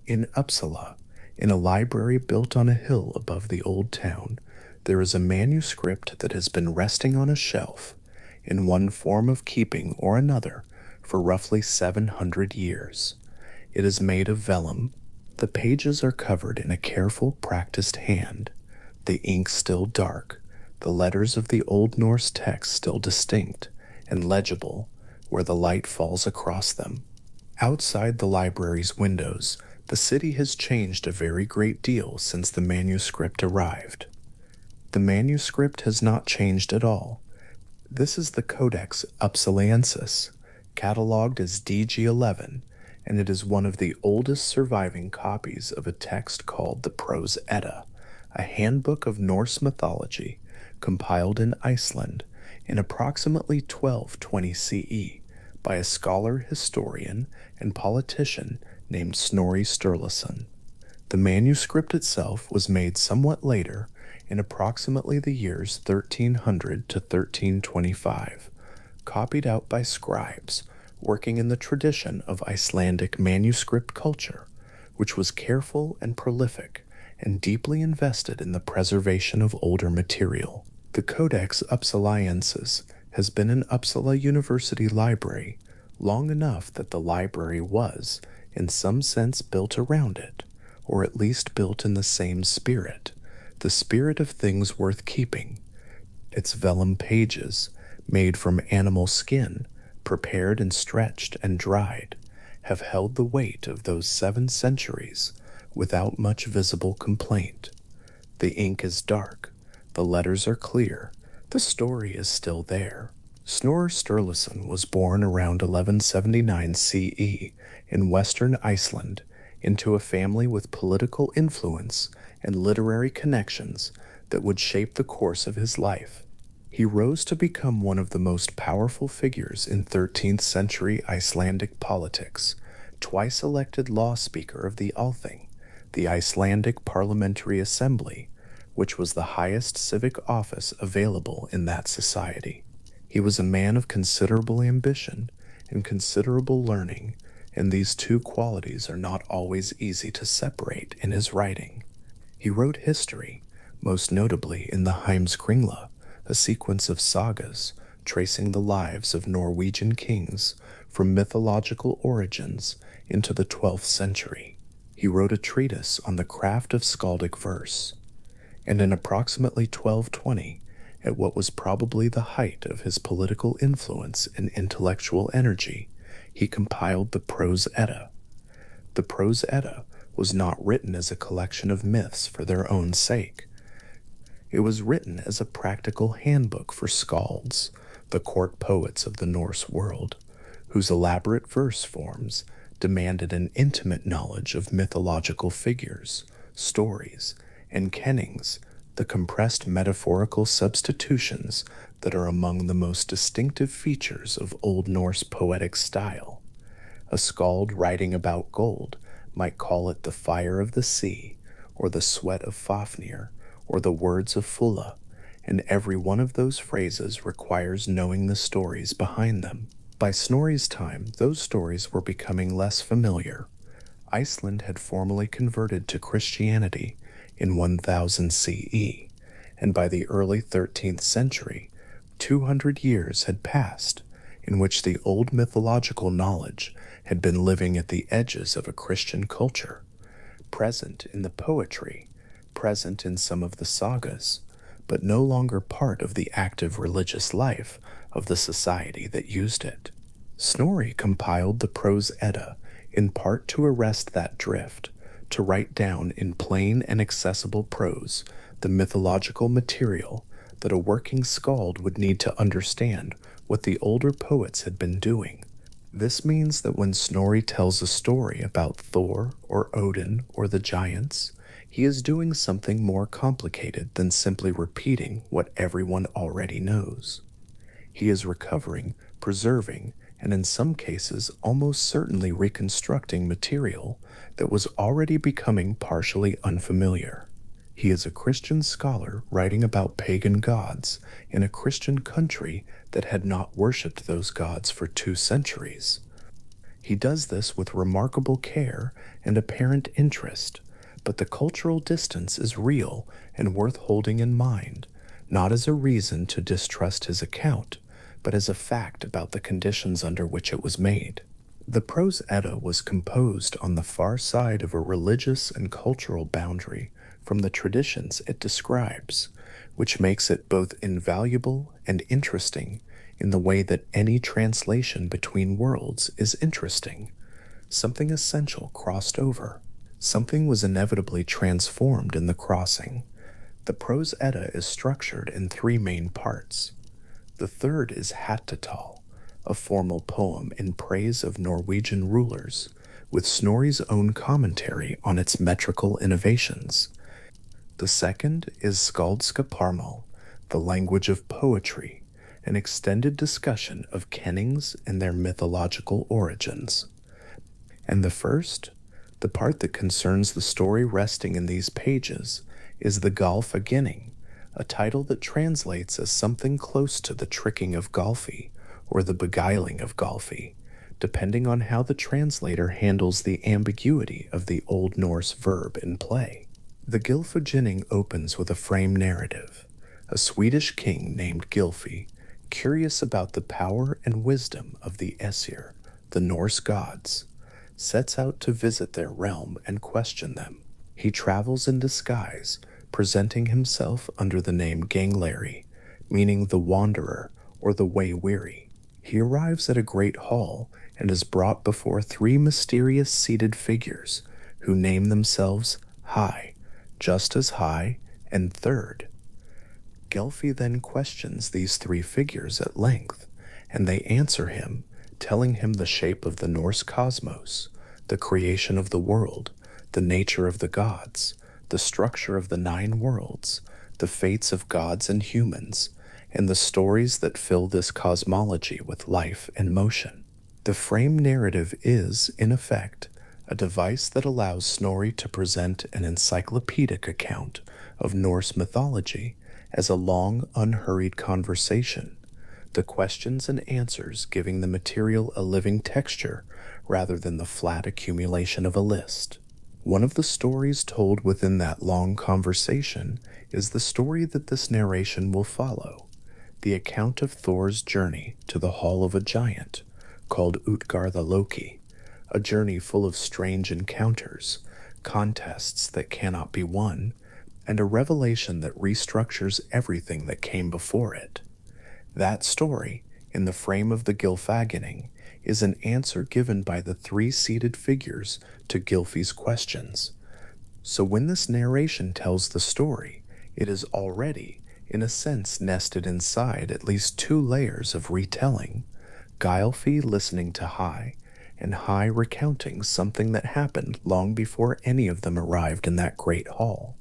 In Uppsala, in a library built on a hill above the old town, there is a manuscript that has been resting on a shelf, in one form of keeping or another, for roughly 700 years. It is made of vellum. The pages are covered in a careful, practiced hand, the ink still dark, the letters of the Old Norse text still distinct and legible where the light falls across them. Outside the library's windows, the city has changed a very great deal since the manuscript arrived. The manuscript has not changed at all. This is the Codex Uppsalensis, catalogued as DG11, and it is one of the oldest surviving copies of a text called the Prose Edda, a handbook of Norse mythology compiled in Iceland in approximately 1220 CE by a scholar, historian, and politician named Snorri Sturluson. The manuscript itself was made somewhat later, in approximately the years 1300 to 1325, copied out by scribes working in the tradition of Icelandic manuscript culture, which was careful and prolific and deeply invested in the preservation of older material. The Codex Uppsalaensis has been in Uppsala University Library long enough that the library was, in some sense, built around it, or at least built in the same spirit, the spirit of things worth keeping. Its vellum pages, made from animal skin, prepared and stretched and dried, have held the weight of those 7 centuries without much visible complaint. The ink is dark, the letters are clear, the story is still there. Snorri Sturluson was born around 1179 CE in western Iceland into a family with political influence and literary connections that would shape the course of his life. He rose to become one of the most powerful figures in 13th century Icelandic politics, twice elected law speaker of the Althing, the Icelandic Parliamentary Assembly, which was the highest civic office available in that society. He was a man of considerable ambition and considerable learning, and these two qualities are not always easy to separate in his writing. He wrote history, most notably in the Heimskringla, a sequence of sagas tracing the lives of Norwegian kings from mythological origins into the 12th century. He wrote a treatise on the craft of skaldic verse, and in approximately 1220, at what was probably the height of his political influence and intellectual energy, he compiled the Prose Edda. The Prose Edda was not written as a collection of myths for their own sake. It was written as a practical handbook for skalds, the court poets of the Norse world, whose elaborate verse forms demanded an intimate knowledge of mythological figures, stories, and kennings, the compressed metaphorical substitutions that are among the most distinctive features of Old Norse poetic style. A skald writing about gold might call it the fire of the sea, or the sweat of Fafnir, or the words of Fulla, and every one of those phrases requires knowing the stories behind them. By Snorri's time, those stories were becoming less familiar. Iceland had formally converted to Christianity in 1000 CE, and by the early 13th century, 200 years had passed in which the old mythological knowledge had been living at the edges of a Christian culture, present in the poetry, present in some of the sagas, but no longer part of the active religious life of the society that used it. Snorri compiled the Prose Edda in part to arrest that drift, to write down in plain and accessible prose the mythological material that a working skald would need to understand what the older poets had been doing. This means that when Snorri tells a story about Thor or Odin or the giants, he is doing something more complicated than simply repeating what everyone already knows. He is recovering, preserving, and in some cases almost certainly reconstructing material that was already becoming partially unfamiliar. He is a Christian scholar writing about pagan gods in a Christian country that had not worshipped those gods for 2 centuries. He does this with remarkable care and apparent interest, but the cultural distance is real and worth holding in mind, not as a reason to distrust his account, but as a fact about the conditions under which it was made. The Prose Edda was composed on the far side of a religious and cultural boundary from the traditions it describes, which makes it both invaluable and interesting in the way that any translation between worlds is interesting. Something essential crossed over. Something was inevitably transformed in the crossing. The Prose Edda is structured in three main parts. The third is Hattetal, a formal poem in praise of Norwegian rulers, with Snorri's own commentary on its metrical innovations. The second is Skaldskaparmal, the language of poetry, an extended discussion of kennings and their mythological origins. And the first, the part that concerns the story resting in these pages, is the Galfaginning, a title that translates as something close to the tricking of Galfi or the beguiling of Galfi, depending on how the translator handles the ambiguity of the Old Norse verb in play. The Gylfaginning opens with a frame narrative. A Swedish king named Gylfi, curious about the power and wisdom of the Aesir, the Norse gods, sets out to visit their realm and question them. He travels in disguise, presenting himself under the name Gangleri, meaning the wanderer or the way-weary. He arrives at a great hall and is brought before three mysterious seated figures who name themselves High, Just as High, and Third. Gelfi then questions these three figures at length, and they answer him, telling him the shape of the Norse cosmos, the creation of the world, the nature of the gods, the structure of the 9 worlds, the fates of gods and humans, and the stories that fill this cosmology with life and motion. The frame narrative is, in effect, a device that allows Snorri to present an encyclopedic account of Norse mythology as a long, unhurried conversation, the questions and answers giving the material a living texture rather than the flat accumulation of a list. One of the stories told within that long conversation is the story that this narration will follow, the account of Thor's journey to the hall of a giant, called Utgarda-Loki, a journey full of strange encounters, contests that cannot be won, and a revelation that restructures everything that came before it. That story, in the frame of the Gylfaginning, is an answer given by the three seated figures to Gylfi's questions. So when this narration tells the story, it is already, in a sense, nested inside at least 2 layers of retelling, Gylfi listening to High, and High recounting something that happened long before any of them arrived in that great hall.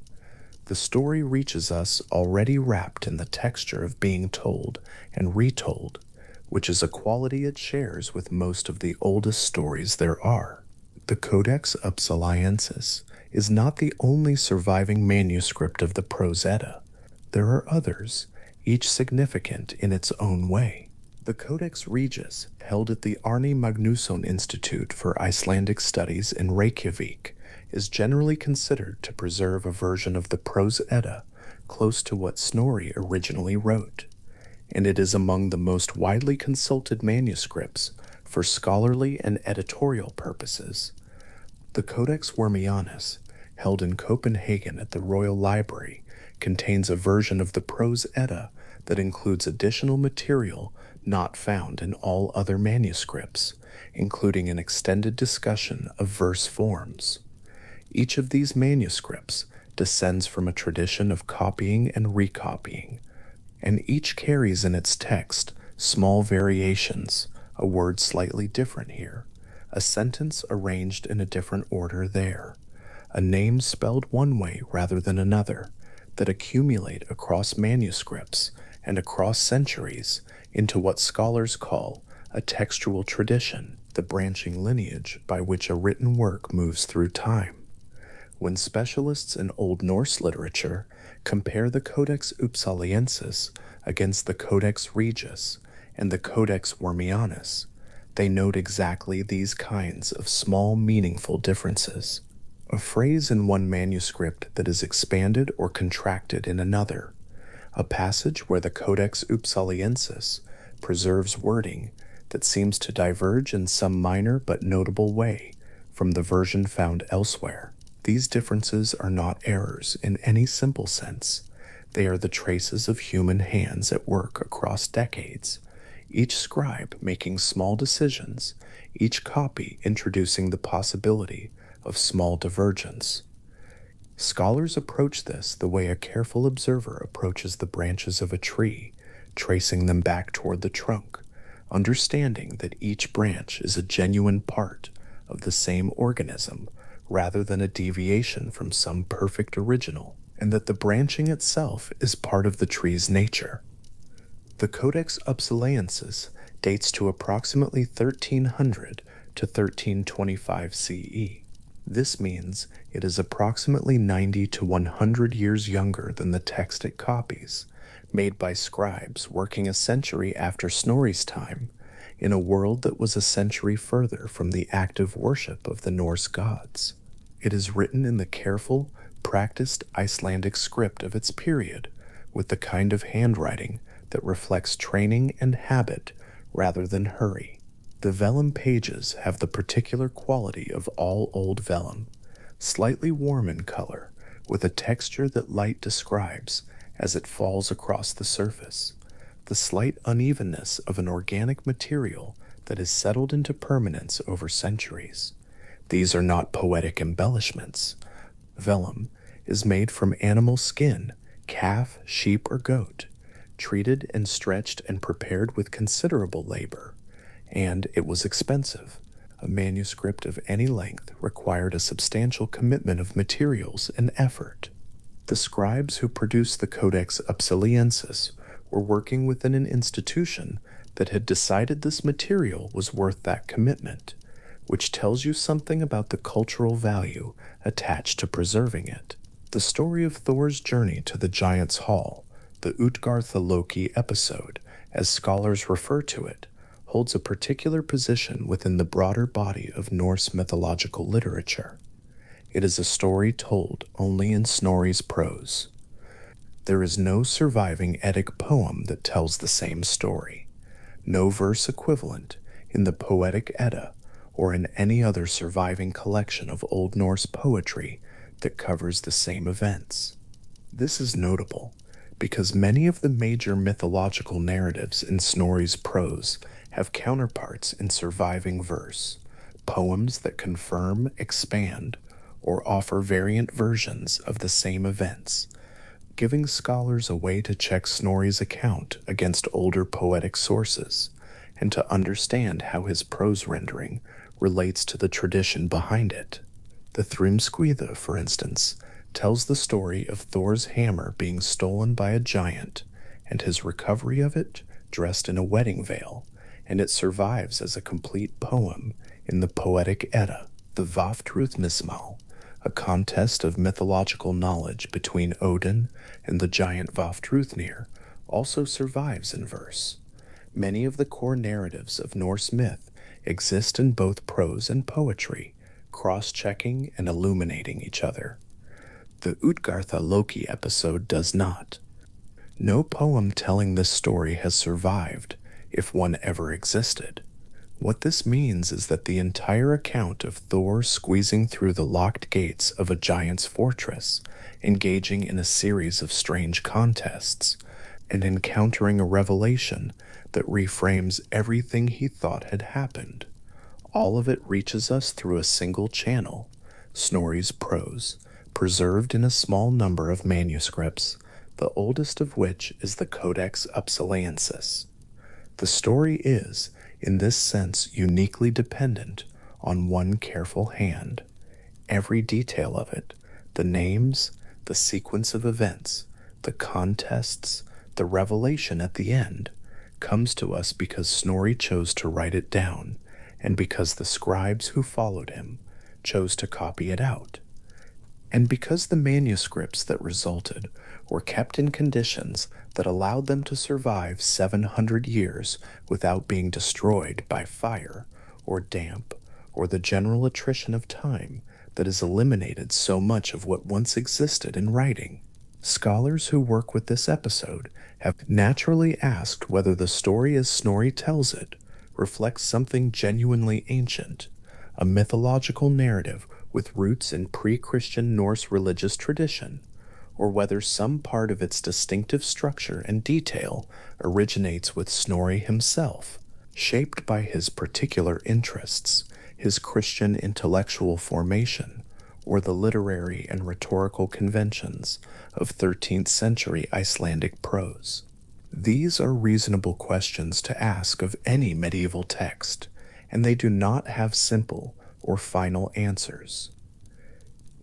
The story reaches us already wrapped in the texture of being told and retold, which is a quality it shares with most of the oldest stories there are. The Codex Upsaliensis is not the only surviving manuscript of the Prose Edda. There are others, each significant in its own way. The Codex Regius, held at the Arni Magnusson Institute for Icelandic Studies in Reykjavik, is generally considered to preserve a version of the Prose Edda close to what Snorri originally wrote, and it is among the most widely consulted manuscripts for scholarly and editorial purposes. The Codex Wormianus, held in Copenhagen at the Royal Library, contains a version of the Prose Edda that includes additional material not found in all other manuscripts, including an extended discussion of verse forms. Each of these manuscripts descends from a tradition of copying and recopying, and each carries in its text small variations, a word slightly different here, a sentence arranged in a different order there, a name spelled one way rather than another, that accumulate across manuscripts and across centuries into what scholars call a textual tradition, the branching lineage by which a written work moves through time. When specialists in Old Norse literature compare the Codex Upsaliensis against the Codex Regius and the Codex Wormianus, They note exactly these kinds of small, meaningful differences. A phrase in one manuscript that is expanded or contracted in another. A passage where the Codex Upsaliensis preserves wording that seems to diverge in some minor but notable way from the version found elsewhere. These differences are not errors in any simple sense. They are the traces of human hands at work across decades, each scribe making small decisions, each copy introducing the possibility of small divergence. Scholars approach this the way a careful observer approaches the branches of a tree, tracing them back toward the trunk, understanding that each branch is a genuine part of the same organism rather than a deviation from some perfect original, and that the branching itself is part of the tree's nature. The Codex Upsaliensis dates to approximately 1300 to 1325 CE. This means it is approximately 90 to 100 years younger than the text it copies, made by scribes working a century after Snorri's time, in a world that was a century further from the active worship of the Norse gods. It is written in the careful, practiced Icelandic script of its period, with the kind of handwriting that reflects training and habit rather than hurry. The vellum pages have the particular quality of all old vellum, slightly warm in color, with a texture that light describes as it falls across the surface, the slight unevenness of an organic material that has settled into permanence over centuries. These are not poetic embellishments. Vellum is made from animal skin, calf, sheep, or goat, treated and stretched and prepared with considerable labor, and it was expensive. A manuscript of any length required a substantial commitment of materials and effort. The scribes who produced the Codex Upsaliensis were working within an institution that had decided this material was worth that commitment, which tells you something about the cultural value attached to preserving it. The story of Thor's journey to the Giant's Hall, the Utgarda-Loki episode, as scholars refer to it, holds a particular position within the broader body of Norse mythological literature. It is a story told only in Snorri's prose. There is no surviving Eddic poem that tells the same story, no verse equivalent in the Poetic Edda or in any other surviving collection of Old Norse poetry that covers the same events. This is notable because many of the major mythological narratives in Snorri's prose have counterparts in surviving verse, poems that confirm, expand, or offer variant versions of the same events, giving scholars a way to check Snorri's account against older poetic sources and to understand how his prose rendering relates to the tradition behind it. The Thrimskvida, for instance, tells the story of Thor's hammer being stolen by a giant and his recovery of it dressed in a wedding veil, and it survives as a complete poem in the Poetic Edda. The Vafthrûðnismál, a contest of mythological knowledge between Odin and the giant Vafthrûðnir, also survives in verse. Many of the core narratives of Norse myth exist in both prose and poetry, cross-checking and illuminating each other. The Utgarda-Loki episode does not. No poem telling this story has survived, if one ever existed. What this means is that the entire account of Thor squeezing through the locked gates of a giant's fortress, engaging in a series of strange contests, and encountering a revelation that reframes everything he thought had happened. All of it reaches us through a single channel, Snorri's prose, preserved in a small number of manuscripts, the oldest of which is the Codex Upsaliensis. The story is, in this sense, uniquely dependent on one careful hand. Every detail of it, the names, the sequence of events, the contests, the revelation at the end, comes to us because Snorri chose to write it down, and because the scribes who followed him chose to copy it out. And because the manuscripts that resulted were kept in conditions that allowed them to survive 700 years without being destroyed by fire or damp or the general attrition of time that has eliminated so much of what once existed in writing, scholars who work with this episode have naturally asked whether the story as Snorri tells it reflects something genuinely ancient, a mythological narrative with roots in pre Christian Norse religious tradition, or whether some part of its distinctive structure and detail originates with Snorri himself, shaped by his particular interests, his Christian intellectual formation, or the literary and rhetorical conventions of 13th century Icelandic prose. These are reasonable questions to ask of any medieval text, and they do not have simple or final answers.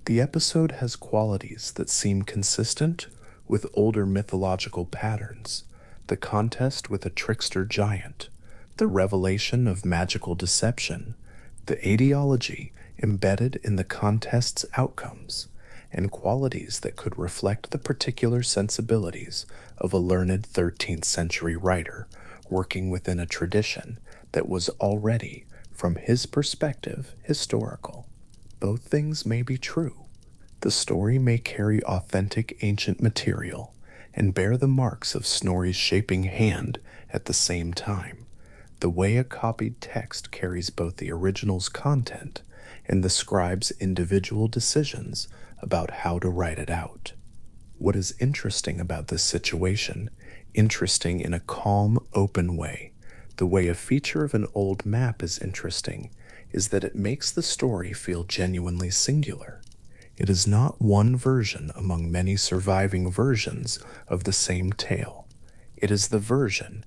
The episode has qualities that seem consistent with older mythological patterns: the contest with a trickster giant, the revelation of magical deception, the ideology embedded in the contest's outcomes, and qualities that could reflect the particular sensibilities of a learned 13th century writer working within a tradition that was already, from his perspective, historical. Both things may be true. The story may carry authentic ancient material and bear the marks of Snorri's shaping hand at the same time, the way a copied text carries both the original's content and the scribe's individual decisions about how to write it out. What is interesting about this situation, interesting in a calm, open way, the way a feature of an old map is interesting, is that it makes the story feel genuinely singular. It is not one version among many surviving versions of the same tale. It is the version,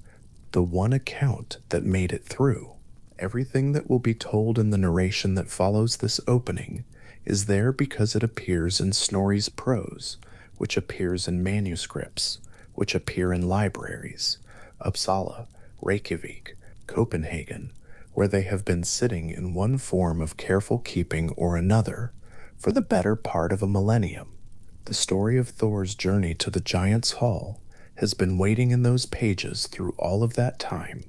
the one account that made it through. Everything that will be told in the narration that follows this opening is there because it appears in Snorri's prose, which appears in manuscripts, which appear in libraries, Uppsala, Reykjavik, Copenhagen, where they have been sitting in one form of careful keeping or another for the better part of a millennium. The story of Thor's journey to the Giant's Hall has been waiting in those pages through all of that time,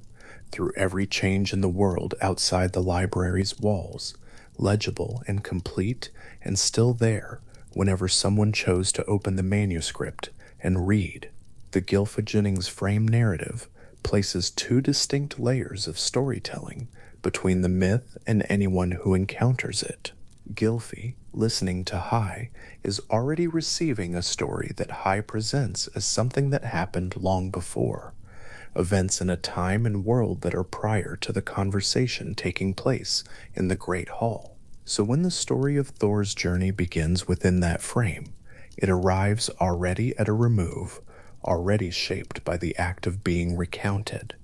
through every change in the world outside the library's walls, legible and complete and still there whenever someone chose to open the manuscript and read. The Gylfaginning's frame narrative places two distinct layers of storytelling between the myth and anyone who encounters it. Gylfi, listening to High, is already receiving a story that High presents as something that happened long before, events in a time and world that are prior to the conversation taking place in the Great Hall. So when the story of Thor's journey begins within that frame, it arrives already at a remove, already shaped by the act of being recounted.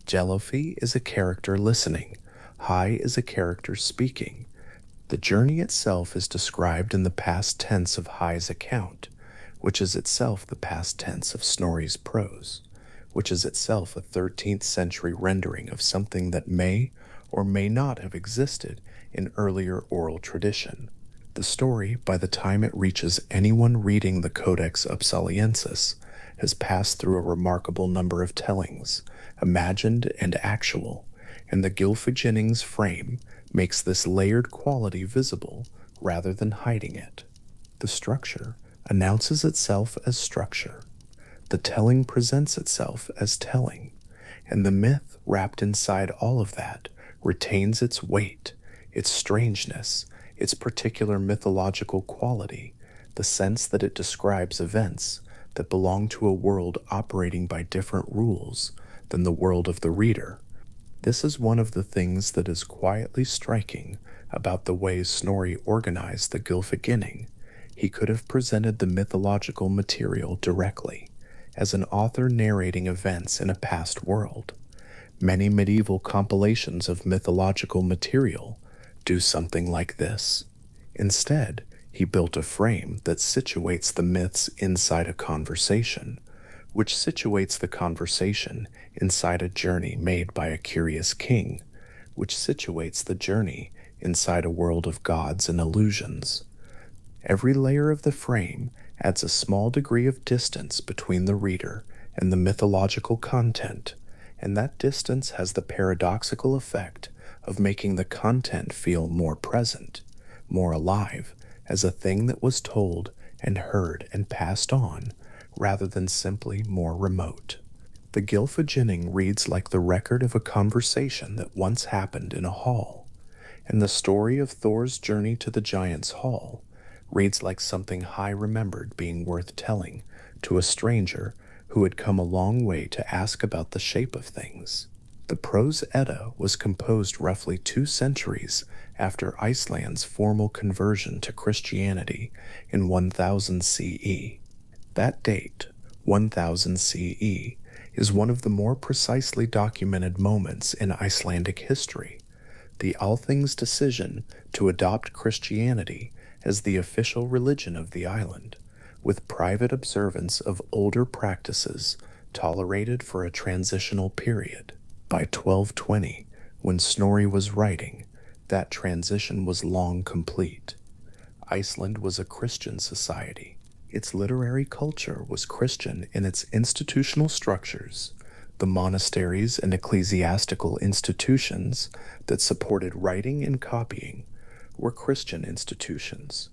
Gylfi is a character listening, High is a character speaking. The journey itself is described in the past tense of High's account, which is itself the past tense of Snorri's prose, which is itself a 13th century rendering of something that may or may not have existed in earlier oral tradition. The story, by the time it reaches anyone reading the Codex Upsaliensis, has passed through a remarkable number of tellings, imagined and actual, and the Gylfaginning's frame makes this layered quality visible rather than hiding it. The structure announces itself as structure. The telling presents itself as telling, and the myth wrapped inside all of that retains its weight, its strangeness, its particular mythological quality, the sense that it describes events that belong to a world operating by different rules than the world of the reader. This is one of the things that is quietly striking about the way Snorri organized the Gylfaginning. He could have presented the mythological material directly, as an author narrating events in a past world. Many medieval compilations of mythological material do something like this. Instead, he built a frame that situates the myths inside a conversation, which situates the conversation inside a journey made by a curious king, which situates the journey inside a world of gods and illusions. Every layer of the frame adds a small degree of distance between the reader and the mythological content, and that distance has the paradoxical effect of making the content feel more present, more alive, as a thing that was told and heard and passed on, rather than simply more remote. The Gylfaginning reads like the record of a conversation that once happened in a hall, and the story of Thor's journey to the giant's hall reads like something High remembered being worth telling to a stranger who had come a long way to ask about the shape of things. The prose Edda was composed roughly 2 centuries after Iceland's formal conversion to Christianity in 1000 CE. That date, 1000 CE, is one of the more precisely documented moments in Icelandic history. The Althing's decision to adopt Christianity as the official religion of the island, with private observance of older practices tolerated for a transitional period. By 1220, when Snorri was writing, that transition was long complete. Iceland was a Christian society. Its literary culture was Christian in its institutional structures. The monasteries and ecclesiastical institutions that supported writing and copying were Christian institutions.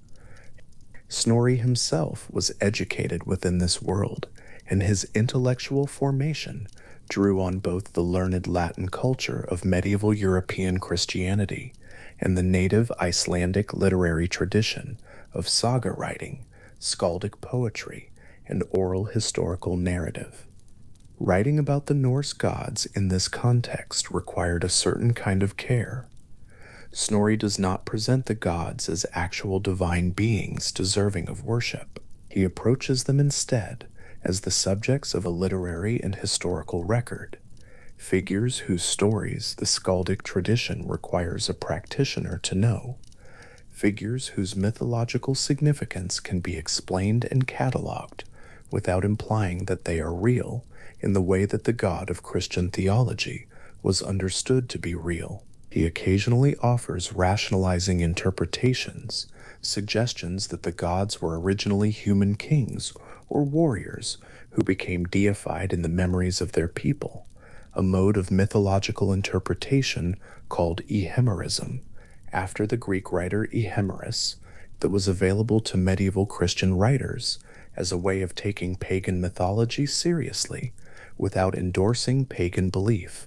Snorri himself was educated within this world, and his intellectual formation drew on both the learned Latin culture of medieval European Christianity and the native Icelandic literary tradition of saga writing, skaldic poetry, and oral historical narrative. Writing about the Norse gods in this context required a certain kind of care. Snorri does not present the gods as actual divine beings deserving of worship. He approaches them instead as the subjects of a literary and historical record, figures whose stories the skaldic tradition requires a practitioner to know, figures whose mythological significance can be explained and catalogued without implying that they are real in the way that the God of Christian theology was understood to be real. He occasionally offers rationalizing interpretations, suggestions that the gods were originally human kings or warriors who became deified in the memories of their people, a mode of mythological interpretation called ehemerism, after the Greek writer Ehemerus, that was available to medieval Christian writers as a way of taking pagan mythology seriously without endorsing pagan belief.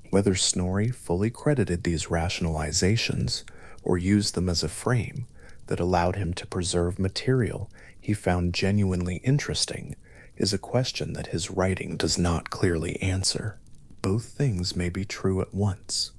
Whether Snorri fully credited these rationalizations or used them as a frame that allowed him to preserve material he found genuinely interesting is a question that his writing does not clearly answer. Both things may be true at once.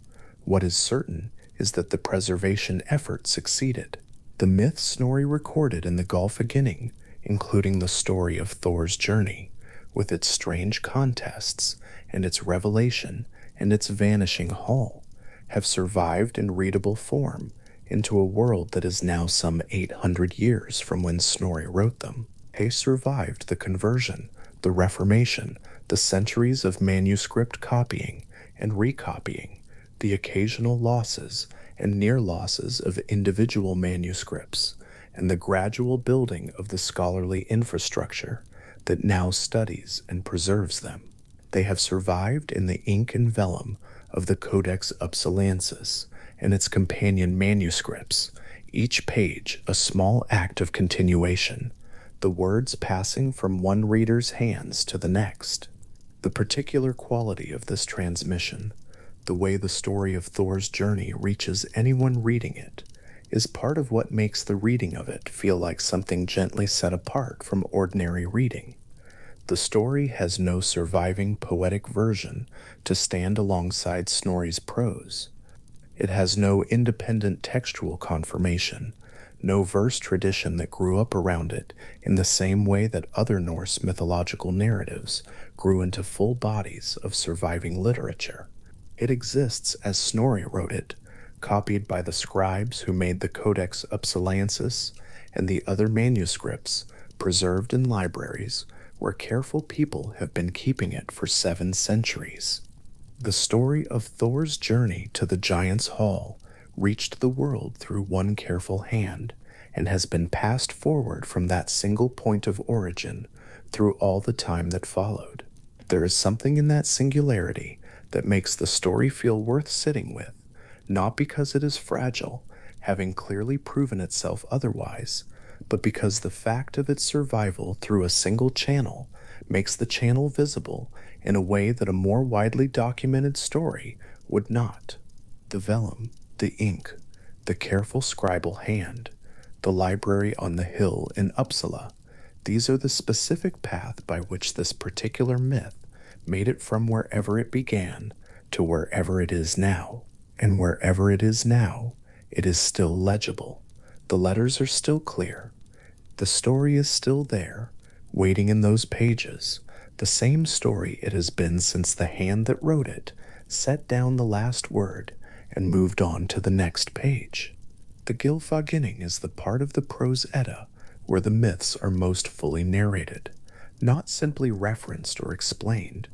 What is certain is that the preservation effort succeeded. The myths Snorri recorded in the Gylfaginning, including the story of Thor's journey, with its strange contests and its revelation and its vanishing hall, have survived in readable form into a world that is now some 800 years from when Snorri wrote them. They survived the conversion, the Reformation, the centuries of manuscript copying and recopying, the occasional losses and near losses of individual manuscripts, and the gradual building of the scholarly infrastructure that now studies and preserves them. They have survived in the ink and vellum of the Codex Upsalensis and its companion manuscripts, each page a small act of continuation, the words passing from one reader's hands to the next. The particular quality of this transmission, the way the story of Thor's journey reaches anyone reading it, is part of what makes the reading of it feel like something gently set apart from ordinary reading. The story has no surviving poetic version to stand alongside Snorri's prose. It has no independent textual confirmation, no verse tradition that grew up around it in the same way that other Norse mythological narratives grew into full bodies of surviving literature. It exists as Snorri wrote it, copied by the scribes who made the Codex Upsalensis and the other manuscripts preserved in libraries where careful people have been keeping it for 7 centuries. The story of Thor's journey to the giant's hall reached the world through one careful hand and has been passed forward from that single point of origin through all the time that followed. There is something in that singularity that makes the story feel worth sitting with, not because it is fragile, having clearly proven itself otherwise, but because the fact of its survival through a single channel makes the channel visible in a way that a more widely documented story would not. The vellum, the ink, the careful scribal hand, the library on the hill in Uppsala, these are the specific path by which this particular myth made it from wherever it began to wherever it is now. And wherever it is now, it is still legible. The letters are still clear. The story is still there, waiting in those pages, the same story it has been since the hand that wrote it set down the last word and moved on to the next page. The Gylfaginning is the part of the prose Edda where the myths are most fully narrated, not simply referenced or explained,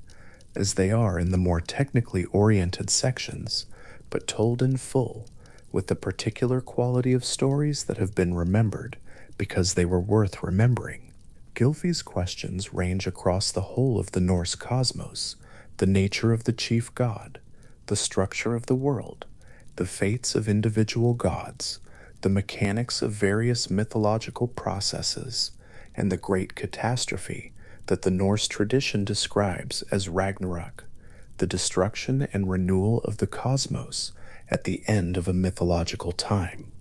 as they are in the more technically oriented sections, but told in full, with the particular quality of stories that have been remembered because they were worth remembering. Gylfi's questions range across the whole of the Norse cosmos, the nature of the chief god, the structure of the world, the fates of individual gods, the mechanics of various mythological processes, and the great catastrophe that the Norse tradition describes as Ragnarok, the destruction and renewal of the cosmos at the end of a mythological time.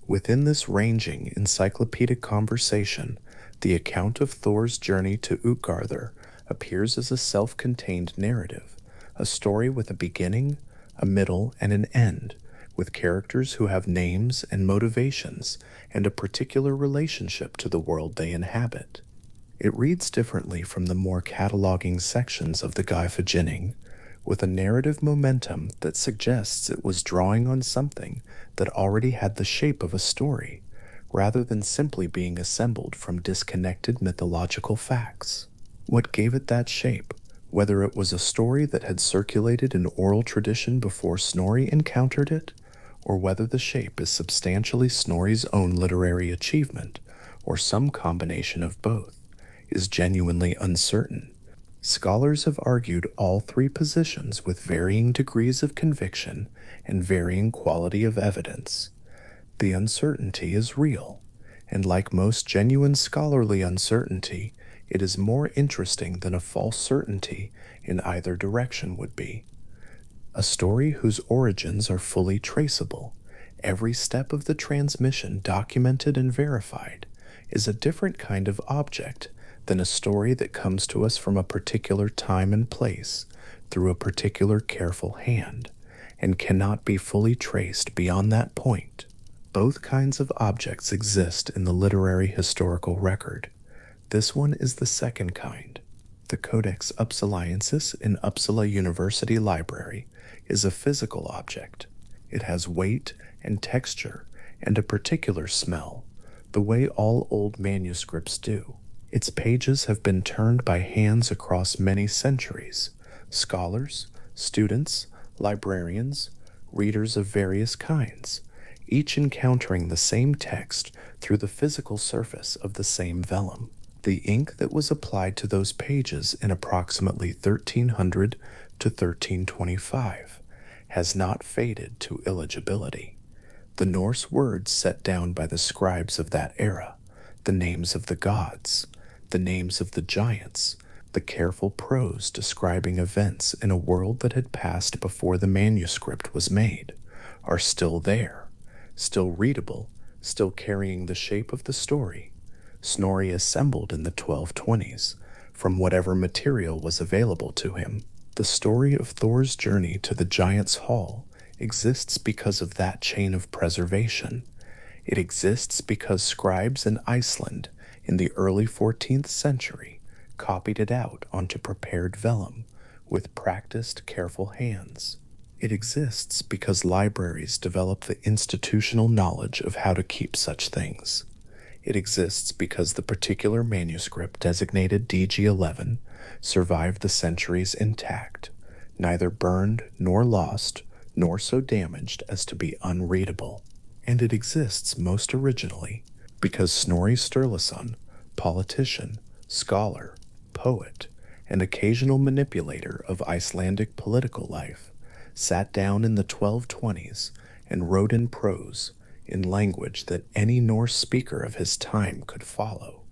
Within this ranging encyclopedic conversation, the account of Thor's journey to Utgarda appears as a self-contained narrative, a story with a beginning, a middle, and an end, with characters who have names and motivations and a particular relationship to the world they inhabit. It reads differently from the more cataloging sections of the Gylfaginning, with a narrative momentum that suggests it was drawing on something that already had the shape of a story, rather than simply being assembled from disconnected mythological facts. What gave it that shape, whether it was a story that had circulated in oral tradition before Snorri encountered it, or whether the shape is substantially Snorri's own literary achievement, or some combination of both, is genuinely uncertain. Scholars have argued all three positions with varying degrees of conviction and varying quality of evidence. The uncertainty is real, and like most genuine scholarly uncertainty, it is more interesting than a false certainty in either direction would be. A story whose origins are fully traceable, every step of the transmission documented and verified, is a different kind of object than a story that comes to us from a particular time and place through a particular careful hand, and cannot be fully traced beyond that point. Both kinds of objects exist in the literary historical record. This one is the second kind. The Codex Uppsaliensis in Uppsala University Library is a physical object. It has weight and texture and a particular smell, the way all old manuscripts do. Its pages have been turned by hands across many centuries. Scholars, students, librarians, readers of various kinds, each encountering the same text through the physical surface of the same vellum. The ink that was applied to those pages in approximately 1300 to 1325 has not faded to illegibility. The Norse words set down by the scribes of that era, the names of the gods, the names of the giants, the careful prose describing events in a world that had passed before the manuscript was made, are still there, still readable, still carrying the shape of the story Snorri assembled in the 1220s from whatever material was available to him. The story of Thor's journey to the Giant's Hall exists because of that chain of preservation. It exists because scribes in Iceland in the early 14th century copied it out onto prepared vellum with practiced, careful hands. It exists because libraries developed the institutional knowledge of how to keep such things. It exists because the particular manuscript designated DG11 survived the centuries intact, neither burned nor lost, nor so damaged as to be unreadable. And it exists most originally because Snorri Sturluson, politician, scholar, poet, and occasional manipulator of Icelandic political life, sat down in the 1220s and wrote in prose, in language that any Norse speaker of his time could follow,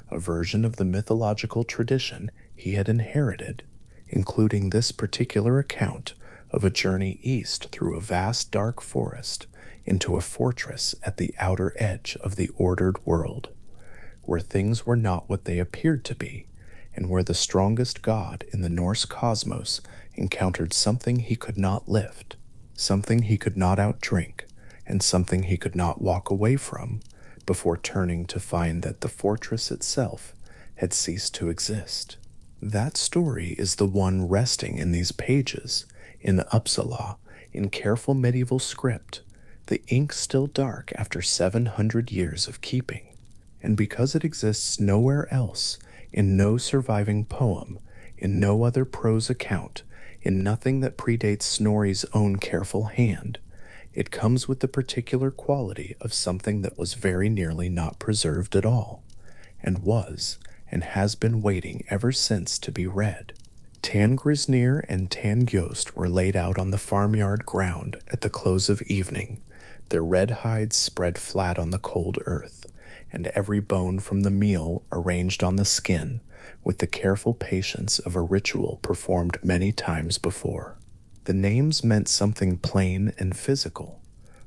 a version of the mythological tradition he had inherited, including this particular account of a journey east through a vast dark forest into a fortress at the outer edge of the ordered world, where things were not what they appeared to be, and where the strongest god in the Norse cosmos encountered something he could not lift, something he could not outdrink, and something he could not walk away from, before turning to find that the fortress itself had ceased to exist. That story is the one resting in these pages, in Uppsala, in careful medieval script, the ink still dark after 700 years of keeping. And because it exists nowhere else, in no surviving poem, in no other prose account, in nothing that predates Snorri's own careful hand, it comes with the particular quality of something that was very nearly not preserved at all, and was, and has been waiting ever since to be read. Tangrisnir and Tangjost were laid out on the farmyard ground at the close of evening, their red hides spread flat on the cold earth, and every bone from the meal arranged on the skin with the careful patience of a ritual performed many times before. The names meant something plain and physical,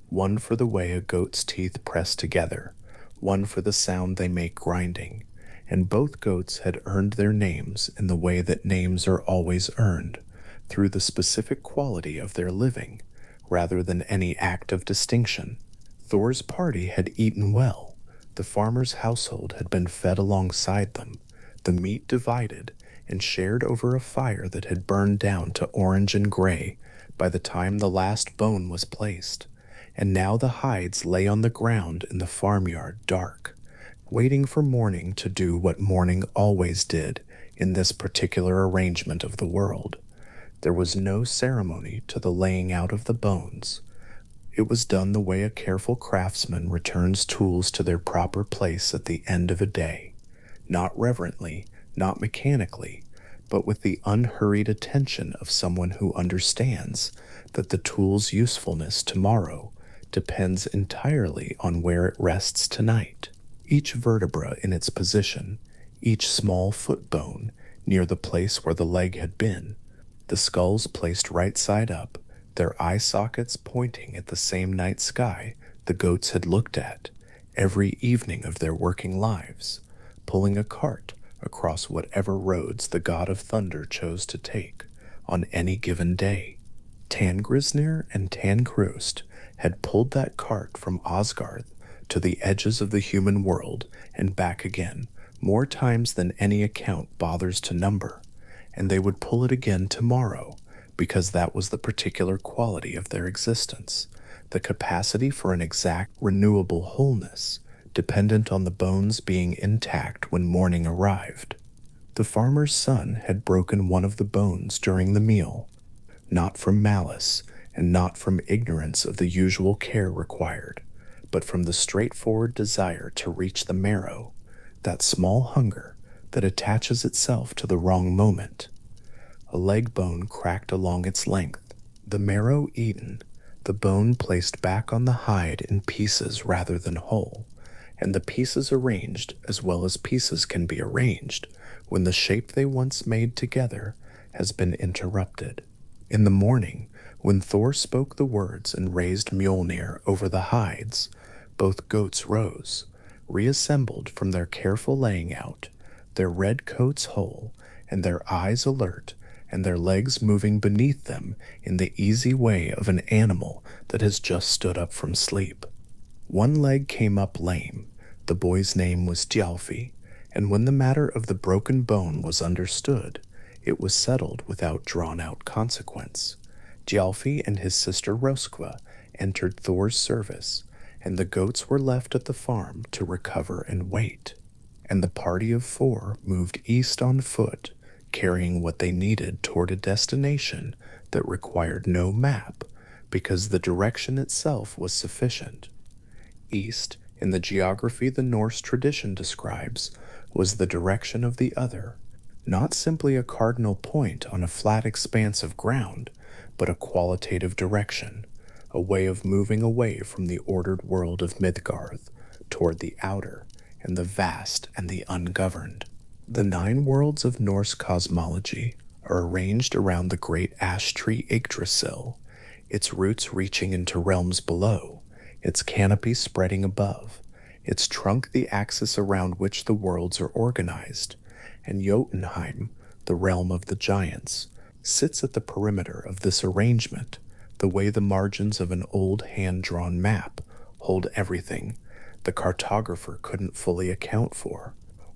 one for the way a goat's teeth press together, one for the sound they make grinding, and both goats had earned their names in the way that names are always earned, through the specific quality of their living, rather than any act of distinction. Thor's party had eaten well, the farmer's household had been fed alongside them, the meat divided and shared over a fire that had burned down to orange and gray by the time the last bone was placed, and now the hides lay on the ground in the farmyard dark, waiting for morning to do what morning always did in this particular arrangement of the world. There was no ceremony to the laying out of the bones. It was done the way a careful craftsman returns tools to their proper place at the end of a day, not reverently, not mechanically, but with the unhurried attention of someone who understands that the tool's usefulness tomorrow depends entirely on where it rests tonight. Each vertebra in its position, each small foot bone near the place where the leg had been, the skulls placed right side up, their eye sockets pointing at the same night sky the goats had looked at every evening of their working lives, pulling a cart across whatever roads the god of thunder chose to take on any given day. Tangrisnir and Tangkrust had pulled that cart from Asgard to the edges of the human world and back again more times than any account bothers to number, and they would pull it again tomorrow, because that was the particular quality of their existence, the capacity for an exact, renewable wholeness, dependent on the bones being intact when morning arrived. The farmer's son had broken one of the bones during the meal, not from malice and not from ignorance of the usual care required, but from the straightforward desire to reach the marrow, that small hunger that attaches itself to the wrong moment. A leg bone cracked along its length, the marrow eaten, the bone placed back on the hide in pieces rather than whole, and the pieces arranged as well as pieces can be arranged when the shape they once made together has been interrupted. In the morning, when Thor spoke the words and raised Mjolnir over the hides, both goats rose, reassembled from their careful laying out, their red coats whole, and their eyes alert, and their legs moving beneath them in the easy way of an animal that has just stood up from sleep. One leg came up lame. The boy's name was Thjalfi, and when the matter of the broken bone was understood, it was settled without drawn-out consequence. Thjalfi and his sister Roskva entered Thor's service, and the goats were left at the farm to recover and wait, and the party of 4 moved east on foot, carrying what they needed toward a destination that required no map, because the direction itself was sufficient. East In the geography the Norse tradition describes was the direction of the other, not simply a cardinal point on a flat expanse of ground, but a qualitative direction, a way of moving away from the ordered world of Midgard toward the outer and the vast and the ungoverned. The 9 worlds of Norse cosmology are arranged around the great ash tree Yggdrasil, its roots reaching into realms below, its canopy spreading above, its trunk the axis around which the worlds are organized, and Jotunheim, the realm of the giants, sits at the perimeter of this arrangement, the way the margins of an old hand-drawn map hold everything the cartographer couldn't fully account for,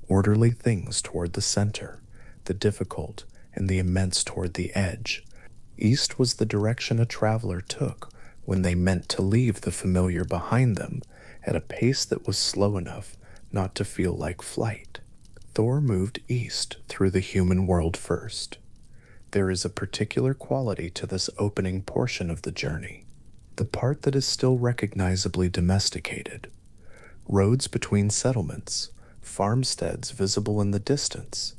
orderly things toward the center, the difficult and the immense toward the edge. East was the direction a traveler took when they meant to leave the familiar behind them at a pace that was slow enough not to feel like flight. Thor moved east through the human world first. There is a particular quality to this opening portion of the journey, the part that is still recognizably domesticated. Roads between settlements, farmsteads visible in the distance,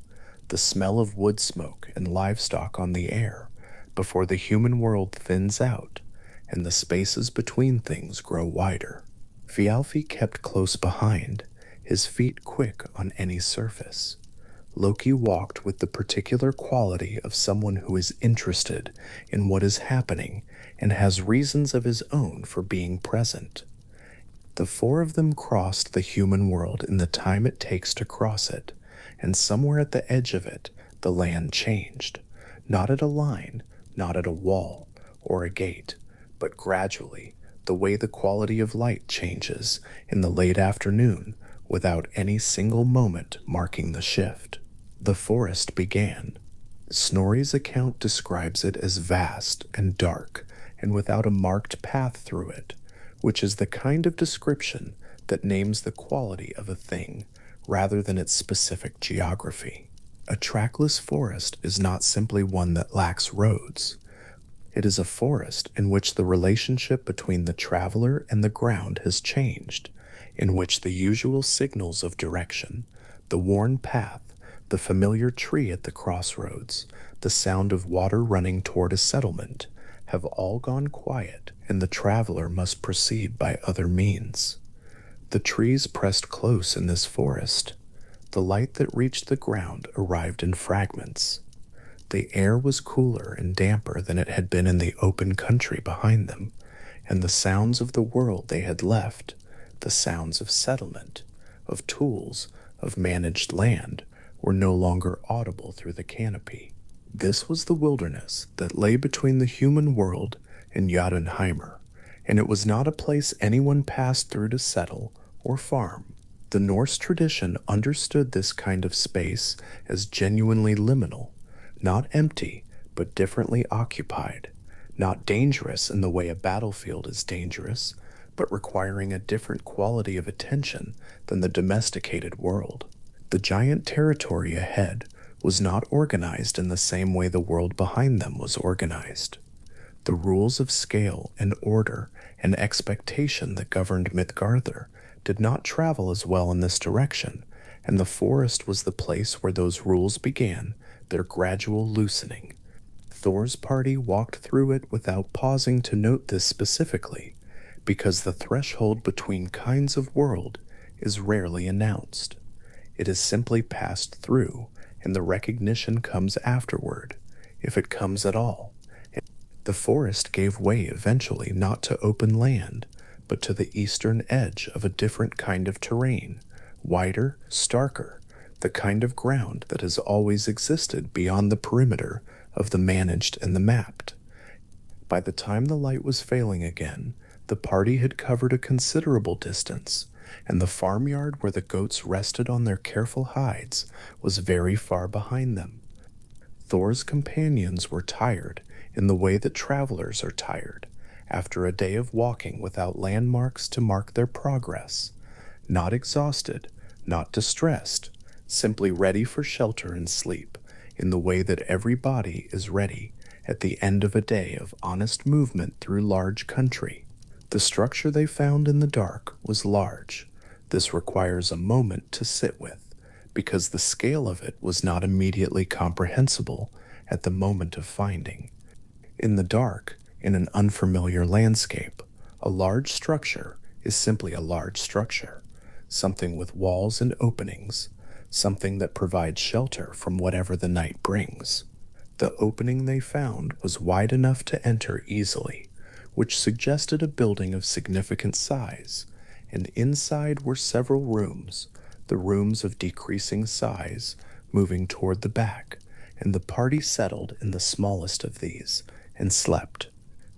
the smell of wood smoke and livestock on the air before the human world thins out and the spaces between things grow wider. Thialfi kept close behind, his feet quick on any surface. Loki walked with the particular quality of someone who is interested in what is happening and has reasons of his own for being present. The 4 of them crossed the human world in the time it takes to cross it, and somewhere at the edge of it, the land changed. Not at a line, not at a wall or a gate, but gradually, the way the quality of light changes in the late afternoon without any single moment marking the shift. The forest began. Snorri's account describes it as vast and dark and without a marked path through it, which is the kind of description that names the quality of a thing rather than its specific geography. A trackless forest is not simply one that lacks roads. It is a forest in which the relationship between the traveler and the ground has changed, in which the usual signals of direction, the worn path, the familiar tree at the crossroads, the sound of water running toward a settlement, have all gone quiet, and the traveler must proceed by other means. The trees pressed close in this forest. The light that reached the ground arrived in fragments. The air was cooler and damper than it had been in the open country behind them, and the sounds of the world they had left, the sounds of settlement, of tools, of managed land, were no longer audible through the canopy. This was the wilderness that lay between the human world and Jotunheimer, and it was not a place anyone passed through to settle or farm. The Norse tradition understood this kind of space as genuinely liminal, not empty, but differently occupied, not dangerous in the way a battlefield is dangerous, but requiring a different quality of attention than the domesticated world. The giant territory ahead was not organized in the same way the world behind them was organized. The rules of scale and order and expectation that governed Midgardr did not travel as well in this direction, and the forest was the place where those rules began their gradual loosening. Thor's party walked through it without pausing to note this specifically, because the threshold between kinds of world is rarely announced. It is simply passed through, and the recognition comes afterward, if it comes at all. The forest gave way eventually not to open land, but to the eastern edge of a different kind of terrain, wider, starker, the kind of ground that has always existed beyond the perimeter of the managed and the mapped. By the time the light was failing again, the party had covered a considerable distance, and the farmyard where the goats rested on their careful hides was very far behind them. Thor's companions were tired in the way that travelers are tired, after a day of walking without landmarks to mark their progress, not exhausted, not distressed, simply ready for shelter and sleep, in the way that every body is ready at the end of a day of honest movement through large country. The structure they found in the dark was large, This requires a moment to sit with, because the scale of it was not immediately comprehensible at the moment of finding. In the dark, in an unfamiliar landscape, a large structure is simply a large structure, something with walls and openings, something that provides shelter from whatever the night brings. The opening they found was wide enough to enter easily, which suggested a building of significant size, and inside were several rooms, the rooms of decreasing size, moving toward the back, and the party settled in the smallest of these and slept.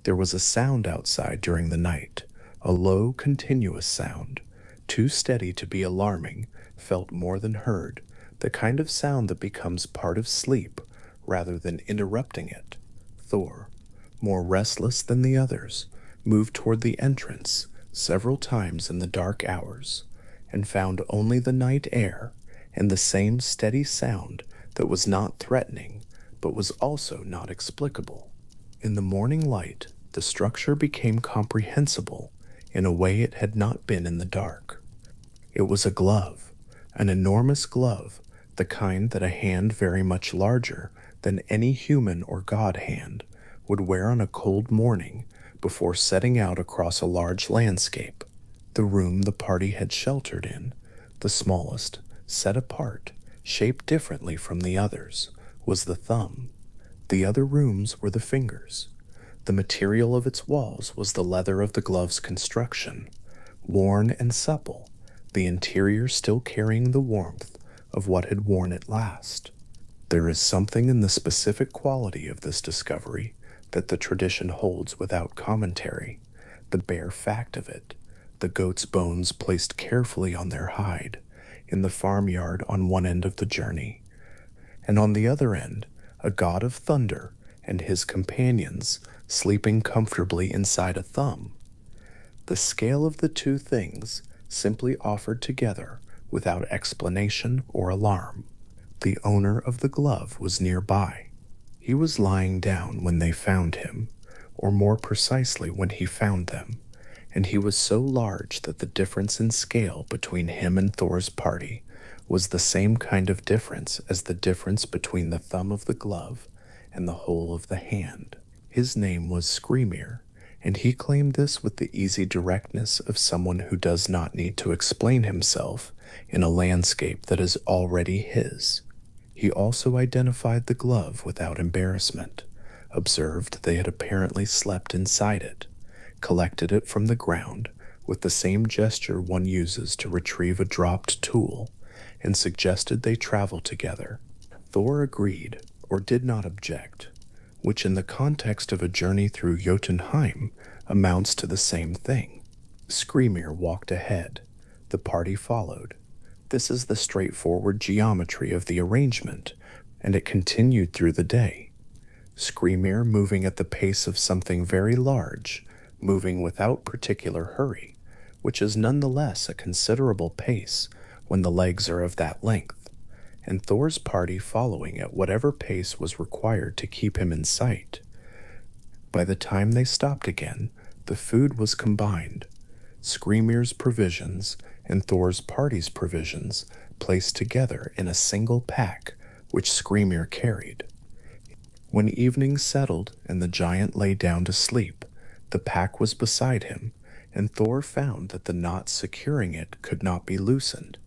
There was a sound outside during the night, a low, continuous sound, too steady to be alarming, felt more than heard, the kind of sound that becomes part of sleep rather than interrupting it. Thor, more restless than the others, moved toward the entrance several times in the dark hours, and found only the night air and the same steady sound that was not threatening but was also not explicable. In the morning light, the structure became comprehensible in a way it had not been in the dark. It was a glove, an enormous glove, the kind that a hand very much larger than any human or god hand would wear on a cold morning before setting out across a large landscape. The room the party had sheltered in, the smallest, set apart, shaped differently from the others, was the thumb. The other rooms were the fingers. The material of its walls was the leather of the glove's construction, worn and supple, the interior still carrying the warmth of what had worn it last. There is something in the specific quality of this discovery that the tradition holds without commentary, the bare fact of it, the goat's bones placed carefully on their hide, in the farmyard on one end of the journey, and on the other end, a god of thunder and his companions sleeping comfortably inside a thumb. The scale of the two things simply offered together without explanation or alarm. The owner of the glove was nearby. He was lying down when they found him, or more precisely when he found them, and he was so large that the difference in scale between him and Thor's party was the same kind of difference as the difference between the thumb of the glove and the whole of the hand. His name was Skrymir, and he claimed this with the easy directness of someone who does not need to explain himself in a landscape that is already his. He also identified the glove without embarrassment, observed they had apparently slept inside it, collected it from the ground with the same gesture one uses to retrieve a dropped tool, and suggested they travel together. Thor agreed, or did not object, which in the context of a journey through Jotunheim amounts to the same thing. Skrymir walked ahead. The party followed. This is the straightforward geometry of the arrangement, and it continued through the day. Skrymir moving at the pace of something very large, moving without particular hurry, which is nonetheless a considerable pace when the legs are of that length, and Thor's party following at whatever pace was required to keep him in sight. By the time they stopped again, the food was combined. Skrymir's provisions and Thor's party's provisions placed together in a single pack, which Skrymir carried. When evening settled and the giant lay down to sleep, the pack was beside him, and Thor found that the knots securing it could not be loosened.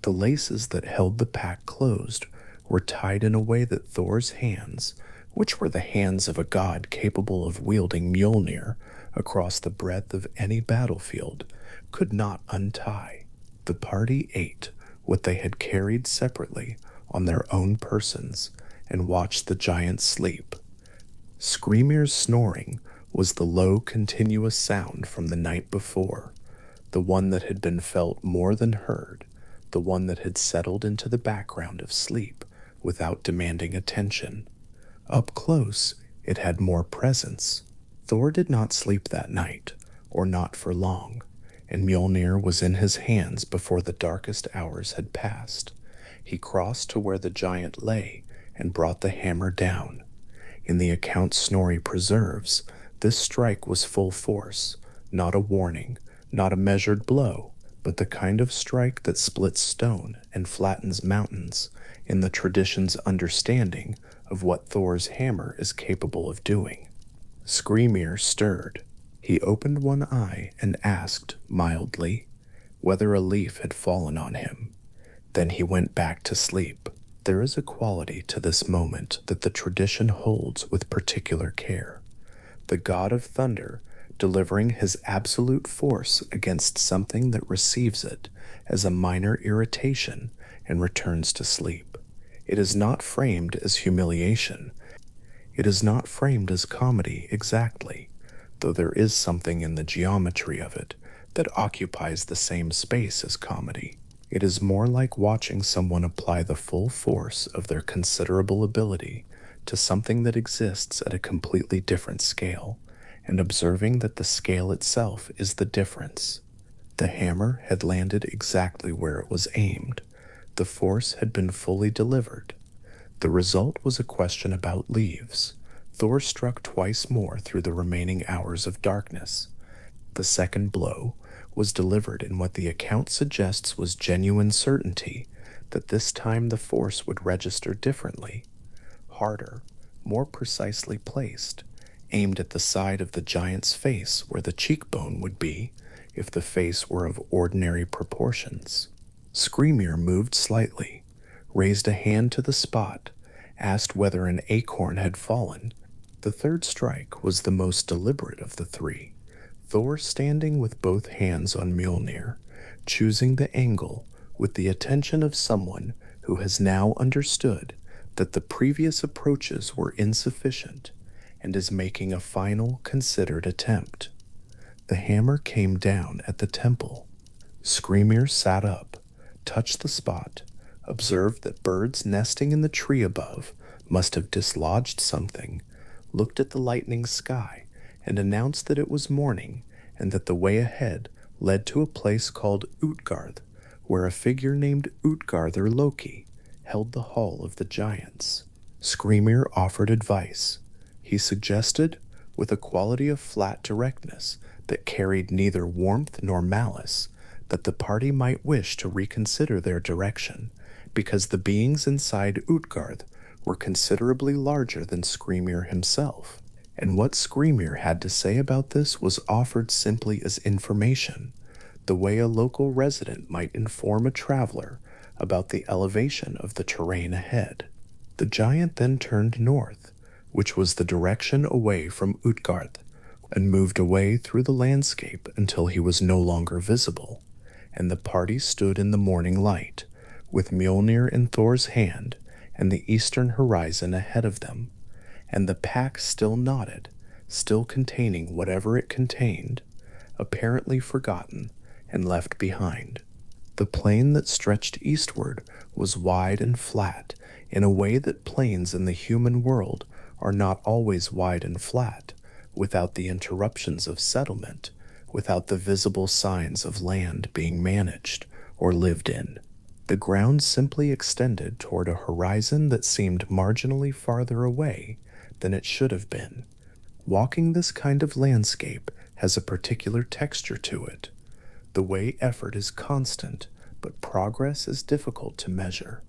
The laces that held the pack closed were tied in a way that Thor's hands, which were the hands of a god capable of wielding Mjolnir across the breadth of any battlefield, could not untie. The party ate what they had carried separately on their own persons and watched the giant sleep. Skrymir's snoring was the low, continuous sound from the night before, the one that had been felt more than heard, the one that had settled into the background of sleep without demanding attention. Up close, it had more presence. Thor did not sleep that night, or not for long, and Mjolnir was in his hands before the darkest hours had passed. He crossed to where the giant lay and brought the hammer down. In the account Snorri preserves, this strike was full force, not a warning, not a measured blow, but the kind of strike that splits stone and flattens mountains in the tradition's understanding of what Thor's hammer is capable of doing. Skrymir stirred. He opened one eye and asked, mildly, whether a leaf had fallen on him. Then he went back to sleep. There is a quality to this moment that the tradition holds with particular care. The god of thunder delivering his absolute force against something that receives it as a minor irritation and returns to sleep. It is not framed as humiliation. It is not framed as comedy exactly, though there is something in the geometry of it that occupies the same space as comedy. It is more like watching someone apply the full force of their considerable ability to something that exists at a completely different scale, and observing that the scale itself is the difference. The hammer had landed exactly where it was aimed. The force had been fully delivered. The result was a question about leaves. Thor struck twice more through the remaining hours of darkness. The second blow was delivered in what the account suggests was genuine certainty that this time the force would register differently, harder, more precisely placed, aimed at the side of the giant's face where the cheekbone would be if the face were of ordinary proportions. Skrymir moved slightly, raised a hand to the spot, asked whether an acorn had fallen. The third strike was the most deliberate of the three. Thor standing with both hands on Mjolnir, choosing the angle with the attention of someone who has now understood that the previous approaches were insufficient and is making a final, considered attempt. The hammer came down at the temple. Skrymir sat up, touched the spot, observed that birds nesting in the tree above must have dislodged something, looked at the lightning sky, and announced that it was morning and that the way ahead led to a place called Utgard, where a figure named Utgarda-Loki held the hall of the giants. Skrymir offered advice. He suggested, with a quality of flat directness that carried neither warmth nor malice, that the party might wish to reconsider their direction, because the beings inside Utgard were considerably larger than Skrymir himself. And what Skrymir had to say about this was offered simply as information, the way a local resident might inform a traveler about the elevation of the terrain ahead. The giant then turned north, which was the direction away from Utgard, and moved away through the landscape until he was no longer visible, and the party stood in the morning light, with Mjolnir in Thor's hand and the eastern horizon ahead of them, and the pack still nodded, still containing whatever it contained, apparently forgotten and left behind. The plain that stretched eastward was wide and flat in a way that plains in the human world are not always wide and flat, without the interruptions of settlement, without the visible signs of land being managed or lived in. The ground simply extended toward a horizon that seemed marginally farther away than it should have been. Walking this kind of landscape has a particular texture to it. The way effort is constant, but progress is difficult to measure,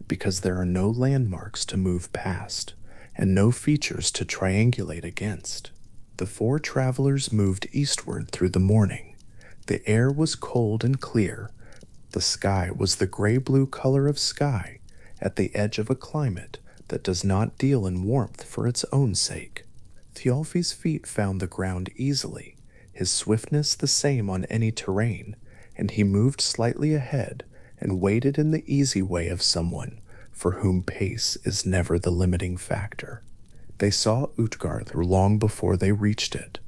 because there are no landmarks to move past, and no features to triangulate against. The four travelers moved eastward through the morning. The air was cold and clear. The sky was the gray-blue color of sky at the edge of a climate that does not deal in warmth for its own sake. Thialfi's feet found the ground easily, his swiftness the same on any terrain, and he moved slightly ahead and waited in the easy way of someone for whom pace is never the limiting factor. They saw Utgard long before they reached it.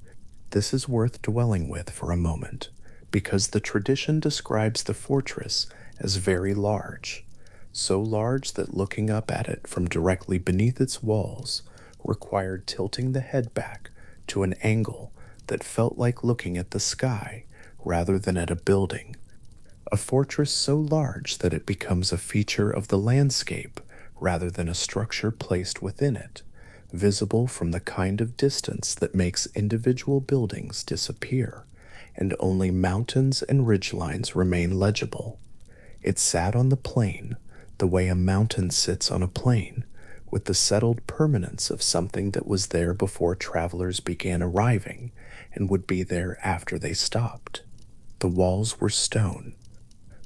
This is worth dwelling with for a moment, because the tradition describes the fortress as very large, so large that looking up at it from directly beneath its walls required tilting the head back to an angle that felt like looking at the sky rather than at a building. A fortress so large that it becomes a feature of the landscape rather than a structure placed within it, visible from the kind of distance that makes individual buildings disappear, and only mountains and ridgelines remain legible. It sat on the plain, the way a mountain sits on a plain, with the settled permanence of something that was there before travelers began arriving and would be there after they stopped. The walls were stone.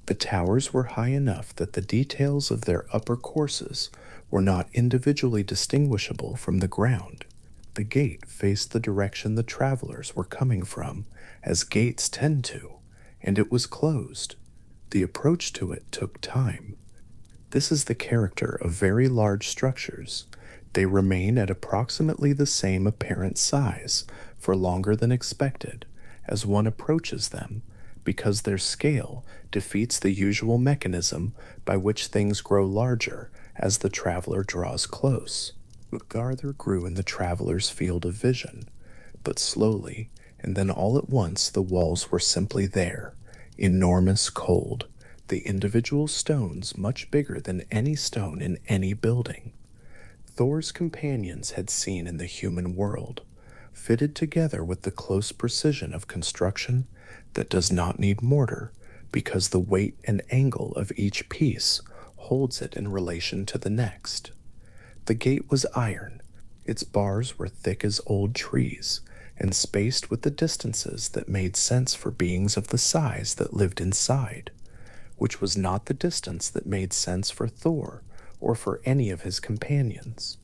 The towers were high enough that the details of their upper courses were not individually distinguishable from the ground. The gate faced the direction the travelers were coming from, as gates tend to, and it was closed. The approach to it took time. This is the character of very large structures. They remain at approximately the same apparent size for longer than expected as one approaches them, because their scale defeats the usual mechanism by which things grow larger as the traveler draws close. Utgarda grew in the traveler's field of vision, but slowly, and then all at once the walls were simply there, enormous, cold, the individual stones much bigger than any stone in any building. Thor's companions had seen in the human world, fitted together with the close precision of construction that does not need mortar, because the weight and angle of each piece holds it in relation to the next. The gate was iron. Its bars were thick as old trees, and spaced with the distances that made sense for beings of the size that lived inside, which was not the distance that made sense for Thor or for any of his companions.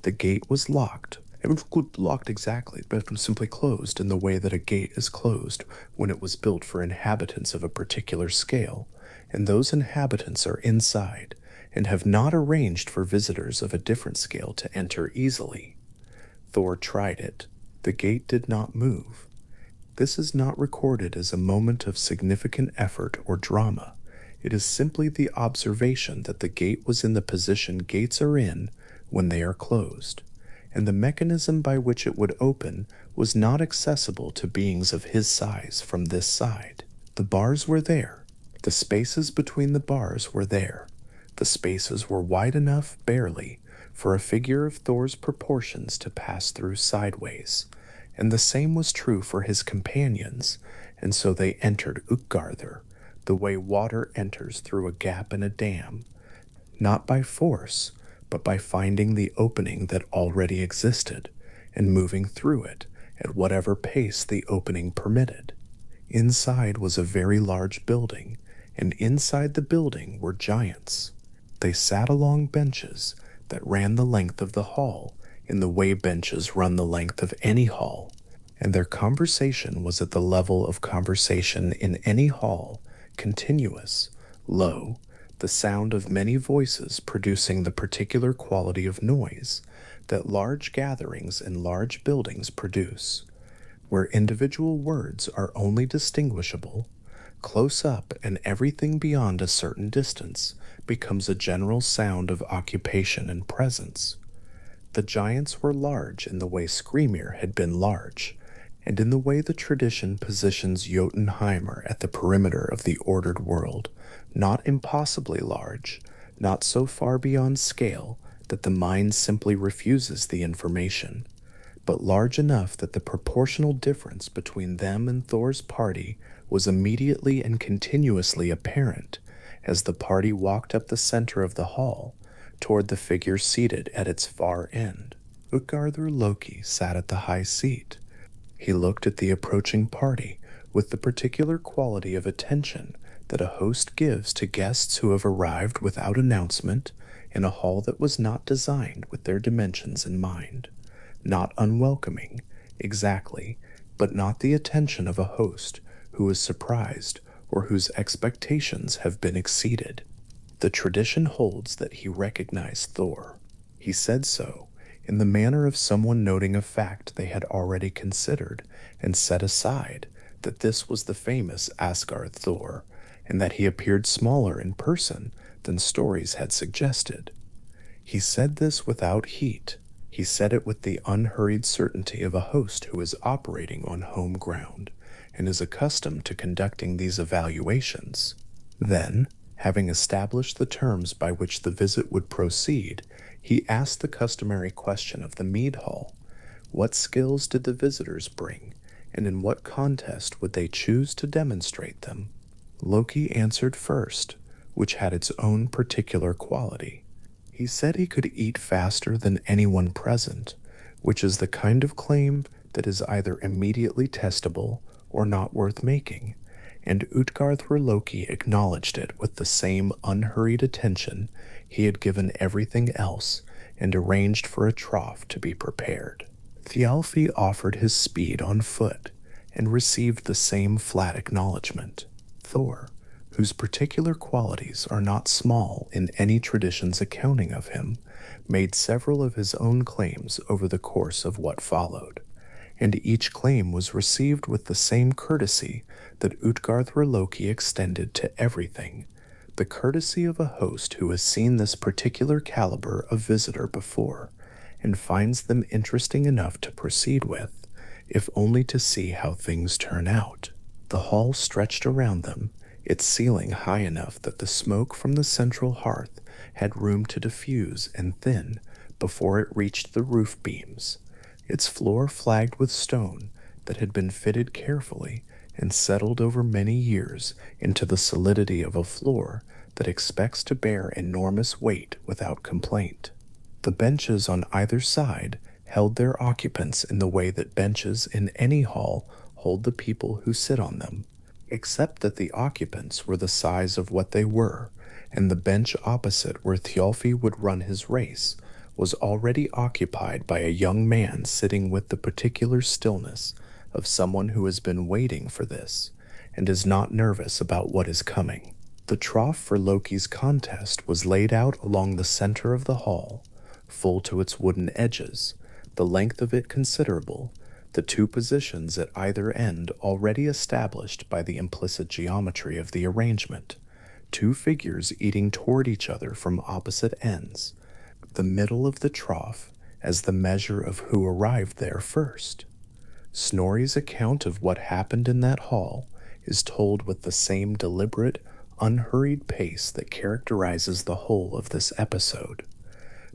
The gate was locked. It was locked exactly, but it was simply closed in the way that a gate is closed when it was built for inhabitants of a particular scale, and those inhabitants are inside and have not arranged for visitors of a different scale to enter easily. Thor tried it. The gate did not move. This is not recorded as a moment of significant effort or drama. It is simply the observation that the gate was in the position gates are in when they are closed, and the mechanism by which it would open was not accessible to beings of his size from this side. The bars were there. The spaces between the bars were there. The spaces were wide enough, barely, for a figure of Thor's proportions to pass through sideways, and the same was true for his companions, and so they entered Utgarda, the way water enters through a gap in a dam, not by force, but by finding the opening that already existed, and moving through it at whatever pace the opening permitted. Inside was a very large building, and inside the building were giants. They sat along benches that ran the length of the hall, in the way benches run the length of any hall, and their conversation was at the level of conversation in any hall, continuous, low, the sound of many voices producing the particular quality of noise that large gatherings in large buildings produce, where individual words are only distinguishable. Close up and everything beyond a certain distance becomes a general sound of occupation and presence. The giants were large in the way Skrymir had been large, and in the way the tradition positions Jotunheimer at the perimeter of the ordered world, not impossibly large, not so far beyond scale that the mind simply refuses the information, but large enough that the proportional difference between them and Thor's party was immediately and continuously apparent as the party walked up the center of the hall toward the figure seated at its far end. Utgarda-Loki sat at the high seat. He looked at the approaching party with the particular quality of attention that a host gives to guests who have arrived without announcement in a hall that was not designed with their dimensions in mind. Not unwelcoming, exactly, but not the attention of a host who is surprised or whose expectations have been exceeded. The tradition holds that he recognized Thor. He said so in the manner of someone noting a fact they had already considered and set aside, that this was the famous Asgard Thor, and that he appeared smaller in person than stories had suggested. He said this without heat. He said it with the unhurried certainty of a host who is operating on home ground and is accustomed to conducting these evaluations. Then, having established the terms by which the visit would proceed, he asked the customary question of the mead hall. What skills did the visitors bring, and in what contest would they choose to demonstrate them? Loki answered first, which had its own particular quality. He said he could eat faster than anyone present, which is the kind of claim that is either immediately testable or not worth making, and Utgarda-Loki acknowledged it with the same unhurried attention he had given everything else and arranged for a trough to be prepared. Thialfi offered his speed on foot and received the same flat acknowledgment. Thor, whose particular qualities are not small in any tradition's accounting of him, made several of his own claims over the course of what followed, and each claim was received with the same courtesy that Utgarda-Loki extended to everything, the courtesy of a host who has seen this particular caliber of visitor before, and finds them interesting enough to proceed with, if only to see how things turn out. The hall stretched around them, its ceiling high enough that the smoke from the central hearth had room to diffuse and thin before it reached the roof beams, its floor flagged with stone that had been fitted carefully and settled over many years into the solidity of a floor that expects to bear enormous weight without complaint. The benches on either side held their occupants in the way that benches in any hall hold the people who sit on them, except that the occupants were the size of what they were, and the bench opposite where Thialfi would run his race was already occupied by a young man sitting with the particular stillness of someone who has been waiting for this and is not nervous about what is coming. The trough for Loki's contest was laid out along the center of the hall, full to its wooden edges, the length of it considerable, the two positions at either end already established by the implicit geometry of the arrangement, two figures eating toward each other from opposite ends, the middle of the trough as the measure of who arrived there first. Snorri's account of what happened in that hall is told with the same deliberate, unhurried pace that characterizes the whole of this episode,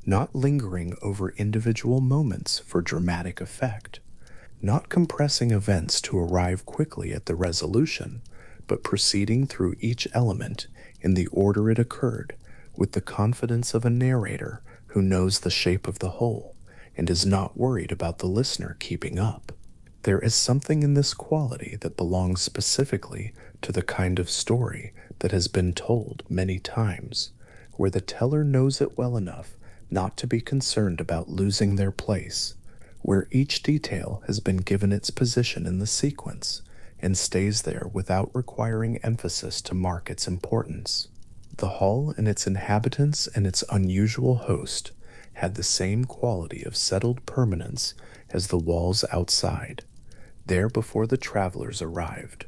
not lingering over individual moments for dramatic effect, not compressing events to arrive quickly at the resolution, but proceeding through each element in the order it occurred, with the confidence of a narrator who knows the shape of the whole and is not worried about the listener keeping up. There is something in this quality that belongs specifically to the kind of story that has been told many times, where the teller knows it well enough not to be concerned about losing their place, where each detail has been given its position in the sequence and stays there without requiring emphasis to mark its importance. The hall and its inhabitants and its unusual host had the same quality of settled permanence as the walls outside, there before the travelers arrived,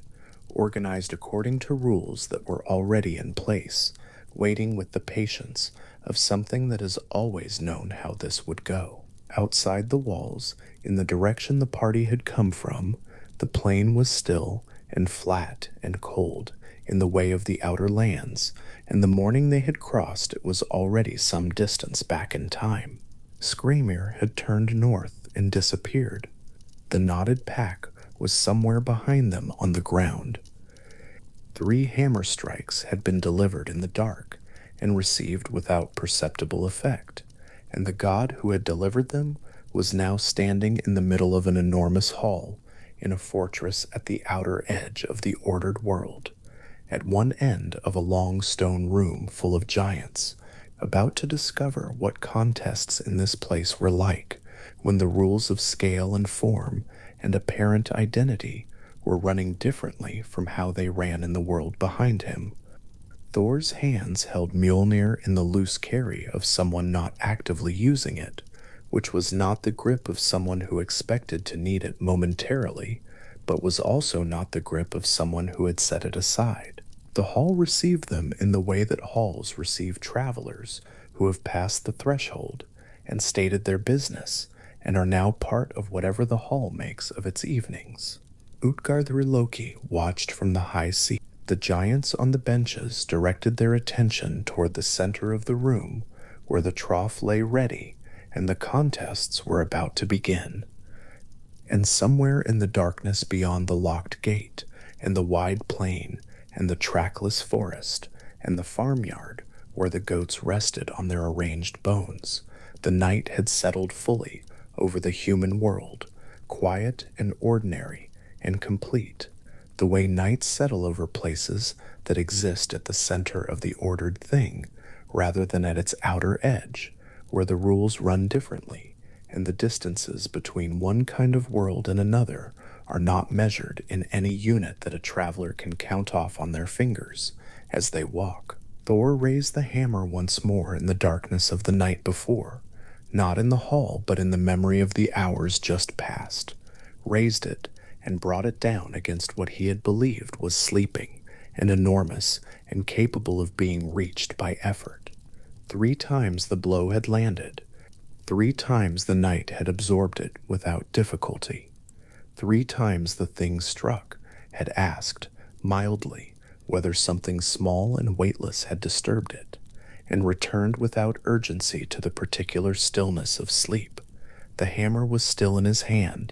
organized according to rules that were already in place, waiting with the patience of something that has always known how this would go. Outside the walls, in the direction the party had come from, the plain was still and flat and cold in the way of the outer lands, and the morning they had crossed it was already some distance back in time. Skrymir had turned north and disappeared. The knotted pack was somewhere behind them on the ground. 3 hammer strikes had been delivered in the dark and received without perceptible effect, and the god who had delivered them was now standing in the middle of an enormous hall in a fortress at the outer edge of the ordered world, at one end of a long stone room full of giants, about to discover what contests in this place were like when the rules of scale and form and apparent identity were running differently from how they ran in the world behind him. Thor's hands held Mjolnir in the loose carry of someone not actively using it, which was not the grip of someone who expected to need it momentarily, but was also not the grip of someone who had set it aside. The hall received them in the way that halls receive travelers who have passed the threshold and stated their business and are now part of whatever the hall makes of its evenings. Utgarda-Loki watched from the high seat. The giants on the benches directed their attention toward the center of the room, where the trough lay ready and the contests were about to begin. And somewhere in the darkness beyond the locked gate, and the wide plain, and the trackless forest, and the farmyard where the goats rested on their arranged bones, the night had settled fully over the human world, quiet and ordinary and complete, the way nights settle over places that exist at the center of the ordered thing, rather than at its outer edge, where the rules run differently, and the distances between one kind of world and another are not measured in any unit that a traveler can count off on their fingers as they walk. Thor raised the hammer once more in the darkness of the night before, not in the hall but in the memory of the hours just past, raised it and brought it down against what he had believed was sleeping and enormous and capable of being reached by effort. 3 times the blow had landed. 3 times the night had absorbed it without difficulty. 3 times the thing struck had asked, mildly, whether something small and weightless had disturbed it, and returned without urgency to the particular stillness of sleep. The hammer was still in his hand.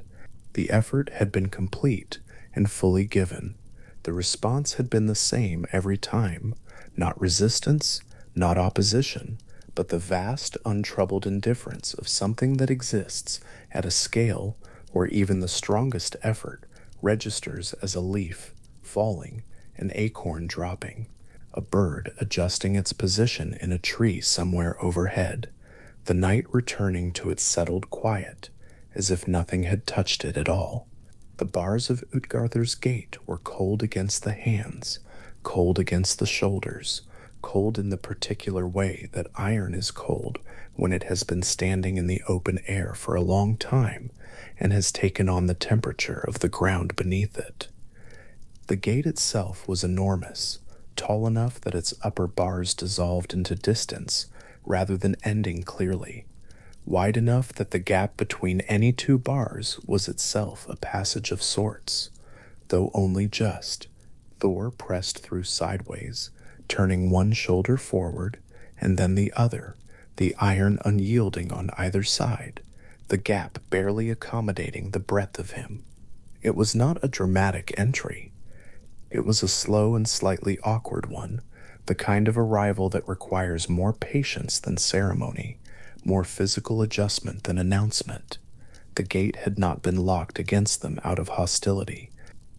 The effort had been complete and fully given. The response had been the same every time, not resistance, not opposition, but the vast, untroubled indifference of something that exists at a scale where even the strongest effort registers as a leaf falling, an acorn dropping, a bird adjusting its position in a tree somewhere overhead, the night returning to its settled quiet, as if nothing had touched it at all. The bars of Utgarda's gate were cold against the hands, cold against the shoulders, cold in the particular way that iron is cold when it has been standing in the open air for a long time and has taken on the temperature of the ground beneath it. The gate itself was enormous, tall enough that its upper bars dissolved into distance rather than ending clearly, wide enough that the gap between any 2 bars was itself a passage of sorts, though only just. Thor pressed through sideways, turning one shoulder forward and then the other, the iron unyielding on either side, the gap barely accommodating the breadth of him. It was not a dramatic entry. It was a slow and slightly awkward one, the kind of arrival that requires more patience than ceremony, more physical adjustment than announcement. The gate had not been locked against them out of hostility.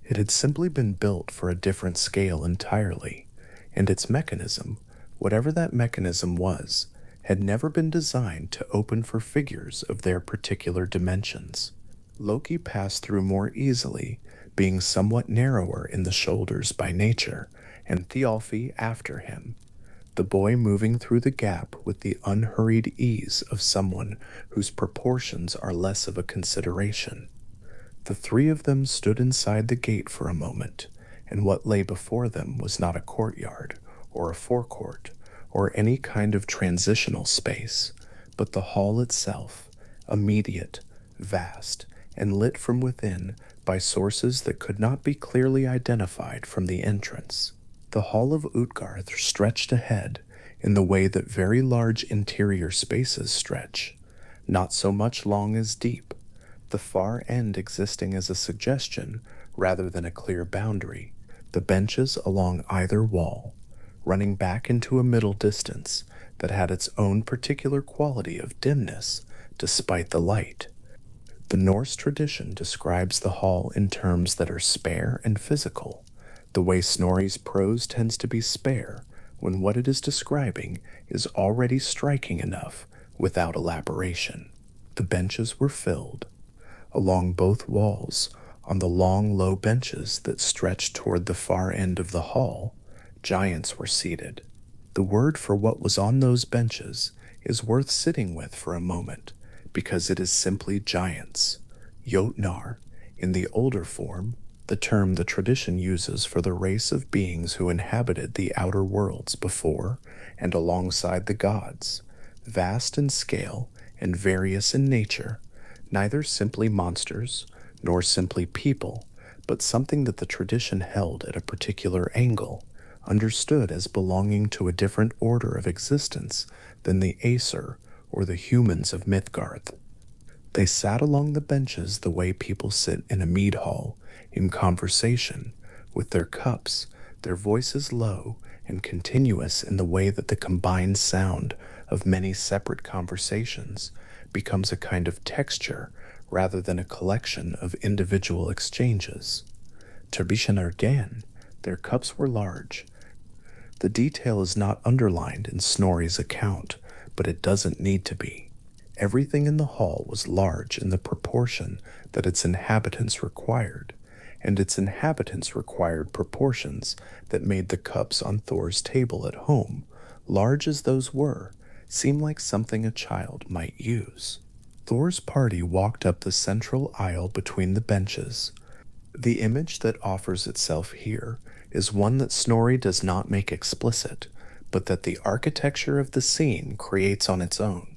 It had simply been built for a different scale entirely, and its mechanism, whatever that mechanism was, had never been designed to open for figures of their particular dimensions. Loki passed through more easily, being somewhat narrower in the shoulders by nature, and Thialfi after him, the boy moving through the gap with the unhurried ease of someone whose proportions are less of a consideration. The 3 of them stood inside the gate for a moment, and what lay before them was not a courtyard, or a forecourt, or any kind of transitional space, but the hall itself, immediate, vast, and lit from within by sources that could not be clearly identified from the entrance. The hall of Utgard stretched ahead in the way that very large interior spaces stretch, not so much long as deep, the far end existing as a suggestion rather than a clear boundary, the benches along either wall, running back into a middle distance that had its own particular quality of dimness despite the light. The Norse tradition describes the hall in terms that are spare and physical, the way Snorri's prose tends to be spare when what it is describing is already striking enough without elaboration. The benches were filled. Along both walls, on the long, low benches that stretched toward the far end of the hall, giants were seated. The word for what was on those benches is worth sitting with for a moment, because it is simply giants. Jotnar, in the older form, the term the tradition uses for the race of beings who inhabited the outer worlds before and alongside the gods, vast in scale and various in nature, neither simply monsters nor simply people, but something that the tradition held at a particular angle, understood as belonging to a different order of existence than the Aesir or the humans of Midgard. They sat along the benches the way people sit in a mead hall, in conversation, with their cups, their voices low and continuous in the way that the combined sound of many separate conversations becomes a kind of texture rather than a collection of individual exchanges. Again, their cups were large. The detail is not underlined in Snorri's account, but it doesn't need to be. Everything in the hall was large in the proportion that its inhabitants required, and its inhabitants required proportions that made the cups on Thor's table at home, large as those were, seem like something a child might use. Thor's party walked up the central aisle between the benches. The image that offers itself here is one that Snorri does not make explicit, but that the architecture of the scene creates on its own.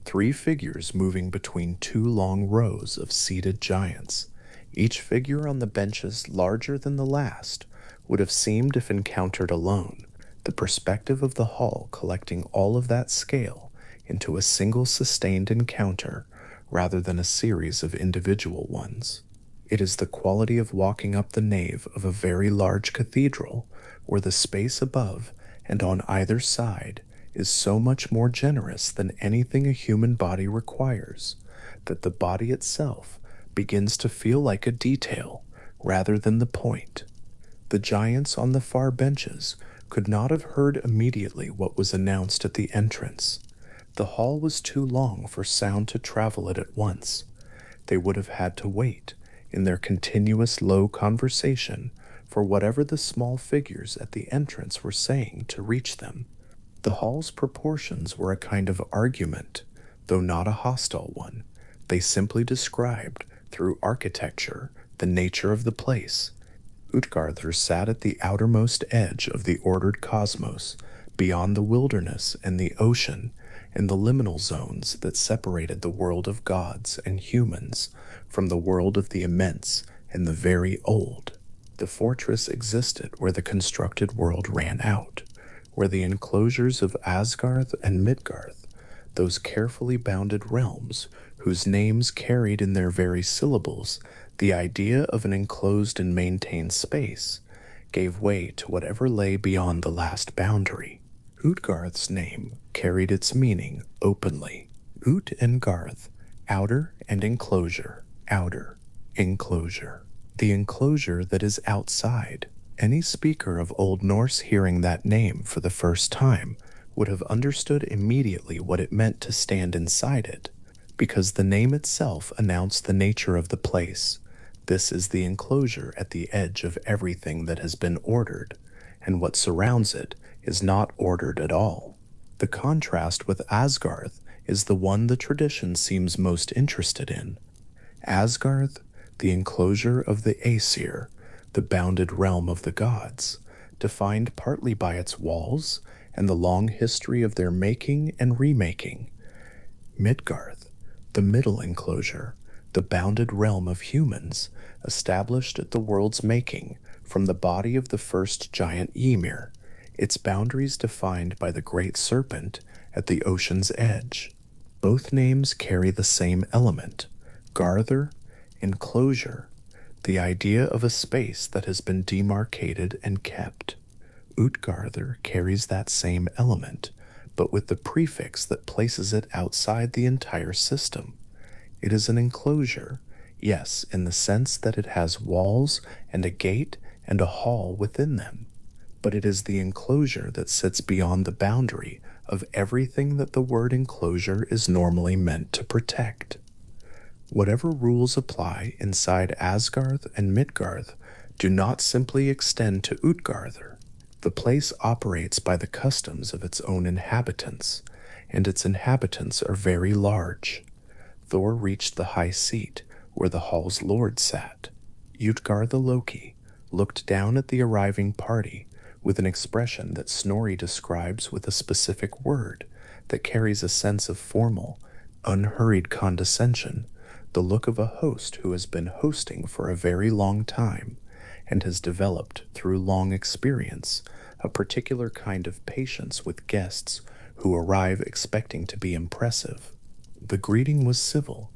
Three figures moving between two long rows of seated giants, each figure on the benches larger than the last, would have seemed if encountered alone, the perspective of the hall collecting all of that scale into a single sustained encounter rather than a series of individual ones. It is the quality of walking up the nave of a very large cathedral, where the space above and on either side is so much more generous than anything a human body requires, that the body itself begins to feel like a detail rather than the point. The giants on the far benches could not have heard immediately what was announced at the entrance. The hall was too long for sound to travel it at once. They would have had to wait, in their continuous low conversation, for whatever the small figures at the entrance were saying to reach them. The hall's proportions were a kind of argument, though not a hostile one. They simply described, through architecture, the nature of the place. Utgarda sat at the outermost edge of the ordered cosmos, beyond the wilderness and the ocean, in the liminal zones that separated the world of gods and humans from the world of the immense and the very old. The fortress existed where the constructed world ran out, where the enclosures of Asgard and Midgard, those carefully bounded realms whose names carried in their very syllables the idea of an enclosed and maintained space, gave way to whatever lay beyond the last boundary. Utgard's name carried its meaning openly. Ut and Garth, outer and enclosure, outer, enclosure. The enclosure that is outside. Any speaker of Old Norse hearing that name for the first time would have understood immediately what it meant to stand inside it, because the name itself announced the nature of the place. This is the enclosure at the edge of everything that has been ordered, and what surrounds it is not ordered at all. The contrast with Asgard is the one the tradition seems most interested in. Asgard, the enclosure of the Aesir, the bounded realm of the gods, defined partly by its walls and the long history of their making and remaking. Midgard, the middle enclosure, the bounded realm of humans, established at the world's making from the body of the first giant Ymir, its boundaries defined by the great serpent at the ocean's edge. Both names carry the same element, Garther, enclosure, the idea of a space that has been demarcated and kept. Utgarda carries that same element, but with the prefix that places it outside the entire system. It is an enclosure, yes, in the sense that it has walls and a gate and a hall within them, but it is the enclosure that sits beyond the boundary of everything that the word enclosure is normally meant to protect. Whatever rules apply inside Asgard and Midgard do not simply extend to Utgarda. The place operates by the customs of its own inhabitants, and its inhabitants are very large. Thor reached the high seat where the hall's lord sat. Utgarda-Loki looked down at the arriving party with an expression that Snorri describes with a specific word that carries a sense of formal, unhurried condescension, the look of a host who has been hosting for a very long time and has developed, through long experience, a particular kind of patience with guests who arrive expecting to be impressive. The greeting was civil,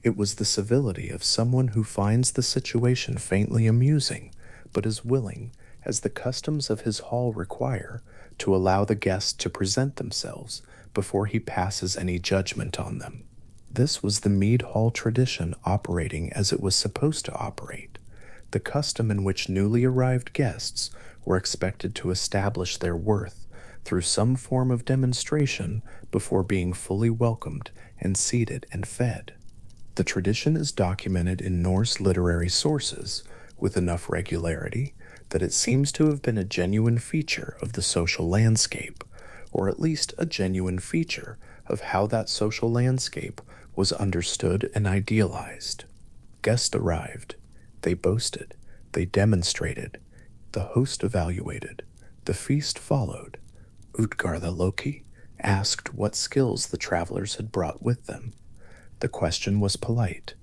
It was the civility of someone who finds the situation faintly amusing, but is willing, as the customs of his hall require, to allow the guest to present themselves before he passes any judgment on them. This was the Mead Hall tradition operating as it was supposed to operate, the custom in which newly arrived guests were expected to establish their worth through some form of demonstration before being fully welcomed and seated and fed. The tradition is documented in Norse literary sources with enough regularity that it seems to have been a genuine feature of the social landscape, or at least a genuine feature of how that social landscape was understood and idealized. Guests arrived, they boasted, they demonstrated, the host evaluated, the feast followed. Utgarda-Loki asked what skills the travelers had brought with them. The question was polite.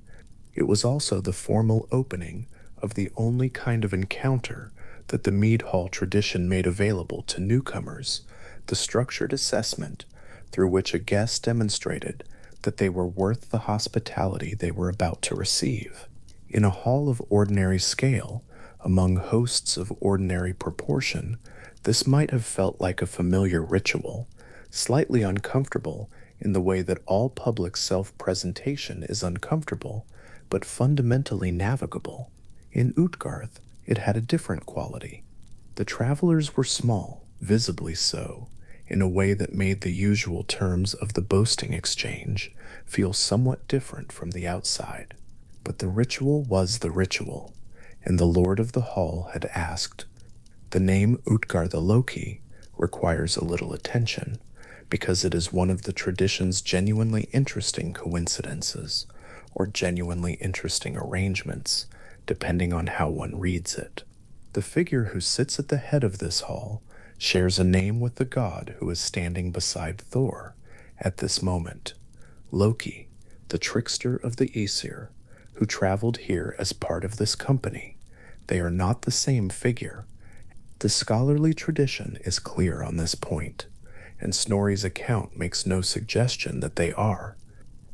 It was also the formal opening of the only kind of encounter that the Mead Hall tradition made available to newcomers, the structured assessment through which a guest demonstrated that they were worth the hospitality they were about to receive. In a hall of ordinary scale, among hosts of ordinary proportion, this might have felt like a familiar ritual, slightly uncomfortable in the way that all public self-presentation is uncomfortable, but fundamentally navigable. In Utgarth, it had a different quality. The travelers were small, visibly so, in a way that made the usual terms of the boasting exchange feel somewhat different from the outside. But the ritual was the ritual, and the lord of the hall had asked. The name Utgarda-Loki requires a little attention, because it is one of the tradition's genuinely interesting coincidences, or genuinely interesting arrangements, depending on how one reads it. The figure who sits at the head of this hall shares a name with the god who is standing beside Thor at this moment, Loki, the trickster of the Aesir, who traveled here as part of this company. They are not the same figure. The scholarly tradition is clear on this point, and Snorri's account makes no suggestion that they are.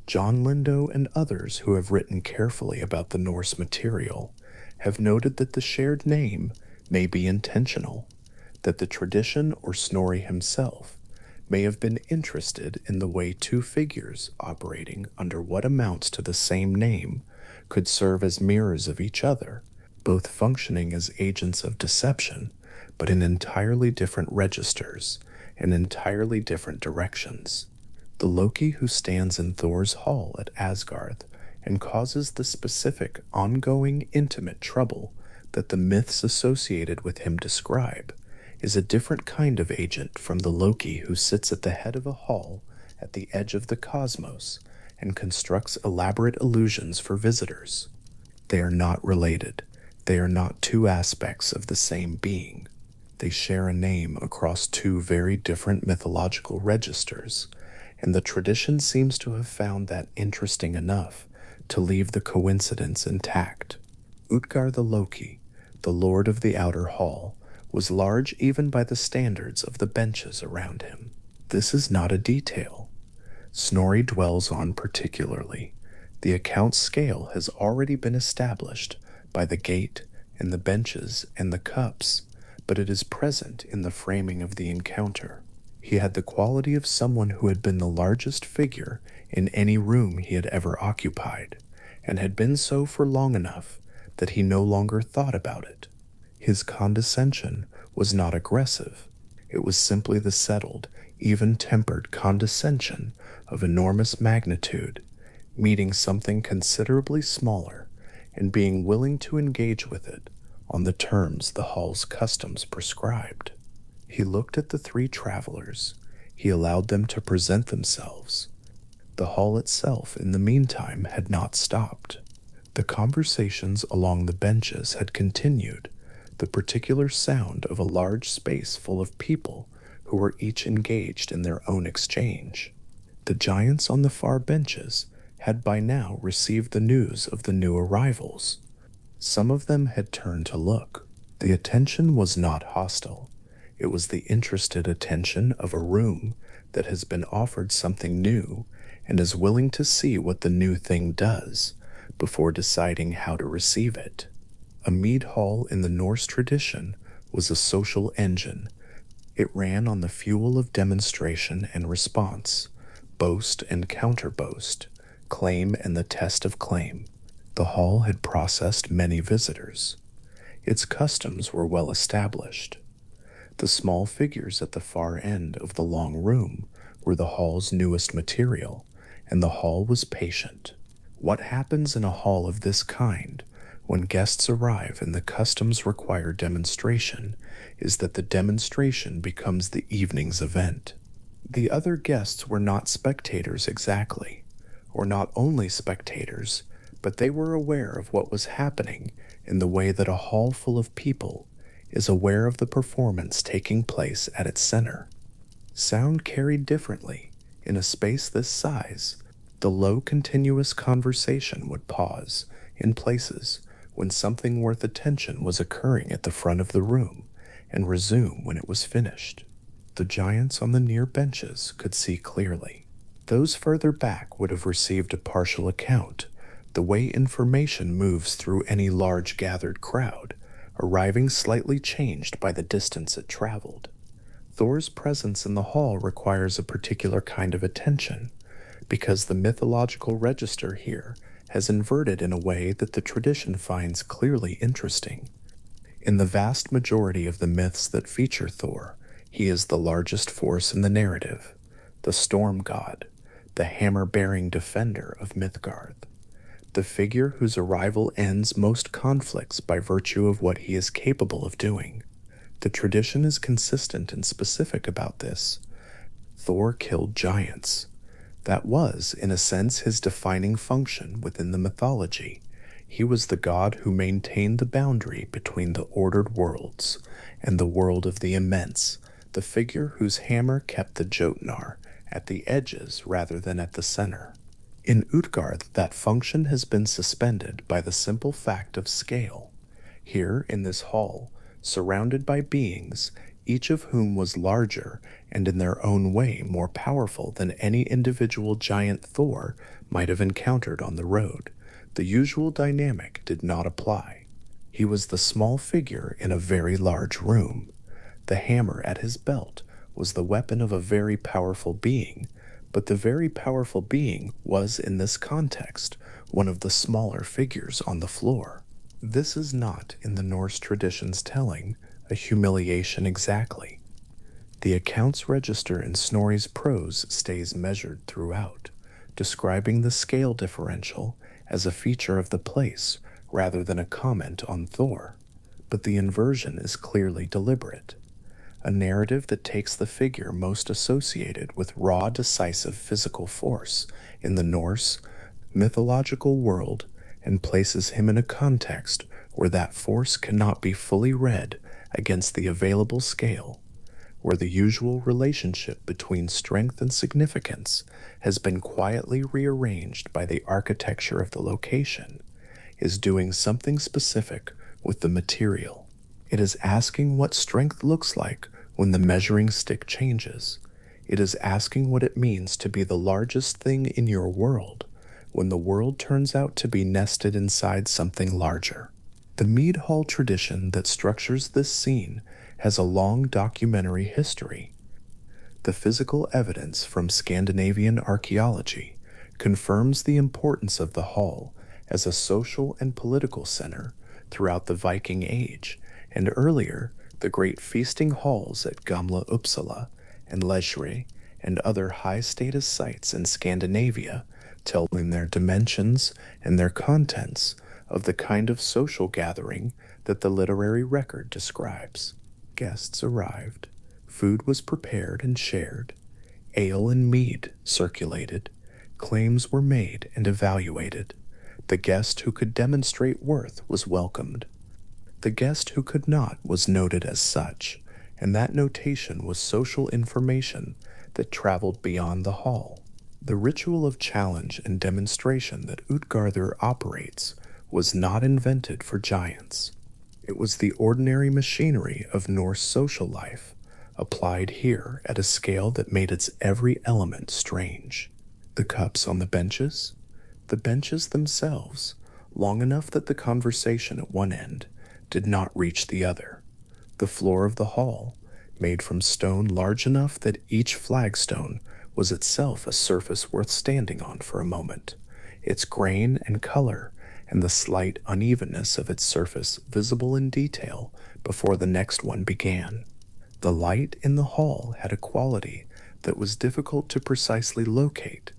John Lindo and others who have written carefully about the Norse material have noted that the shared name may be intentional, that the tradition or Snorri himself may have been interested in the way two figures operating under what amounts to the same name could serve as mirrors of each other, both functioning as agents of deception, but in entirely different registers and entirely different directions. The Loki who stands in Thor's hall at Asgard and causes the specific, ongoing, intimate trouble that the myths associated with him describe is a different kind of agent from the Loki who sits at the head of a hall at the edge of the cosmos and constructs elaborate illusions for visitors. They are not related. They are not two aspects of the same being. They share a name across two very different mythological registers, and the tradition seems to have found that interesting enough to leave the coincidence intact. Utgarda-Loki, the lord of the outer hall, was large even by the standards of the benches around him. This is not a detail Snorri dwells on particularly. The account scale has already been established by the gate and the benches and the cups, but it is present in the framing of the encounter. He had the quality of someone who had been the largest figure in any room he had ever occupied, and had been so for long enough that he no longer thought about it. His condescension was not aggressive. It was simply the settled, even-tempered condescension of enormous magnitude, meeting something considerably smaller and being willing to engage with it on the terms the hall's customs prescribed. He looked at the three travelers. He allowed them to present themselves. The hall itself, in the meantime, had not stopped. The conversations along the benches had continued, the particular sound of a large space full of people who were each engaged in their own exchange. The giants on the far benches had by now received the news of the new arrivals. Some of them had turned to look. The attention was not hostile. It was the interested attention of a room that has been offered something new and is willing to see what the new thing does before deciding how to receive it. A mead hall in the Norse tradition was a social engine. It ran on the fuel of demonstration and response, boast and counterboast, claim and the test of claim. The hall had processed many visitors. Its customs were well established. The small figures at the far end of the long room were the hall's newest material, and the hall was patient. What happens in a hall of this kind when guests arrive and the customs require demonstration is that the demonstration becomes the evening's event. The other guests were not spectators exactly, or not only spectators, but they were aware of what was happening in the way that a hall full of people is aware of the performance taking place at its center. Sound carried differently. In a space this size, the low continuous conversation would pause in places when something worth attention was occurring at the front of the room and resume when it was finished. The giants on the near benches could see clearly. Those further back would have received a partial account, the way information moves through any large gathered crowd, arriving slightly changed by the distance it traveled. Thor's presence in the hall requires a particular kind of attention, because the mythological register here has inverted in a way that the tradition finds clearly interesting. In the vast majority of the myths that feature Thor, he is the largest force in the narrative, the storm god, the hammer-bearing defender of Mythgard, the figure whose arrival ends most conflicts by virtue of what he is capable of doing. The tradition is consistent and specific about this. Thor killed giants. That was, in a sense, his defining function within the mythology. He was the god who maintained the boundary between the ordered worlds and the world of the immense, the figure whose hammer kept the Jotnar at the edges rather than at the center. In Utgard, that function has been suspended by the simple fact of scale. Here, in this hall, surrounded by beings, each of whom was larger and in their own way more powerful than any individual giant Thor might have encountered on the road, the usual dynamic did not apply. He was the small figure in a very large room. The hammer at his belt was the weapon of a very powerful being, but the very powerful being was, in this context, one of the smaller figures on the floor. This is not, in the Norse tradition's telling, a humiliation exactly. The account's register in Snorri's prose stays measured throughout, describing the scale differential as a feature of the place rather than a comment on Thor. But the inversion is clearly deliberate. A narrative that takes the figure most associated with raw, decisive physical force in the Norse mythological world and places him in a context where that force cannot be fully read against the available scale, where the usual relationship between strength and significance has been quietly rearranged by the architecture of the location, is doing something specific with the material. It is asking what strength looks like when the measuring stick changes. It is asking what it means to be the largest thing in your world when the world turns out to be nested inside something larger. The mead hall tradition that structures this scene has a long documentary history. The physical evidence from Scandinavian archaeology confirms the importance of the hall as a social and political center throughout the Viking Age, and earlier, the great feasting halls at Gamla Uppsala and Leisure and other high-status sites in Scandinavia tell in their dimensions and their contents of the kind of social gathering that the literary record describes. Guests arrived, food was prepared and shared, ale and mead circulated, claims were made and evaluated. The guest who could demonstrate worth was welcomed. The guest who could not was noted as such, and that notation was social information that traveled beyond the hall. The ritual of challenge and demonstration that Utgarður operates was not invented for giants. It was the ordinary machinery of Norse social life, applied here at a scale that made its every element strange. The cups on the benches? The benches themselves, long enough that the conversation at one end did not reach the other. The floor of the hall, made from stone large enough that each flagstone was itself a surface worth standing on for a moment, its grain and color and the slight unevenness of its surface visible in detail before the next one began. The light in the hall had a quality that was difficult to precisely locate,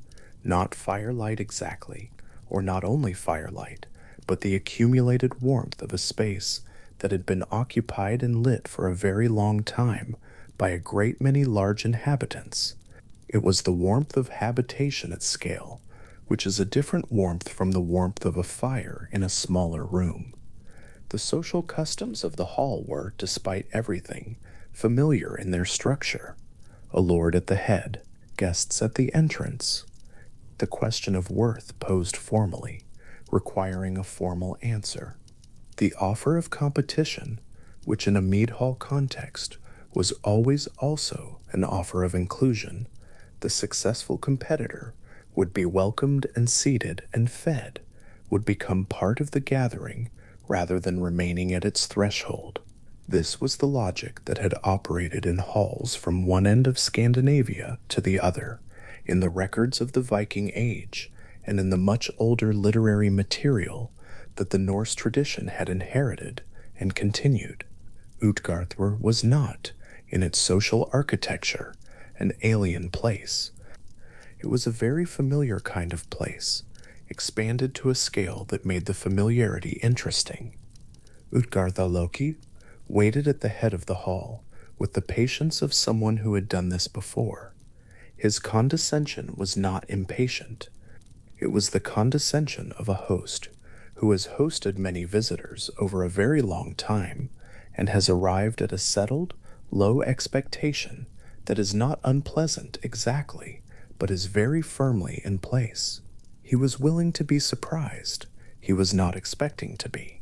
not firelight exactly, or not only firelight, but the accumulated warmth of a space that had been occupied and lit for a very long time by a great many large inhabitants. It was the warmth of habitation at scale, which is a different warmth from the warmth of a fire in a smaller room. The social customs of the hall were, despite everything, familiar in their structure. A lord at the head, guests at the entrance. The question of worth posed formally, requiring a formal answer. The offer of competition, which in a mead hall context was always also an offer of inclusion. The successful competitor would be welcomed and seated and fed, would become part of the gathering rather than remaining at its threshold. This was the logic that had operated in halls from one end of Scandinavia to the other, in the records of the Viking Age, and in the much older literary material that the Norse tradition had inherited and continued. Utgarda was not, in its social architecture, an alien place. It was a very familiar kind of place, expanded to a scale that made the familiarity interesting. Utgarda-Loki waited at the head of the hall with the patience of someone who had done this before. His condescension was not impatient. It was the condescension of a host who has hosted many visitors over a very long time and has arrived at a settled, low expectation that is not unpleasant exactly, but is very firmly in place. He was willing to be surprised. He was not expecting to be.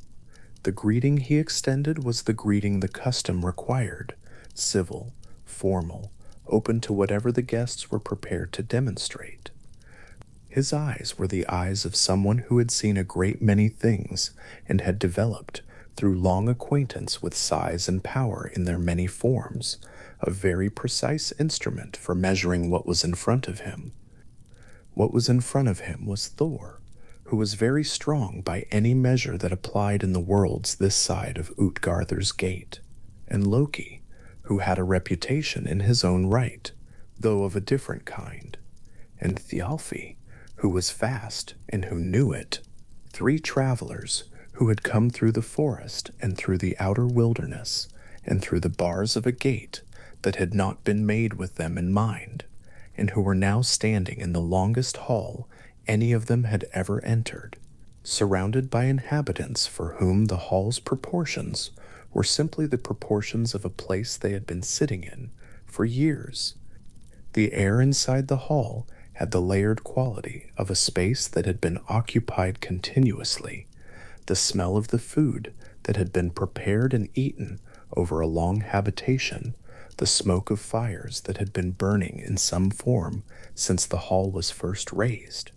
The greeting he extended was the greeting the custom required, civil, formal, open to whatever the guests were prepared to demonstrate. His eyes were the eyes of someone who had seen a great many things and had developed, through long acquaintance with size and power in their many forms, a very precise instrument for measuring what was in front of him. What was in front of him was Thor, who was very strong by any measure that applied in the worlds this side of Utgarther's gate, and Loki, who had a reputation in his own right, though of a different kind, and Thialfi, who was fast and who knew it. 3 travelers who had come through the forest and through the outer wilderness and through the bars of a gate that had not been made with them in mind, and who were now standing in the longest hall any of them had ever entered, surrounded by inhabitants for whom the hall's proportions were simply the proportions of a place they had been sitting in for years. The air inside the hall had the layered quality of a space that had been occupied continuously, the smell of the food that had been prepared and eaten over a long habitation, the smoke of fires that had been burning in some form since the hall was first raised,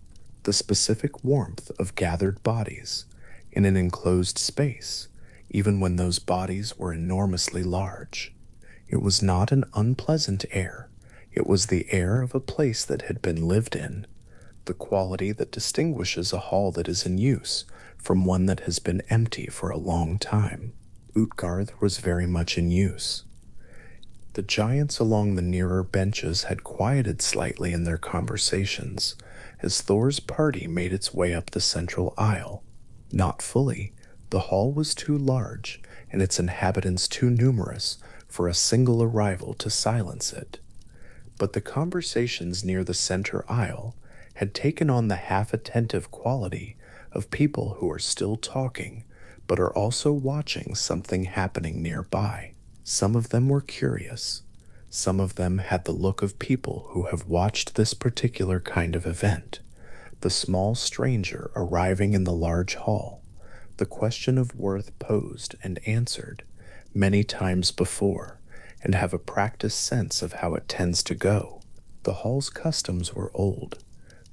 the specific warmth of gathered bodies in an enclosed space, even when those bodies were enormously large. It was not an unpleasant air. It was the air of a place that had been lived in, the quality that distinguishes a hall that is in use from one that has been empty for a long time. Utgard was very much in use. The giants along the nearer benches had quieted slightly in their conversations as Thor's party made its way up the central aisle. Not fully. The hall was too large and its inhabitants too numerous for a single arrival to silence it. But the conversations near the center aisle had taken on the half-attentive quality of people who are still talking but are also watching something happening nearby. Some of them were curious. Some of them had the look of people who have watched this particular kind of event. The small stranger arriving in the large hall, the question of worth posed and answered many times before, and have a practiced sense of how it tends to go. The hall's customs were old.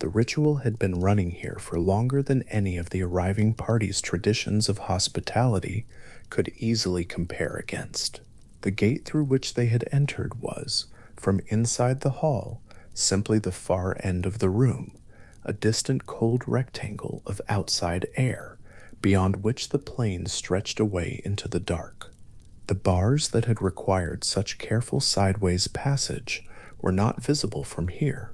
The ritual had been running here for longer than any of the arriving party's traditions of hospitality could easily compare against. The gate through which they had entered was, from inside the hall, simply the far end of the room, a distant cold rectangle of outside air, beyond which the plain stretched away into the dark. The bars that had required such careful sideways passage were not visible from here.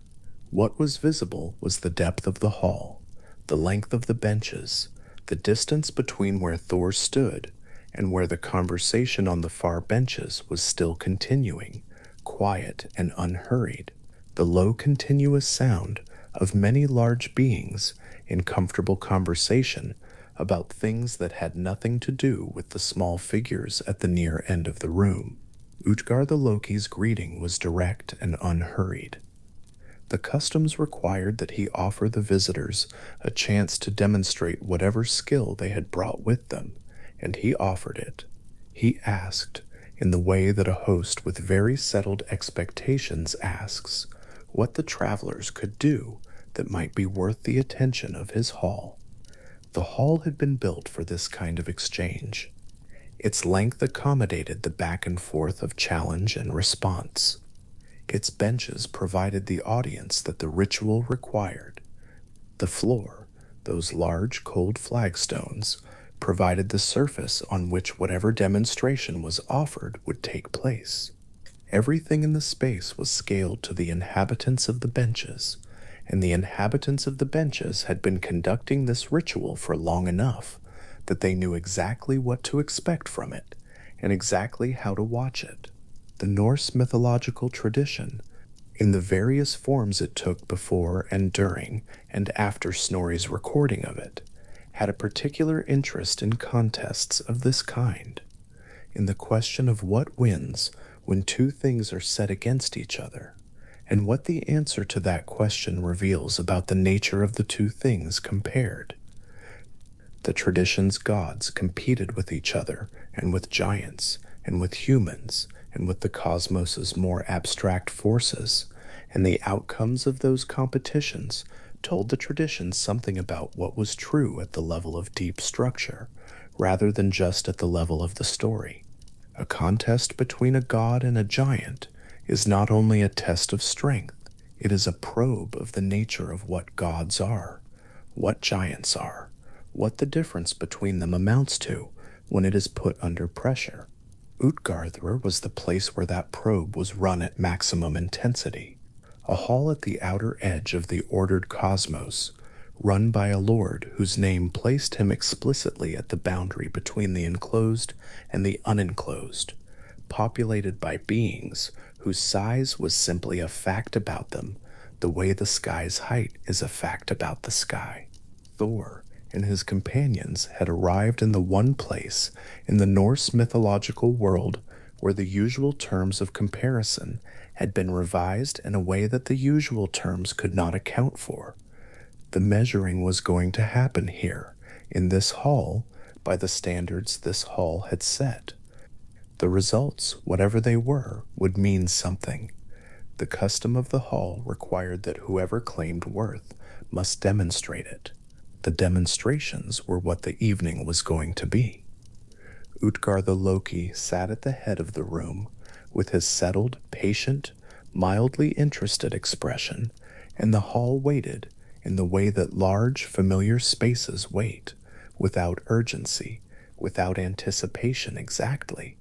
What was visible was the depth of the hall, the length of the benches, the distance between where Thor stood and where the conversation on the far benches was still continuing, quiet and unhurried, the low continuous sound of many large beings in comfortable conversation about things that had nothing to do with the small figures at the near end of the room. Utgarda-Loki's greeting was direct and unhurried. The customs required that he offer the visitors a chance to demonstrate whatever skill they had brought with them, and he offered it. He asked, in the way that a host with very settled expectations asks, what the travelers could do that might be worth the attention of his hall. The hall had been built for this kind of exchange. Its length accommodated the back and forth of challenge and response. Its benches provided the audience that the ritual required. The floor, those large cold flagstones, provided the surface on which whatever demonstration was offered would take place. Everything in the space was scaled to the inhabitants of the benches, and the inhabitants of the benches had been conducting this ritual for long enough that they knew exactly what to expect from it and exactly how to watch it. The Norse mythological tradition, in the various forms it took before and during and after Snorri's recording of it, had a particular interest in contests of this kind, in the question of what wins when two things are set against each other, and what the answer to that question reveals about the nature of the two things compared. The tradition's gods competed with each other and with giants and with humans and with the cosmos's more abstract forces, and the outcomes of those competitions told the tradition something about what was true at the level of deep structure, rather than just at the level of the story. A contest between a god and a giant is not only a test of strength, it is a probe of the nature of what gods are, what giants are, what the difference between them amounts to when it is put under pressure. Utgarda was the place where that probe was run at maximum intensity, a hall at the outer edge of the ordered cosmos, run by a lord whose name placed him explicitly at the boundary between the enclosed and the unenclosed, populated by beings whose size was simply a fact about them, the way the sky's height is a fact about the sky. Thor and his companions had arrived in the one place in the Norse mythological world where the usual terms of comparison had been revised in a way that the usual terms could not account for. The measuring was going to happen here, in this hall, by the standards this hall had set. The results, whatever they were, would mean something. The custom of the hall required that whoever claimed worth must demonstrate it. The demonstrations were what the evening was going to be. Utgarda-Loki sat at the head of the room with his settled, patient, mildly interested expression, and the hall waited in the way that large, familiar spaces wait, without urgency, without anticipation exactly,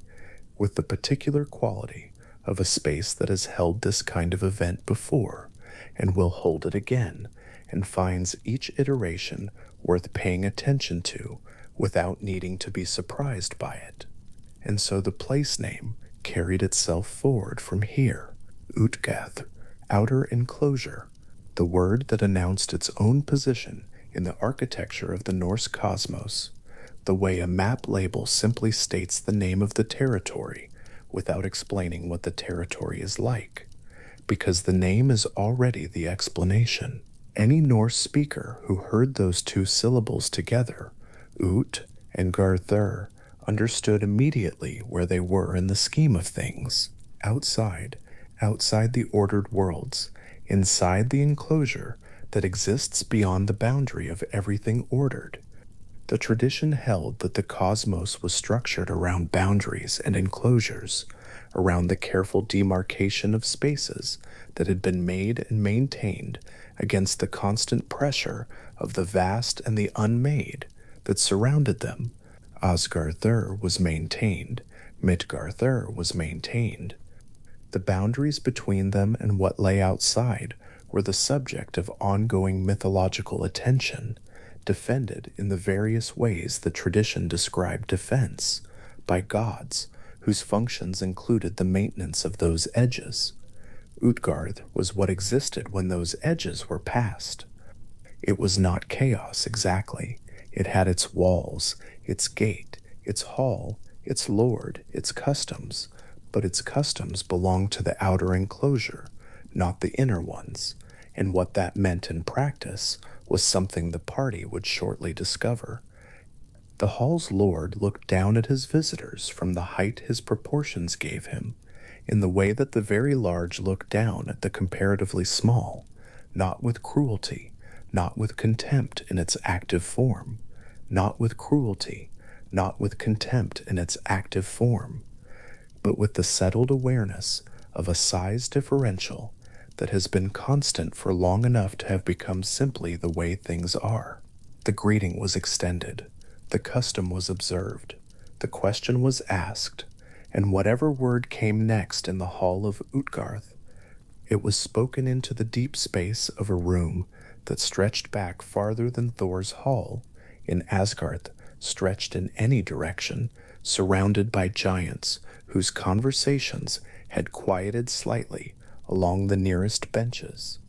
with the particular quality of a space that has held this kind of event before and will hold it again, and finds each iteration worth paying attention to without needing to be surprised by it. And so the place name carried itself forward from here, Utgath, outer enclosure, the word that announced its own position in the architecture of the Norse cosmos, the way a map label simply states the name of the territory without explaining what the territory is like, because the name is already the explanation. Any Norse speaker who heard those two syllables together, Ut and Garthur, understood immediately where they were in the scheme of things. Outside the ordered worlds, inside the enclosure that exists beyond the boundary of everything ordered. The tradition held that the cosmos was structured around boundaries and enclosures, around the careful demarcation of spaces that had been made and maintained against the constant pressure of the vast and the unmade that surrounded them. Asgard-Thur was maintained, Midgard-Thur was maintained. The boundaries between them and what lay outside were the subject of ongoing mythological attention, defended in the various ways the tradition described defense, by gods whose functions included the maintenance of those edges. Utgard was what existed when those edges were passed. It was not chaos exactly. It had its walls, its gate, its hall, its lord, its customs, but its customs belonged to the outer enclosure, not the inner ones, and what that meant in practice was something the party would shortly discover. The hall's lord looked down at his visitors from the height his proportions gave him, in the way that the very large look down at the comparatively small, not with cruelty, not with contempt in its active form, not with cruelty, not with contempt in its active form, but with the settled awareness of a size differential that has been constant for long enough to have become simply the way things are. The greeting was extended, the custom was observed, the question was asked, and whatever word came next in the hall of Utgarth, it was spoken into the deep space of a room that stretched back farther than Thor's hall, in Asgarth, stretched in any direction, surrounded by giants whose conversations had quieted slightly along the nearest benches.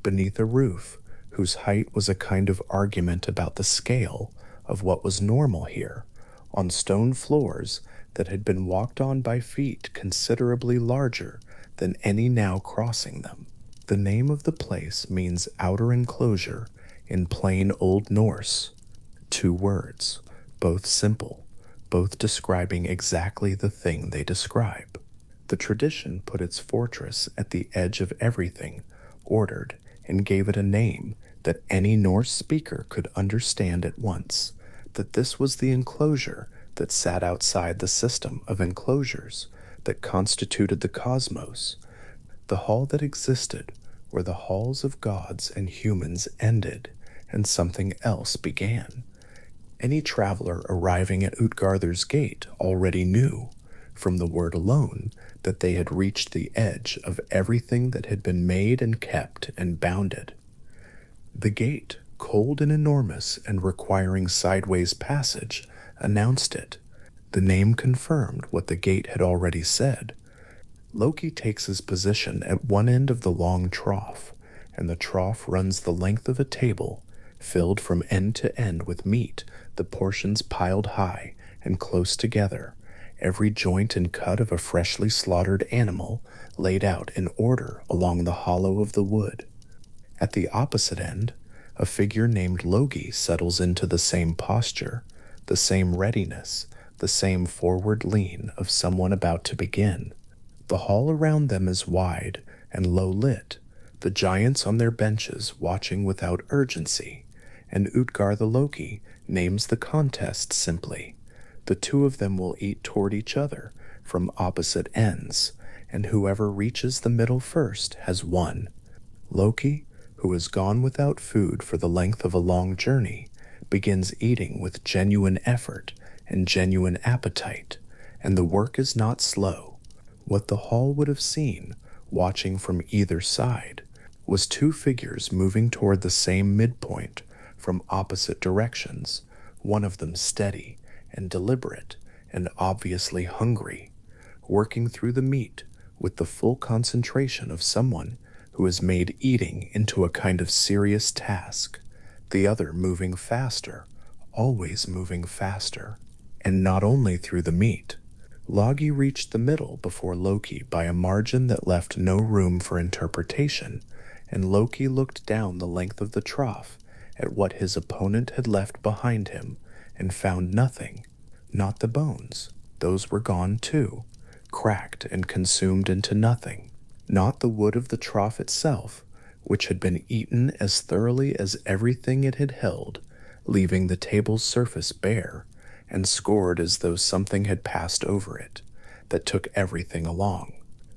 Beneath a roof whose height was a kind of argument about the scale of what was normal here, on stone floors that had been walked on by feet considerably larger than any now crossing them. The name of the place means outer enclosure in plain Old Norse. 2 words, both simple, both describing exactly the thing they describe. The tradition put its fortress at the edge of everything, ordered, and gave it a name that any Norse speaker could understand at once, that this was the enclosure that sat outside the system of enclosures that constituted the cosmos, the hall that existed where the halls of gods and humans ended and something else began. Any traveler arriving at Utgarther's gate already knew, from the word alone, that they had reached the edge of everything that had been made and kept and bounded. The gate, cold and enormous and requiring sideways passage, announced it. The name confirmed what the gate had already said. Loki takes his position at one end of the long trough, and the trough runs the length of a table, filled from end to end with meat, the portions piled high and close together, every joint and cut of a freshly slaughtered animal laid out in order along the hollow of the wood. At the opposite end, a figure named Logi settles into the same posture, the same readiness, the same forward lean of someone about to begin. The hall around them is wide and low lit, the giants on their benches watching without urgency, and Utgarda-Loki names the contest simply. The 2 of them will eat toward each other from opposite ends, and whoever reaches the middle first has won. Loki, who has gone without food for the length of a long journey, begins eating with genuine effort and genuine appetite, and the work is not slow. What the hall would have seen, watching from either side, was 2 figures moving toward the same midpoint from opposite directions, one of them steady and deliberate and obviously hungry, working through the meat with the full concentration of someone who has made eating into a kind of serious task, the other moving faster, always moving faster, and not only through the meat. Logi reached the middle before Loki by a margin that left no room for interpretation, and Loki looked down the length of the trough at what his opponent had left behind him and found nothing, not the bones, those were gone too, cracked and consumed into nothing, not the wood of the trough itself, which had been eaten as thoroughly as everything it had held, leaving the table's surface bare, and scored as though something had passed over it that took everything along.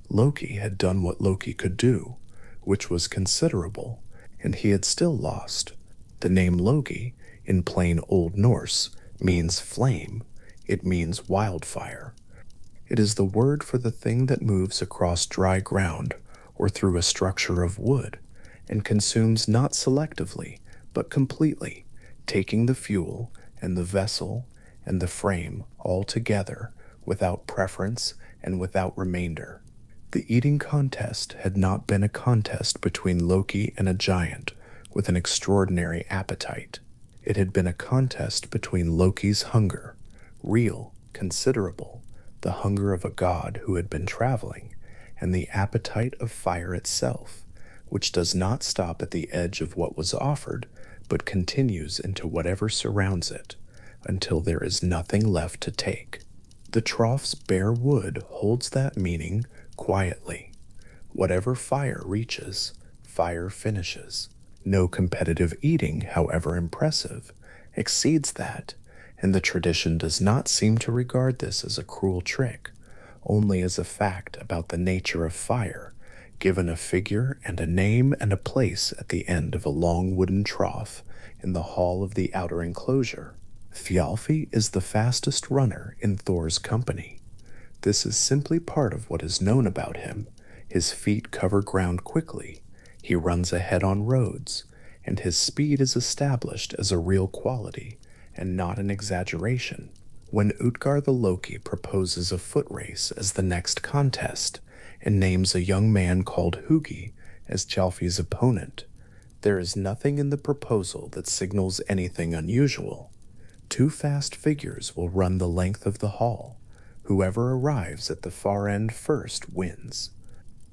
Loki had done what Loki could do, which was considerable, and he had still lost. The name Loki, in plain Old Norse, means flame. It means wildfire. It is the word for the thing that moves across dry ground or through a structure of wood, and consumes not selectively, but completely, taking the fuel and the vessel and the frame all together, without preference and without remainder. The eating contest had not been a contest between Loki and a giant with an extraordinary appetite. It had been a contest between Loki's hunger, real, considerable, the hunger of a god who had been traveling, and the appetite of fire itself, which does not stop at the edge of what was offered, but continues into whatever surrounds it, until there is nothing left to take. The trough's bare wood holds that meaning quietly. Whatever fire reaches, fire finishes. No competitive eating, however impressive, exceeds that, and the tradition does not seem to regard this as a cruel trick, only as a fact about the nature of fire, given a figure and a name and a place at the end of a long wooden trough in the hall of the outer enclosure. Thjalfi is the fastest runner in Thor's company. This is simply part of what is known about him. His feet cover ground quickly, he runs ahead on roads, and his speed is established as a real quality and not an exaggeration. When Utgarda-Loki proposes a foot race as the next contest and names a young man called Hugi as Thjalfi's opponent, there is nothing in the proposal that signals anything unusual. Two fast figures will run the length of the hall. Whoever arrives at the far end first wins.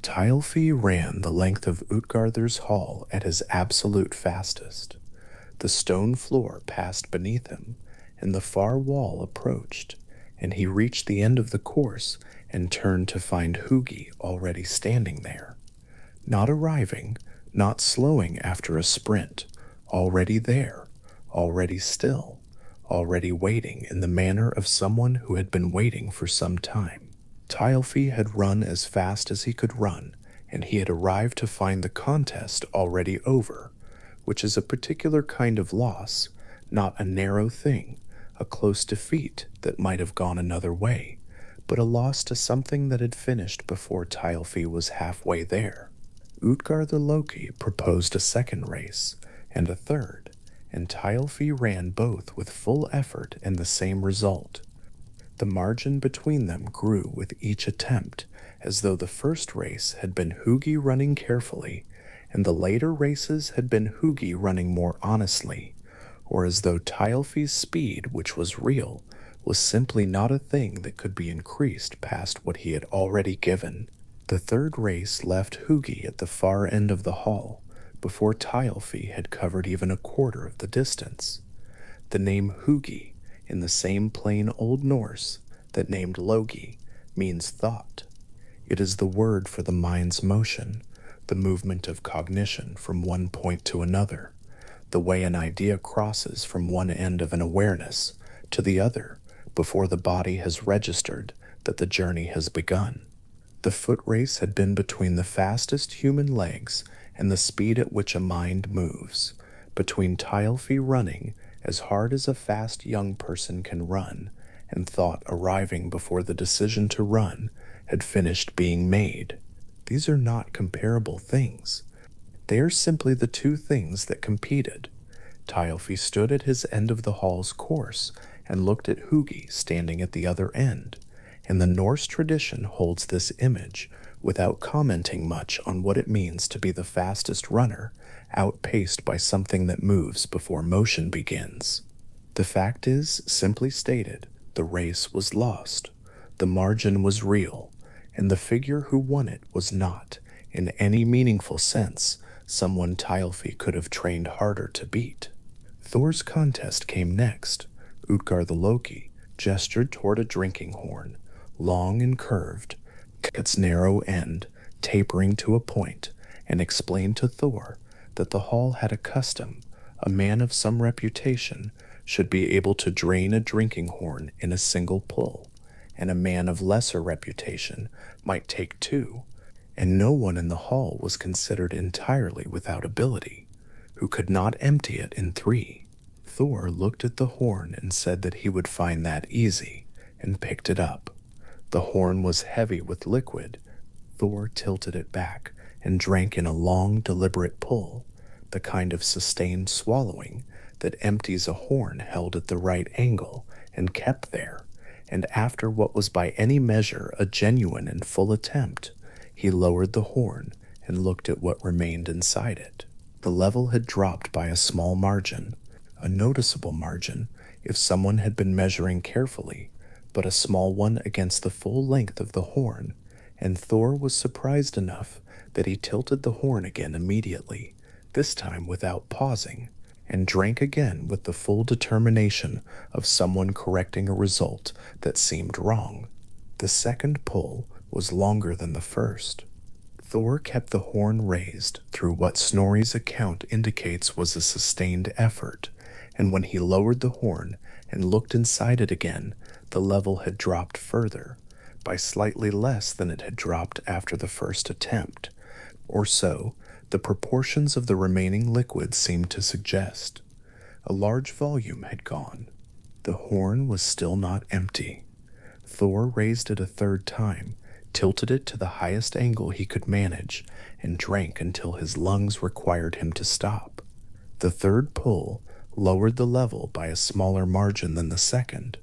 Thjalfi ran the length of Utgardar's hall at his absolute fastest. The stone floor passed beneath him, and the far wall approached, and he reached the end of the course and turned to find Hugi already standing there. Not arriving, not slowing after a sprint, already there, already still, already waiting in the manner of someone who had been waiting for some time. Thjalfi had run as fast as he could run, and he had arrived to find the contest already over, which is a particular kind of loss, not a narrow thing, a close defeat that might have gone another way, but a loss to something that had finished before Thjalfi was halfway there. Utgarda-Loki proposed a second race, and a third, and Thjalfi ran both with full effort and the same result. The margin between them grew with each attempt, as though the first race had been Hugi running carefully, and the later races had been Hugi running more honestly, or as though Thjalfi's speed, which was real, was simply not a thing that could be increased past what he had already given. The third race left Hugi at the far end of the hall, before Thjalfi had covered even a quarter of the distance. The name Hugi, in the same plain Old Norse that named Logi, means thought. It is the word for the mind's motion, the movement of cognition from one point to another, the way an idea crosses from one end of an awareness to the other before the body has registered that the journey has begun. The foot race had been between the fastest human legs and the speed at which a mind moves, between Thjalfi running as hard as a fast young person can run, and thought arriving before the decision to run had finished being made. These are not comparable things. They are simply the two things that competed. Thjalfi stood at his end of the hall's course and looked at Hugi standing at the other end, and the Norse tradition holds this image without commenting much on what it means to be the fastest runner, outpaced by something that moves before motion begins. The fact is, simply stated, the race was lost. The margin was real, and the figure who won it was not, in any meaningful sense, someone Thjalfi could have trained harder to beat. Thor's contest came next. Utgarda-Loki gestured toward a drinking horn, long and curved, its narrow end tapering to a point, and explained to Thor that the hall had a custom. A man of some reputation should be able to drain a drinking horn in a single pull, and a man of lesser reputation might take two, and no one in the hall was considered entirely without ability, who could not empty it in three. Thor looked at the horn and said that he would find that easy, and picked it up. The horn was heavy with liquid. Thor tilted it back and drank in a long, deliberate pull, the kind of sustained swallowing that empties a horn held at the right angle and kept there, and after what was by any measure a genuine and full attempt, he lowered the horn and looked at what remained inside it. The level had dropped by a small margin, a noticeable margin if someone had been measuring carefully, but a small one against the full length of the horn, and Thor was surprised enough that he tilted the horn again immediately, this time without pausing, and drank again with the full determination of someone correcting a result that seemed wrong. The second pull was longer than the first. Thor kept the horn raised through what Snorri's account indicates was a sustained effort, and when he lowered the horn and looked inside it again, the level had dropped further, by slightly less than it had dropped after the first attempt, or so the proportions of the remaining liquid seemed to suggest. A large volume had gone. The horn was still not empty. Thor raised it a third time, tilted it to the highest angle he could manage, and drank until his lungs required him to stop. The third pull lowered the level by a smaller margin than the second.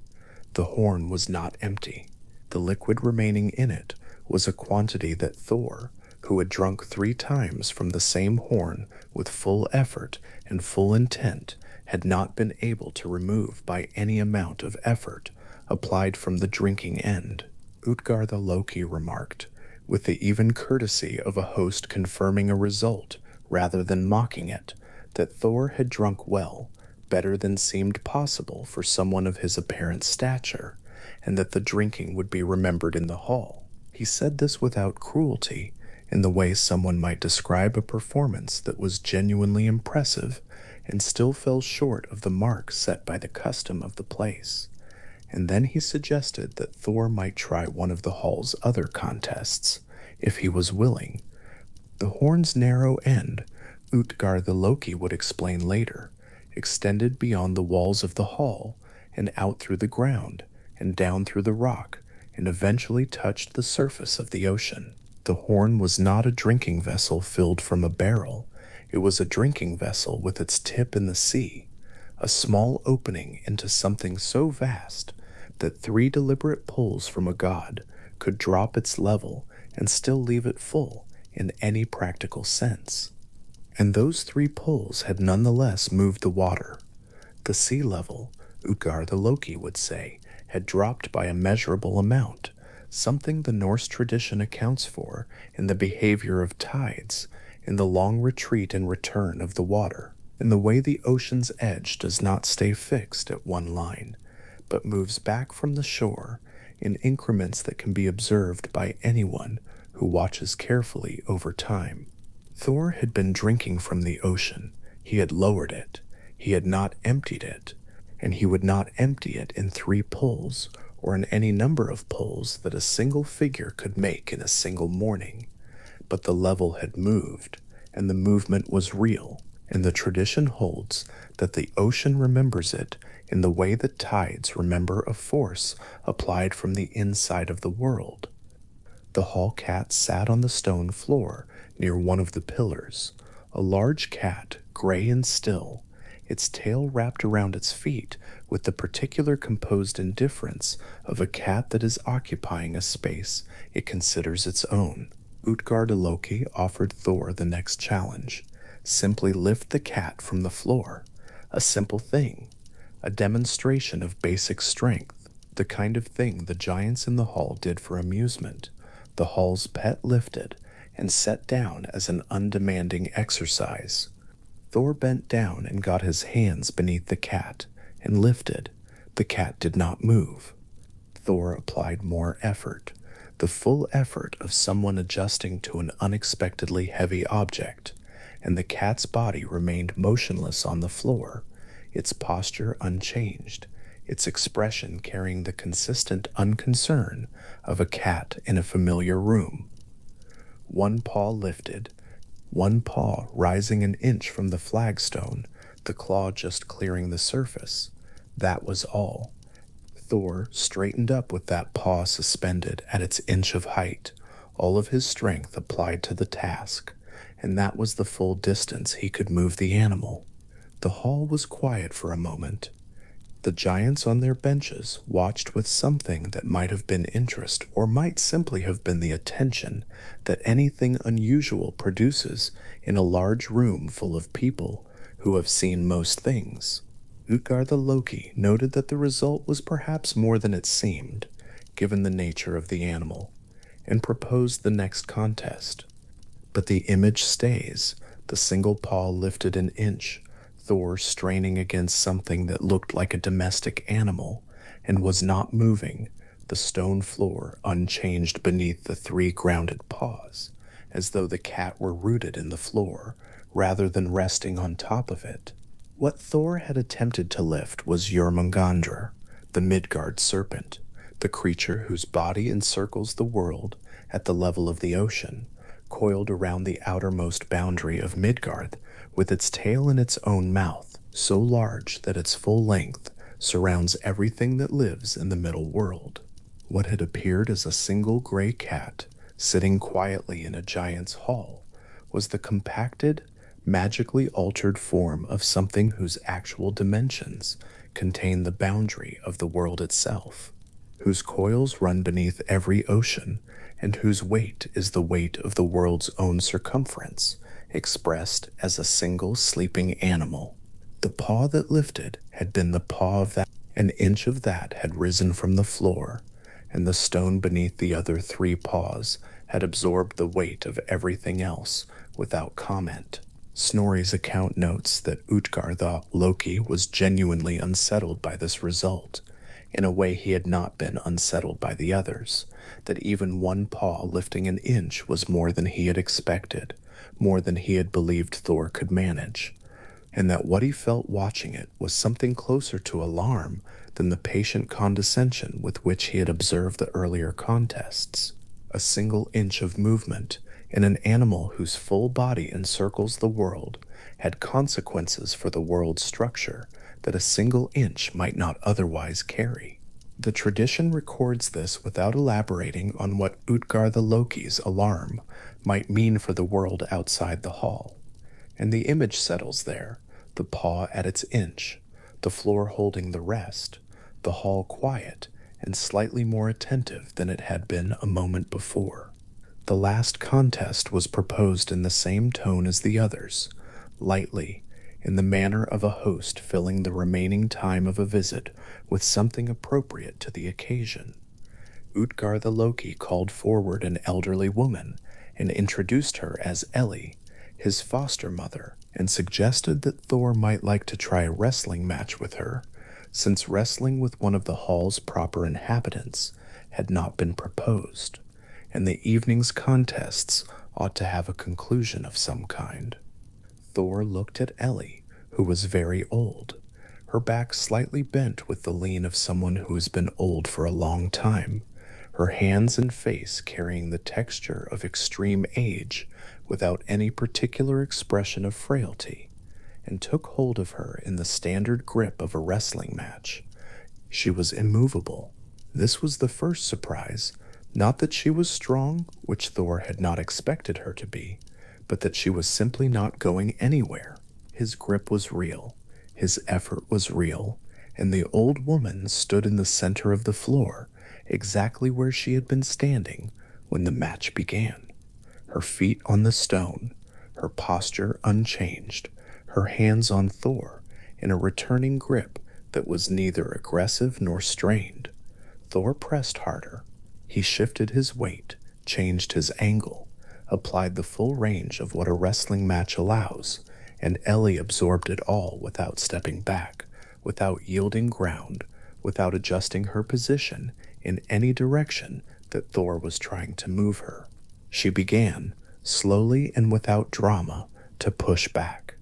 The horn was not empty. The liquid remaining in it was a quantity that Thor, who had drunk 3 times from the same horn with full effort and full intent, had not been able to remove by any amount of effort applied from the drinking end. Utgarda-Loki remarked, with the even courtesy of a host confirming a result rather than mocking it, that Thor had drunk well, better than seemed possible for someone of his apparent stature, and that the drinking would be remembered in the hall. He said this without cruelty, in the way someone might describe a performance that was genuinely impressive and still fell short of the mark set by the custom of the place. And then he suggested that Thor might try one of the hall's other contests, if he was willing. The horn's narrow end, Utgarda-Loki would explain later, extended beyond the walls of the hall and out through the ground and down through the rock and eventually touched the surface of the ocean. The horn was not a drinking vessel filled from a barrel. It was a drinking vessel with its tip in the sea, a small opening into something so vast that 3 deliberate pulls from a god could drop its level and still leave it full in any practical sense. And those 3 pulls had nonetheless moved the water. The sea level, Utgarda-Loki would say, had dropped by a measurable amount, something the Norse tradition accounts for in the behavior of tides, in the long retreat and return of the water, in the way the ocean's edge does not stay fixed at one line, but moves back from the shore in increments that can be observed by anyone who watches carefully over time. Thor had been drinking from the ocean. He had lowered it. He had not emptied it, and he would not empty it in 3 pulls, or in any number of pulls that a single figure could make in a single morning. But the level had moved, and the movement was real, and the tradition holds that the ocean remembers it in the way that tides remember a force applied from the inside of the world. The hall cat sat on the stone floor near one of the pillars, a large cat, gray and still, its tail wrapped around its feet with the particular composed indifference of a cat that is occupying a space it considers its own. Utgarda-Loki offered Thor the next challenge. Simply lift the cat from the floor. A simple thing. A demonstration of basic strength. The kind of thing the giants in the hall did for amusement. The hall's pet lifted and set down as an undemanding exercise. Thor bent down and got his hands beneath the cat and lifted. The cat did not move. Thor applied more effort. the full effort of someone adjusting to an unexpectedly heavy object, and the cat's body remained motionless on the floor, its posture unchanged, its expression carrying the consistent unconcern of a cat in a familiar room. One paw lifted, one paw rising an inch from the flagstone, the claw just clearing the surface. That was all. Thor straightened up with that paw suspended at its inch of height, all of his strength applied to the task, and that was the full distance he could move the animal. The hall was quiet for a moment. The giants on their benches watched with something that might have been interest or might simply have been the attention that anything unusual produces in a large room full of people who have seen most things. Utgarda-Loki noted that the result was perhaps more than it seemed, given the nature of the animal, and proposed the next contest. But the image stays, the single paw lifted an inch, Thor straining against something that looked like a domestic animal and was not moving, the stone floor unchanged beneath the three grounded paws, as though the cat were rooted in the floor rather than resting on top of it. What Thor had attempted to lift was Jormungandr, the Midgard serpent, the creature whose body encircles the world at the level of the ocean, coiled around the outermost boundary of Midgard, with its tail in its own mouth, so large that its full length surrounds everything that lives in the middle world. What had appeared as a single gray cat sitting quietly in a giant's hall was the compacted, magically altered form of something whose actual dimensions contain the boundary of the world itself, whose coils run beneath every ocean, and whose weight is the weight of the world's own circumference, expressed as a single sleeping animal. The paw that lifted had been the paw of that. An inch of that had risen from the floor, and the stone beneath the other three paws had absorbed the weight of everything else without comment. Snorri's account notes that Utgarda-Loki was genuinely unsettled by this result, in a way he had not been unsettled by the others, that even one paw lifting an inch was more than he had expected, more than he had believed Thor could manage, and that what he felt watching it was something closer to alarm than the patient condescension with which he had observed the earlier contests. A single inch of movement in an animal whose full body encircles the world had consequences for the world's structure that a single inch might not otherwise carry. The tradition records this without elaborating on what Utgarda-Loki's alarm might mean for the world outside the hall, and the image settles there, the paw at its inch, the floor holding the rest, the hall quiet and slightly more attentive than it had been a moment before. The last contest was proposed in the same tone as the others, lightly, in the manner of a host filling the remaining time of a visit with something appropriate to the occasion. Utgarda-Loki called forward an elderly woman and introduced her as Ellie, his foster mother, and suggested that Thor might like to try a wrestling match with her, since wrestling with one of the hall's proper inhabitants had not been proposed, and the evening's contests ought to have a conclusion of some kind. Thor looked at Ellie, who was very old, her back slightly bent with the lean of someone who has been old for a long time, her hands and face carrying the texture of extreme age without any particular expression of frailty, and took hold of her in the standard grip of a wrestling match. She was immovable. This was the first surprise, not that she was strong, which Thor had not expected her to be, but that she was simply not going anywhere. His grip was real, his effort was real, and the old woman stood in the center of the floor, exactly where she had been standing when the match began, her feet on the stone, her posture unchanged, her hands on Thor in a returning grip that was neither aggressive nor strained. Thor pressed harder. He shifted his weight, changed his angle, applied the full range of what a wrestling match allows, and Ellie absorbed it all without stepping back, without yielding ground, without adjusting her position in any direction that Thor was trying to move her. She began, slowly and without drama, to push back.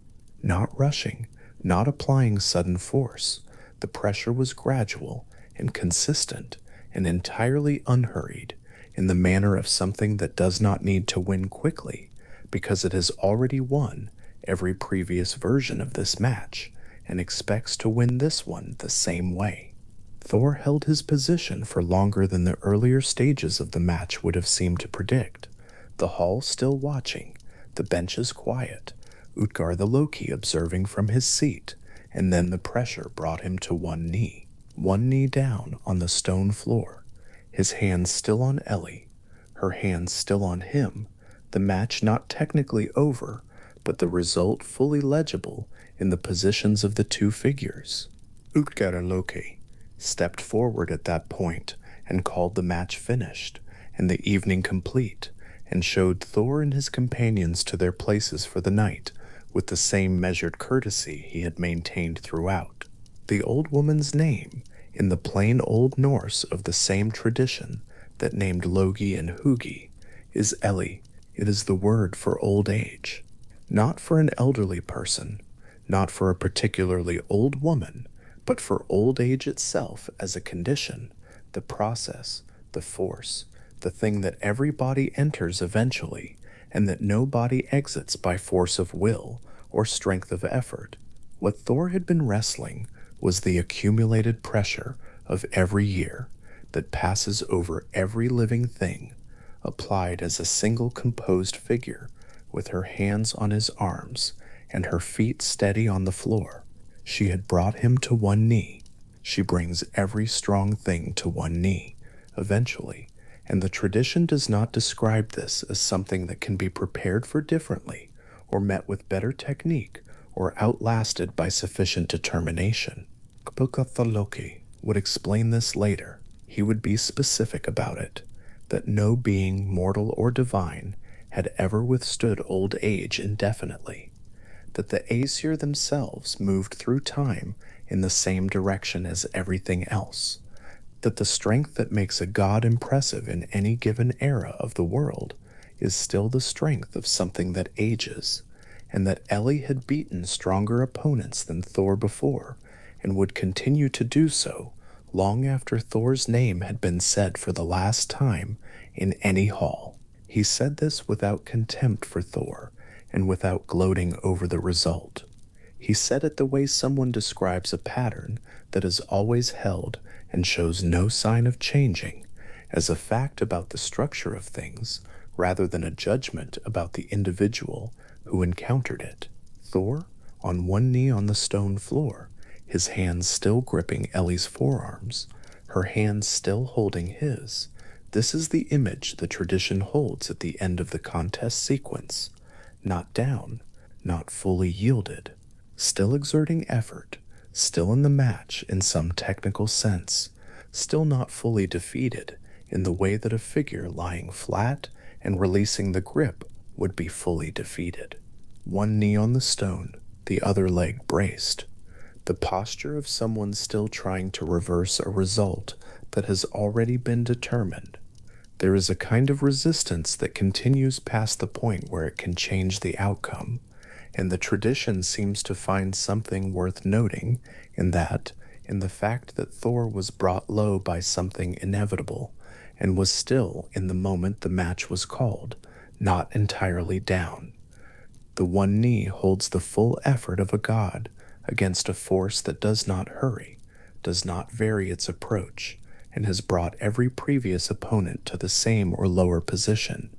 Not rushing, not applying sudden force. The pressure was gradual and consistent and entirely unhurried, in the manner of something that does not need to win quickly because it has already won every previous version of this match and expects to win this one the same way. Thor held his position for longer than the earlier stages of the match would have seemed to predict, the hall still watching, the benches quiet, Utgarda-Loki observing from his seat, and then the pressure brought him to one knee down on the stone floor, his hands still on Ellie, her hands still on him, the match not technically over, but the result fully legible in the positions of the two figures. Utgarda-Loki stepped forward at that point and called the match finished and the evening complete, and showed Thor and his companions to their places for the night with the same measured courtesy he had maintained throughout. The old woman's name, in the plain Old Norse of the same tradition that named Logi and Hugi, is Ellie. It is the word for old age. Not for an elderly person, not for a particularly old woman, but for old age itself as a condition, the process, the force, the thing that every body enters eventually, and that no body exits by force of will or strength of effort. What Thor had been wrestling was the accumulated pressure of every year that passes over every living thing, applied as a single composed figure, with her hands on his arms and her feet steady on the floor. She had brought him to one knee. She brings every strong thing to one knee, eventually, and the tradition does not describe this as something that can be prepared for differently, or met with better technique, or outlasted by sufficient determination. Utgarda-Loki would explain this later. He would be specific about it, that no being, mortal or divine, had ever withstood old age indefinitely, that the Aesir themselves moved through time in the same direction as everything else, that the strength that makes a god impressive in any given era of the world is still the strength of something that ages, and that Ellie had beaten stronger opponents than Thor before, and would continue to do so long after Thor's name had been said for the last time in any hall. He said this without contempt for Thor, and without gloating over the result. He said it the way someone describes a pattern that is always held and shows no sign of changing, as a fact about the structure of things, rather than a judgment about the individual who encountered it. Thor, on one knee on the stone floor, his hands still gripping Ellie's forearms, her hands still holding his. This is the image the tradition holds at the end of the contest sequence. Not down, not fully yielded, still exerting effort, still in the match in some technical sense, still not fully defeated in the way that a figure lying flat and releasing the grip would be fully defeated. One knee on the stone, the other leg braced. The posture of someone still trying to reverse a result that has already been determined. There is a kind of resistance that continues past the point where it can change the outcome, and the tradition seems to find something worth noting in the fact that Thor was brought low by something inevitable, and was still, in the moment the match was called, not entirely down. The one knee holds the full effort of a god against a force that does not hurry, does not vary its approach, and has brought every previous opponent to the same or lower position.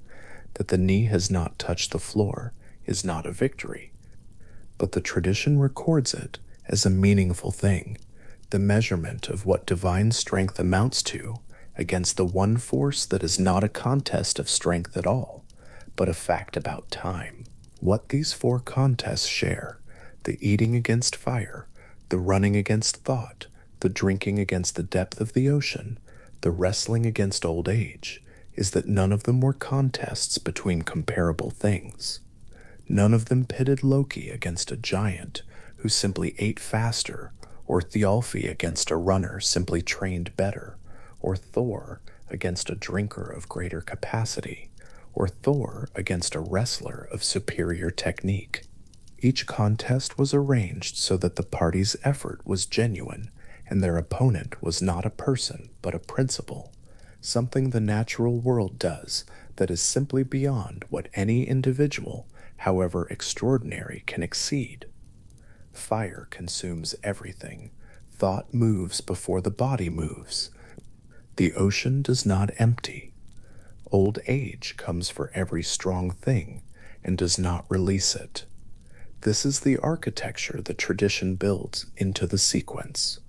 That the knee has not touched the floor is not a victory, but the tradition records it as a meaningful thing, the measurement of what divine strength amounts to against the one force that is not a contest of strength at all, but a fact about time. What these four contests share, the eating against fire, the running against thought, the drinking against the depth of the ocean, the wrestling against old age, is that none of them were contests between comparable things. None of them pitted Loki against a giant who simply ate faster, or Thialfi against a runner simply trained better, or Thor against a drinker of greater capacity, or Thor against a wrestler of superior technique. Each contest was arranged so that the party's effort was genuine and their opponent was not a person but a principle, something the natural world does that is simply beyond what any individual, however extraordinary, can exceed. Fire consumes everything. Thought moves before the body moves. The ocean does not empty. Old age comes for every strong thing and does not release it. This is the architecture the tradition builds into the sequence.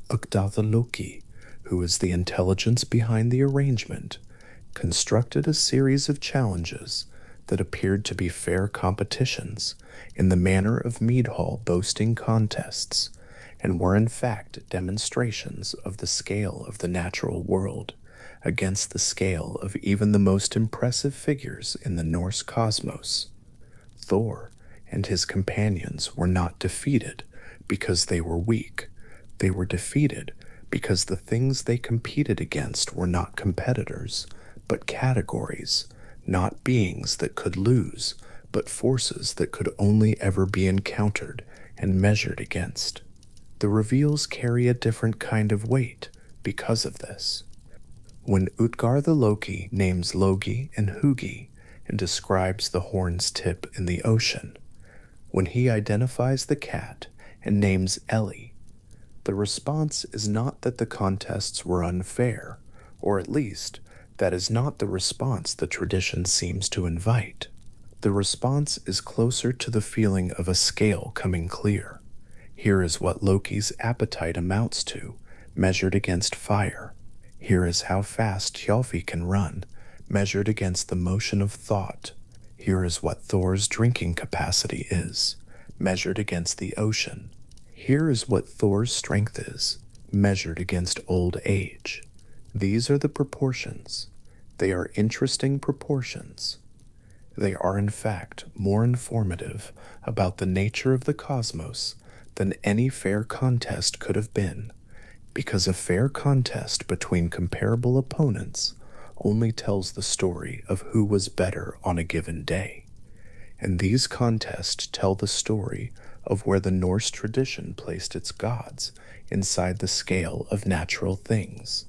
Utgarda-Loki, who is the intelligence behind the arrangement, constructed a series of challenges that appeared to be fair competitions in the manner of mead hall boasting contests, and were in fact demonstrations of the scale of the natural world against the scale of even the most impressive figures in the Norse cosmos. Thor and his companions were not defeated because they were weak. They were defeated because the things they competed against were not competitors, but categories, not beings that could lose, but forces that could only ever be encountered and measured against. The reveals carry a different kind of weight because of this. When Utgarda-Loki names Logi and Hugi and describes the horn's tip in the ocean, when he identifies the cat and names Ellie, the response is not that the contests were unfair, or at least, that is not the response the tradition seems to invite. The response is closer to the feeling of a scale coming clear. Here is what Loki's appetite amounts to, measured against fire. Here is how fast Thjalfi can run, measured against the motion of thought. Here is what Thor's drinking capacity is, measured against the ocean. Here is what Thor's strength is, measured against old age. These are the proportions. They are interesting proportions. They are in fact more informative about the nature of the cosmos than any fair contest could have been, because a fair contest between comparable opponents only tells the story of who was better on a given day. And these contests tell the story of where the Norse tradition placed its gods inside the scale of natural things.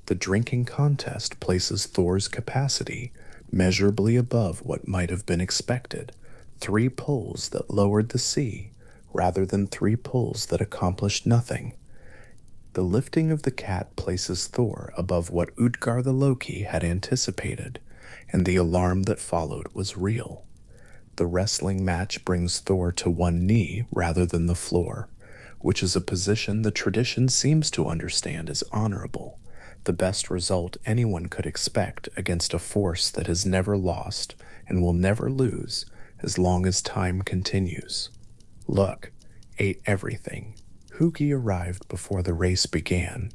The drinking contest places Thor's capacity measurably above what might have been expected, 3 pulls that lowered the sea, rather than 3 pulls that accomplished nothing. The lifting of the cat places Thor above what Utgarda-Loki had anticipated, and the alarm that followed was real. The wrestling match brings Thor to one knee rather than the floor, which is a position the tradition seems to understand as honorable, the best result anyone could expect against a force that has never lost and will never lose as long as time continues. Look, ate everything. Hugi arrived before the race began,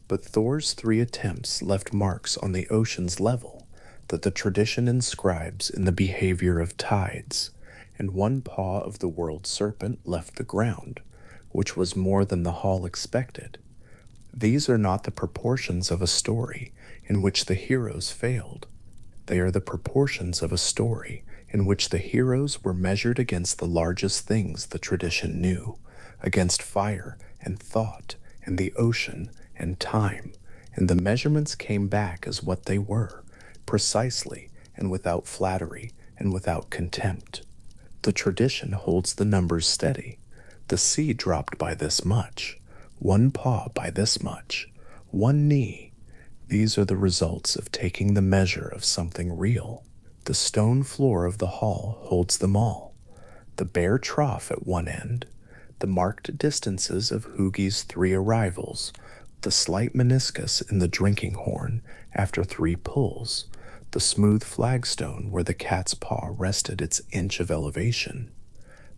but Thor's 3 attempts left marks on the ocean's level that the tradition inscribes in the behavior of tides, and 1 paw of the world serpent left the ground, which was more than the hall expected. These are not the proportions of a story in which the heroes failed. They are the proportions of a story in which the heroes were measured against the largest things the tradition knew, against fire and thought and the ocean and time, and the measurements came back as what they were, precisely and without flattery and without contempt. The tradition holds the numbers steady. The sea dropped by this much, 1 paw by this much, 1 knee. These are the results of taking the measure of something real. The stone floor of the hall holds them all. The bare trough at one end, the marked distances of Hugi's 3 arrivals, the slight meniscus in the drinking horn after 3 pulls, the smooth flagstone where the cat's paw rested its inch of elevation,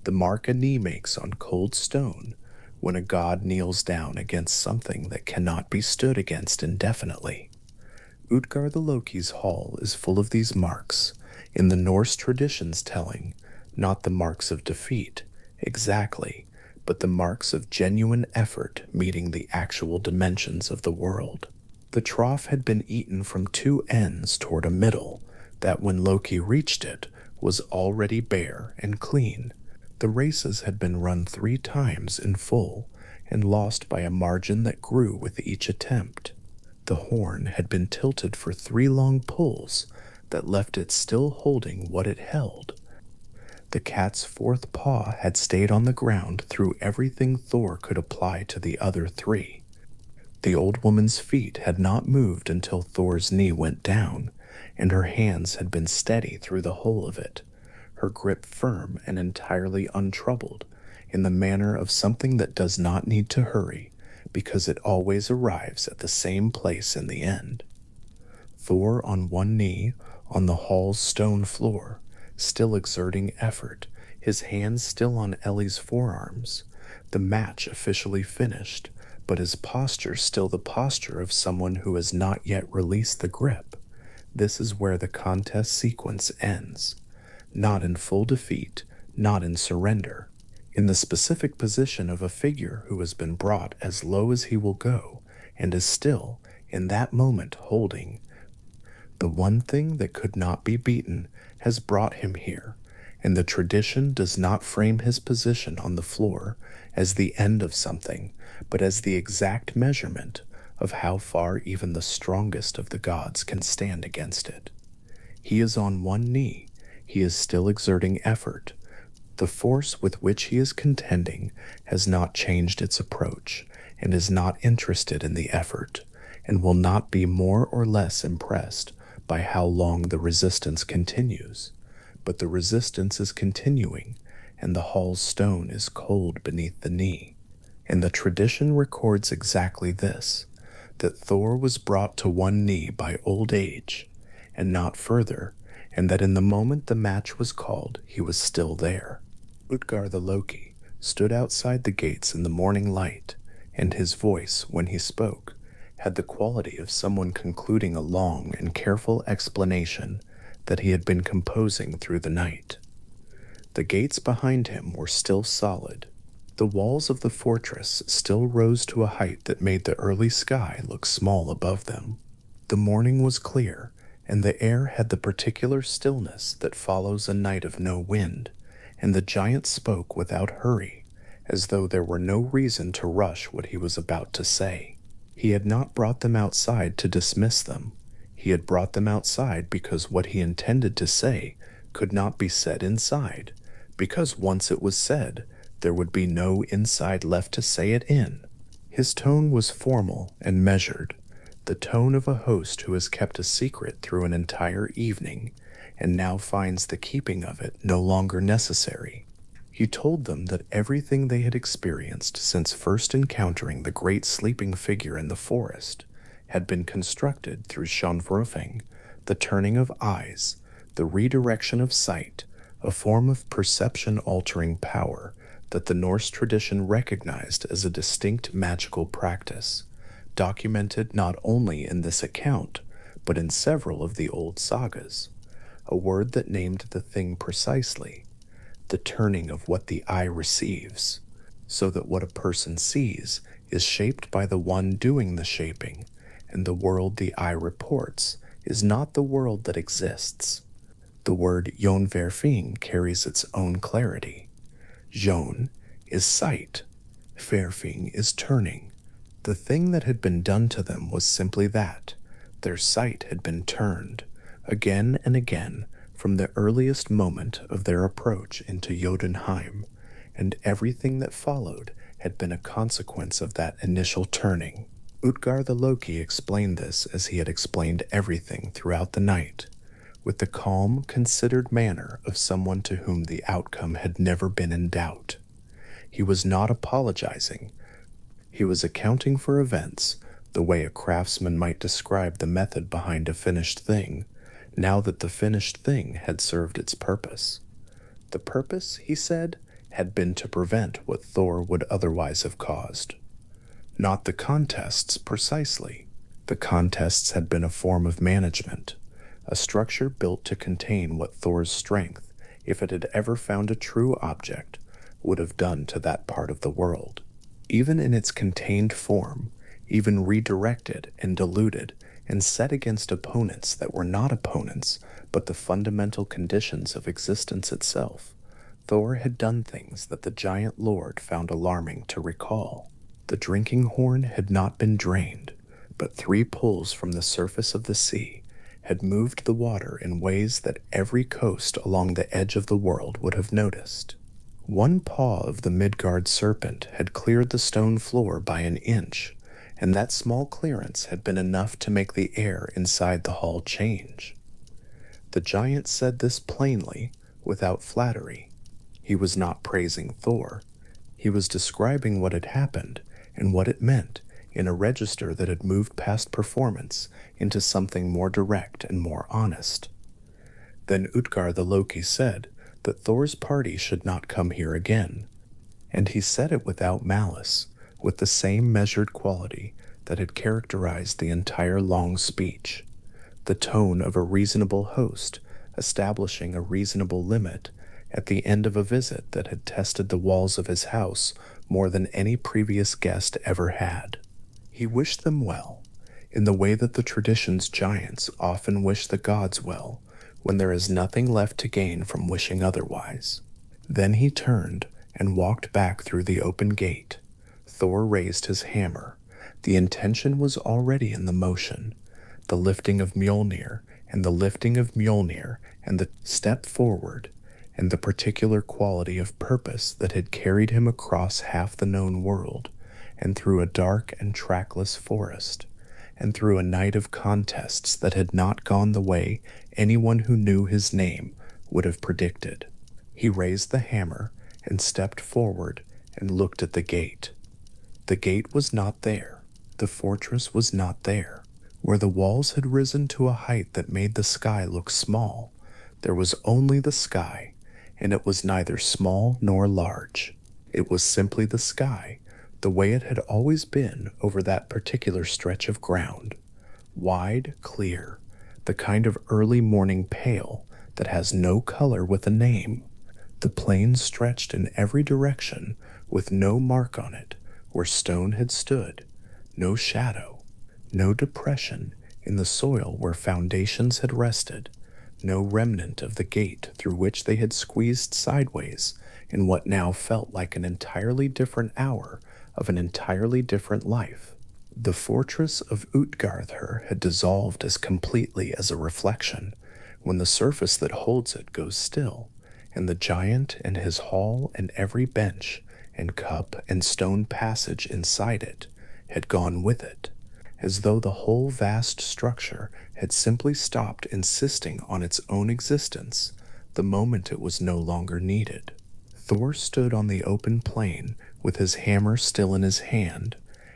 the mark a knee makes on cold stone when a god kneels down against something that cannot be stood against indefinitely. Utgarda-Loki's hall is full of these marks, in the Norse tradition's telling, not the marks of defeat, exactly, but the marks of genuine effort meeting the actual dimensions of the world. The trough had been eaten from two ends toward a middle, that when Loki reached it was already bare and clean. The races had been run 3 times in full, and lost by a margin that grew with each attempt. The horn had been tilted for 3 long pulls that left it still holding what it held. The cat's fourth paw had stayed on the ground through everything Thor could apply to the other 3. The old woman's feet had not moved until Thor's knee went down, and her hands had been steady through the whole of it, her grip firm and entirely untroubled, in the manner of something that does not need to hurry, because it always arrives at the same place in the end. Thor on one knee, on the hall's stone floor, still exerting effort, his hands still on Ellie's forearms, the match officially finished, but his posture still the posture of someone who has not yet released the grip. This is where the contest sequence ends. Not in full defeat, not in surrender. In the specific position of a figure who has been brought as low as he will go, and is still, in that moment, holding. The one thing that could not be beaten has brought him here, and the tradition does not frame his position on the floor as the end of something, but as the exact measurement of how far even the strongest of the gods can stand against it. He is on one knee, he is still exerting effort. The force with which he is contending has not changed its approach, and is not interested in the effort, and will not be more or less impressed by how long the resistance continues. But the resistance is continuing, and the hall's stone is cold beneath the knee. And the tradition records exactly this, that Thor was brought to one knee by old age, and not further, and that in the moment the match was called, he was still there. Utgarda-Loki stood outside the gates in the morning light, and his voice, when he spoke, had the quality of someone concluding a long and careful explanation that he had been composing through the night. The gates behind him were still solid. The walls of the fortress still rose to a height that made the early sky look small above them. The morning was clear, and the air had the particular stillness that follows a night of no wind, and the giant spoke without hurry, as though there were no reason to rush what he was about to say. He had not brought them outside to dismiss them. He had brought them outside because what he intended to say could not be said inside, because once it was said, there would be no inside left to say it in. His tone was formal and measured, the tone of a host who has kept a secret through an entire evening, and now finds the keeping of it no longer necessary. He told them that everything they had experienced since first encountering the great sleeping figure in the forest had been constructed through Sjónröfing, the turning of eyes, the redirection of sight, a form of perception-altering power that the Norse tradition recognized as a distinct magical practice, documented not only in this account, but in several of the old sagas. A word that named the thing precisely, the turning of what the eye receives, so that what a person sees is shaped by the one doing the shaping, and the world the eye reports is not the world that exists. The word Jónverfing carries its own clarity. Jón is sight, Verfing is turning. The thing that had been done to them was simply that. Their sight had been turned, again and again, from the earliest moment of their approach into Jotunheim, and everything that followed had been a consequence of that initial turning. Utgarda-Loki explained this as he had explained everything throughout the night, with the calm, considered manner of someone to whom the outcome had never been in doubt. He was not apologizing. He was accounting for events the way a craftsman might describe the method behind a finished thing, now that the finished thing had served its purpose. The purpose, he said, had been to prevent what Thor would otherwise have caused. Not the contests precisely. The contests had been a form of management, a structure built to contain what Thor's strength, if it had ever found a true object, would have done to that part of the world. Even in its contained form, even redirected and diluted and set against opponents that were not opponents, but the fundamental conditions of existence itself. Thor had done things that the giant lord found alarming to recall. The drinking horn had not been drained, but 3 pulls from the surface of the sea had moved the water in ways that every coast along the edge of the world would have noticed. One paw of the Midgard serpent had cleared the stone floor by an inch, and that small clearance had been enough to make the air inside the hall change. The giant said this plainly, without flattery. He was not praising Thor. He was describing what had happened and what it meant in a register that had moved past performance into something more direct and more honest. Then Utgarda-Loki said that Thor's party should not come here again, and he said it without malice, with the same measured quality that had characterized the entire long speech, the tone of a reasonable host establishing a reasonable limit at the end of a visit that had tested the walls of his house more than any previous guest ever had. He wished them well, in the way that the tradition's giants often wish the gods well, when there is nothing left to gain from wishing otherwise. Then he turned and walked back through the open gate. Thor raised his hammer. The intention was already in the motion. The lifting of Mjolnir, and the lifting of Mjolnir, and the step forward, and the particular quality of purpose that had carried him across half the known world, and through a dark and trackless forest, and through a night of contests that had not gone the way anyone who knew his name would have predicted. He raised the hammer and stepped forward and looked at the gate. The gate was not there. The fortress was not there. Where the walls had risen to a height that made the sky look small, there was only the sky, and it was neither small nor large. It was simply the sky, the way it had always been over that particular stretch of ground. Wide, clear, the kind of early morning pale that has no color with a name. The plain stretched in every direction with no mark on it where stone had stood, no shadow, no depression in the soil where foundations had rested, no remnant of the gate through which they had squeezed sideways in what now felt like an entirely different hour of an entirely different life. The fortress of Utgardr had dissolved as completely as a reflection when the surface that holds it goes still, and the giant and his hall and every bench and cup and stone passage inside it had gone with it, as though the whole vast structure had simply stopped insisting on its own existence the moment it was no longer needed. Thor stood on the open plain with his hammer still in his hand,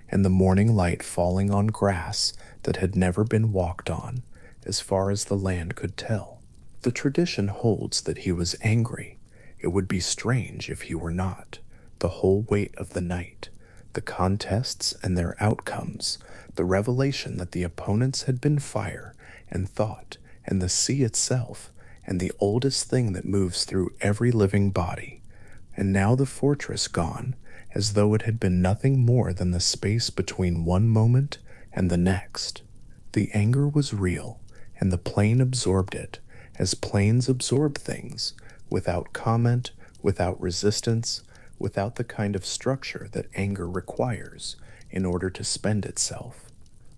and the morning light falling on grass that had never been walked on, as far as the land could tell. The tradition holds that he was angry. It would be strange if he were not. The whole weight of the night, the contests and their outcomes, the revelation that the opponents had been fire and thought and the sea itself and the oldest thing that moves through every living body. And now the fortress gone, as though it had been nothing more than the space between one moment and the next. The anger was real, and the plain absorbed it, as plains absorb things, without comment, without resistance, without the kind of structure that anger requires in order to spend itself.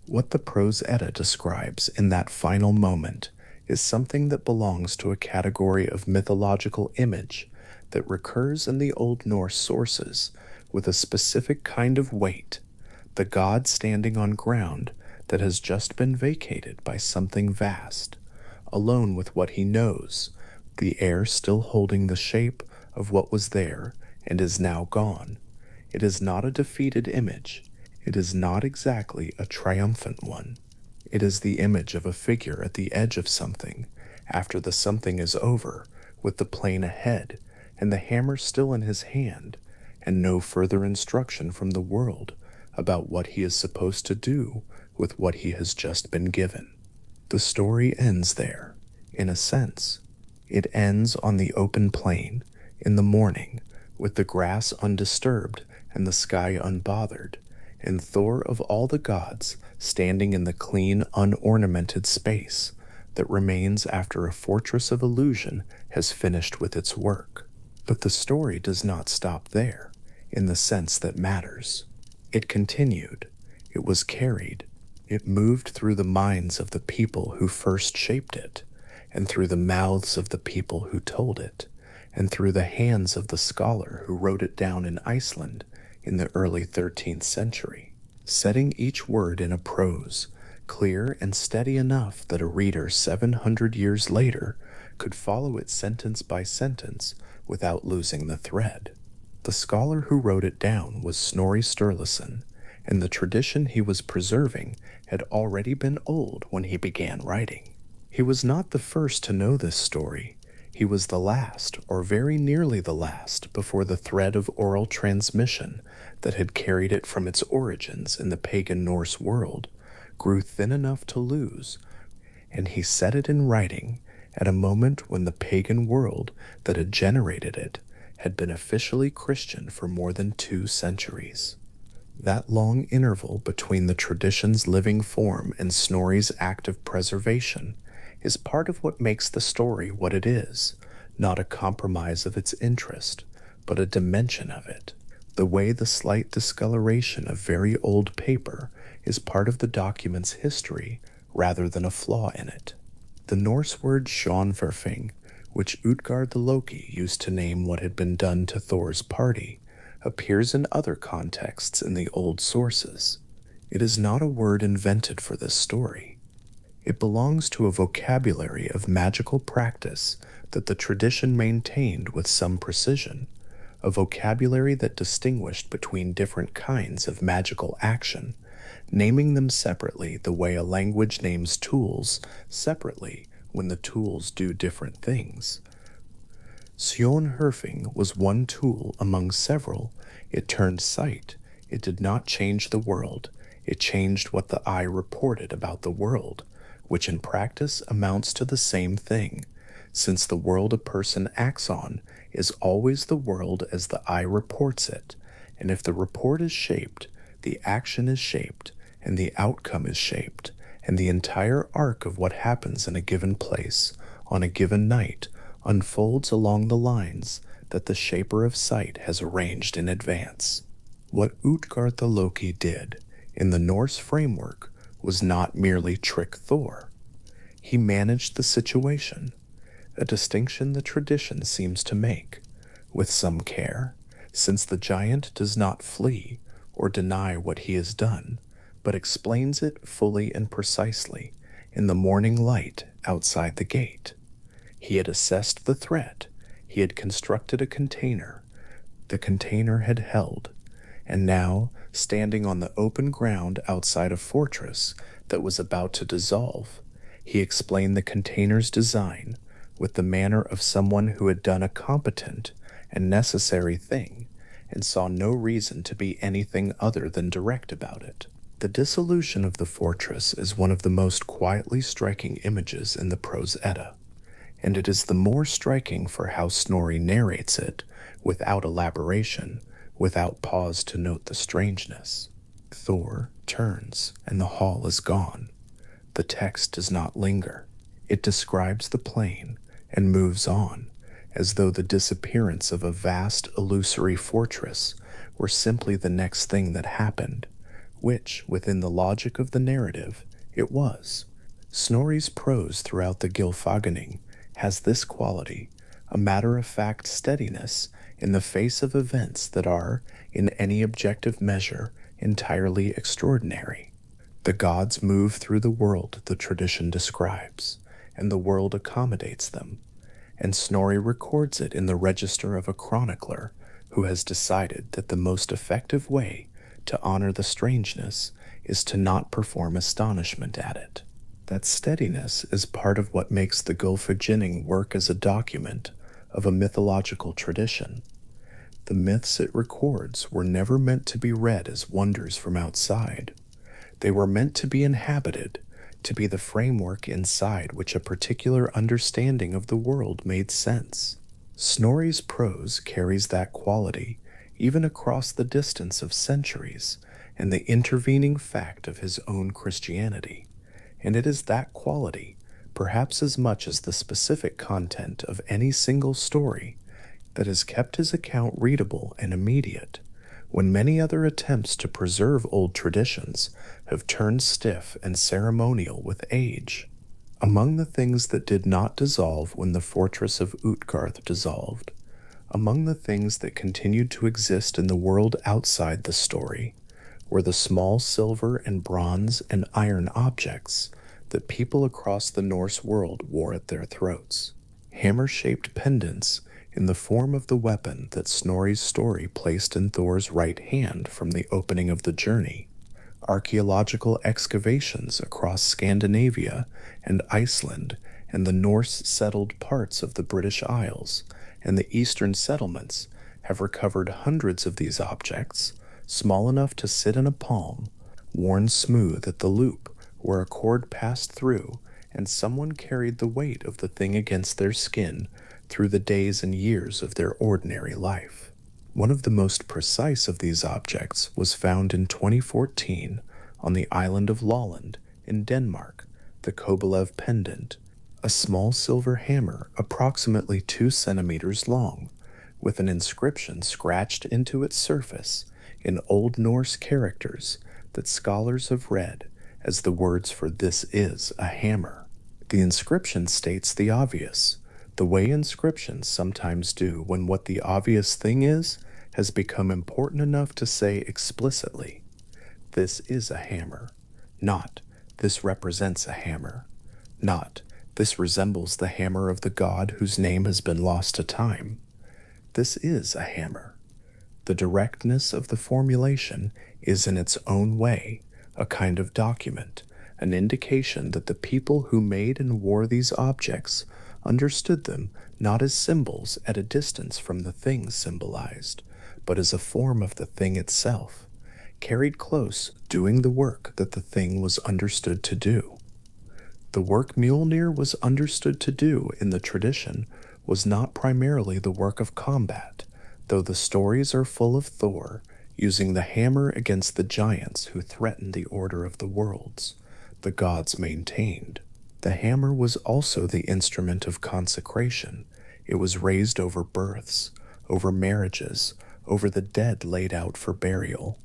What the Prose Edda describes in that final moment is something that belongs to a category of mythological image that recurs in the Old Norse sources with a specific kind of weight, the god standing on ground that has just been vacated by something vast, alone with what he knows, the air still holding the shape of what was there and is now gone. It is not a defeated image. It is not exactly a triumphant one. It is the image of a figure at the edge of something, after the something is over, with the plane ahead, and the hammer still in his hand, and no further instruction from the world about what he is supposed to do with what he has just been given. The story ends there, in a sense. It ends on the open plain, in the morning, with the grass undisturbed and the sky unbothered, and Thor of all the gods standing in the clean, unornamented space that remains after a fortress of illusion has finished with its work. But the story does not stop there, in the sense that matters. It continued, it was carried, it moved through the minds of the people who first shaped it, and through the mouths of the people who told it, and through the hands of the scholar who wrote it down in Iceland in the early 13th century, setting each word in a prose, clear and steady enough that a reader 700 years later could follow it sentence by sentence without losing the thread. The scholar who wrote it down was Snorri Sturluson, and the tradition he was preserving had already been old when he began writing. He was not the first to know this story. He was the last, or very nearly the last, before the thread of oral transmission that had carried it from its origins in the pagan Norse world grew thin enough to lose, and he set it in writing at a moment when the pagan world that had generated it had been officially Christian for more than 2 centuries. That long interval between the tradition's living form and Snorri's act of preservation is part of what makes the story what it is, not a compromise of its interest, but a dimension of it. The way the slight discoloration of very old paper is part of the document's history rather than a flaw in it. The Norse word sjónhverfing, which Utgarda-Loki used to name what had been done to Thor's party, appears in other contexts in the old sources. It is not a word invented for this story. It belongs to a vocabulary of magical practice that the tradition maintained with some precision, a vocabulary that distinguished between different kinds of magical action, naming them separately the way a language names tools separately when the tools do different things. Sjónhverfing was one tool among several. It turned sight. It did not change the world. It changed what the eye reported about the world, which in practice amounts to the same thing, since the world a person acts on is always the world as the eye reports it, and if the report is shaped, the action is shaped, and the outcome is shaped, and the entire arc of what happens in a given place, on a given night, unfolds along the lines that the shaper of sight has arranged in advance. What Utgarda-Loki did, in the Norse framework, was not merely trick Thor. He managed the situation, a distinction the tradition seems to make, with some care, since the giant does not flee or deny what he has done, but explains it fully and precisely in the morning light outside the gate. He had assessed the threat, he had constructed a container, the container had held, and now, standing on the open ground outside a fortress that was about to dissolve, he explained the container's design with the manner of someone who had done a competent and necessary thing and saw no reason to be anything other than direct about it. The dissolution of the fortress is one of the most quietly striking images in the Prose Edda, and it is the more striking for how Snorri narrates it, without elaboration, without pause to note the strangeness. Thor turns, and the hall is gone. The text does not linger. It describes the plain and moves on, as though the disappearance of a vast, illusory fortress were simply the next thing that happened, which, within the logic of the narrative, it was. Snorri's prose throughout the Gylfaginning has this quality, a matter-of-fact steadiness in the face of events that are, in any objective measure, entirely extraordinary. The gods move through the world the tradition describes, and the world accommodates them, and Snorri records it in the register of a chronicler who has decided that the most effective way to honor the strangeness is to not perform astonishment at it. That steadiness is part of what makes the Gylfaginning work as a document of a mythological tradition. The myths it records were never meant to be read as wonders from outside. They were meant to be inhabited, to be the framework inside which a particular understanding of the world made sense. Snorri's prose carries that quality, even across the distance of centuries, and the intervening fact of his own Christianity, and it is that quality, perhaps as much as the specific content of any single story, that has kept his account readable and immediate, when many other attempts to preserve old traditions have turned stiff and ceremonial with age. Among the things that did not dissolve when the fortress of Utgarth dissolved, among the things that continued to exist in the world outside the story, were the small silver and bronze and iron objects that people across the Norse world wore at their throats. Hammer-shaped pendants in the form of the weapon that Snorri's story placed in Thor's right hand from the opening of the journey. Archaeological excavations across Scandinavia and Iceland and the Norse-settled parts of the British Isles and the eastern settlements have recovered hundreds of these objects, small enough to sit in a palm, worn smooth at the loop where a cord passed through and someone carried the weight of the thing against their skin through the days and years of their ordinary life. One of the most precise of these objects was found in 2014 on the island of Lolland in Denmark, the Kobelev pendant, a small silver hammer approximately 2 centimeters long, with an inscription scratched into its surface in Old Norse characters that scholars have read as the words for "this is a hammer." The inscription states the obvious, the way inscriptions sometimes do when what the obvious thing is has become important enough to say explicitly, "This is a hammer," not "this represents a hammer," not "this resembles the hammer of the god whose name has been lost to time." This is a hammer. The directness of the formulation is in its own way a kind of document, an indication that the people who made and wore these objects understood them not as symbols at a distance from the thing symbolized, but as a form of the thing itself, carried close, doing the work that the thing was understood to do. The work Mjolnir was understood to do in the tradition was not primarily the work of combat, though the stories are full of Thor using the hammer against the giants who threatened the order of the worlds, the gods maintained. The hammer was also the instrument of consecration. It was raised over births, over marriages, over the dead laid out for burial.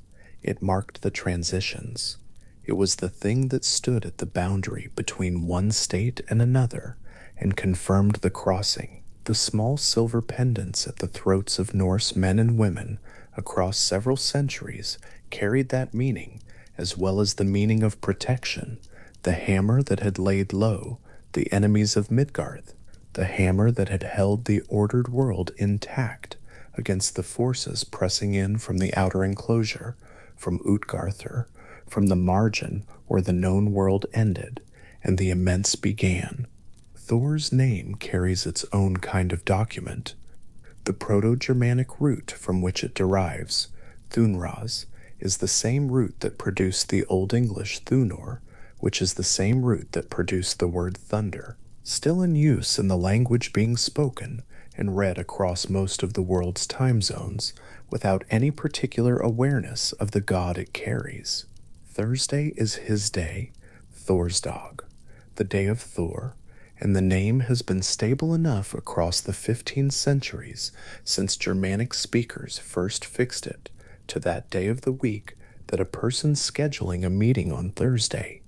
It marked the transitions. It was the thing that stood at the boundary between one state and another and confirmed the crossing. The small silver pendants at the throats of Norse men and women across several centuries carried that meaning, as well as the meaning of protection, the hammer that had laid low the enemies of Midgard, the hammer that had held the ordered world intact against the forces pressing in from the outer enclosure, from Utgarthur, from the margin where the known world ended and the immense began. Thor's name carries its own kind of document. The Proto-Germanic root from which it derives, Thunras, is the same root that produced the Old English Thunor, which is the same root that produced the word thunder, still in use in the language being spoken and read across most of the world's time zones without any particular awareness of the god it carries. Thursday is his day, Thor's dog, the day of Thor, and the name has been stable enough across the 15 centuries since Germanic speakers first fixed it to that day of the week that a person scheduling a meeting on Thursday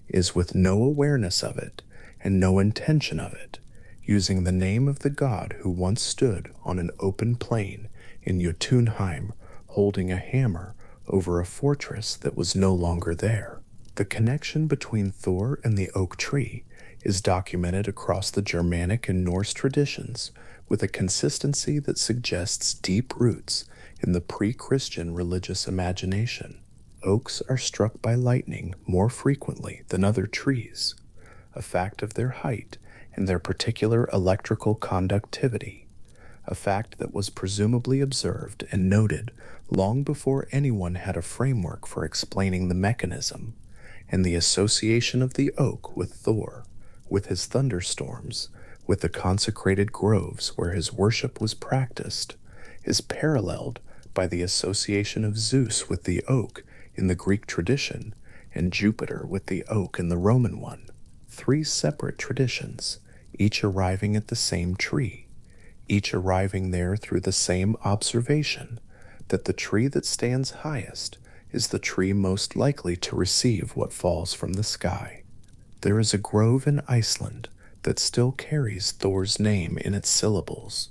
is, with no awareness of it and no intention of it, using the name of the god who once stood on an open plain in Jotunheim holding a hammer over a fortress that was no longer there. The connection between Thor and the oak tree is documented across the Germanic and Norse traditions with a consistency that suggests deep roots in the pre-Christian religious imagination. Oaks are struck by lightning more frequently than other trees, a fact of their height and their particular electrical conductivity, a fact that was presumably observed and noted long before anyone had a framework for explaining the mechanism, and the association of the oak with Thor, with his thunderstorms, with the consecrated groves where his worship was practiced, is paralleled by the association of Zeus with the oak in the Greek tradition, and Jupiter with the oak in the Roman one. Three separate traditions, each arriving at the same tree, each arriving there through the same observation that the tree that stands highest is the tree most likely to receive what falls from the sky. There is a grove in Iceland that still carries Thor's name in its syllables.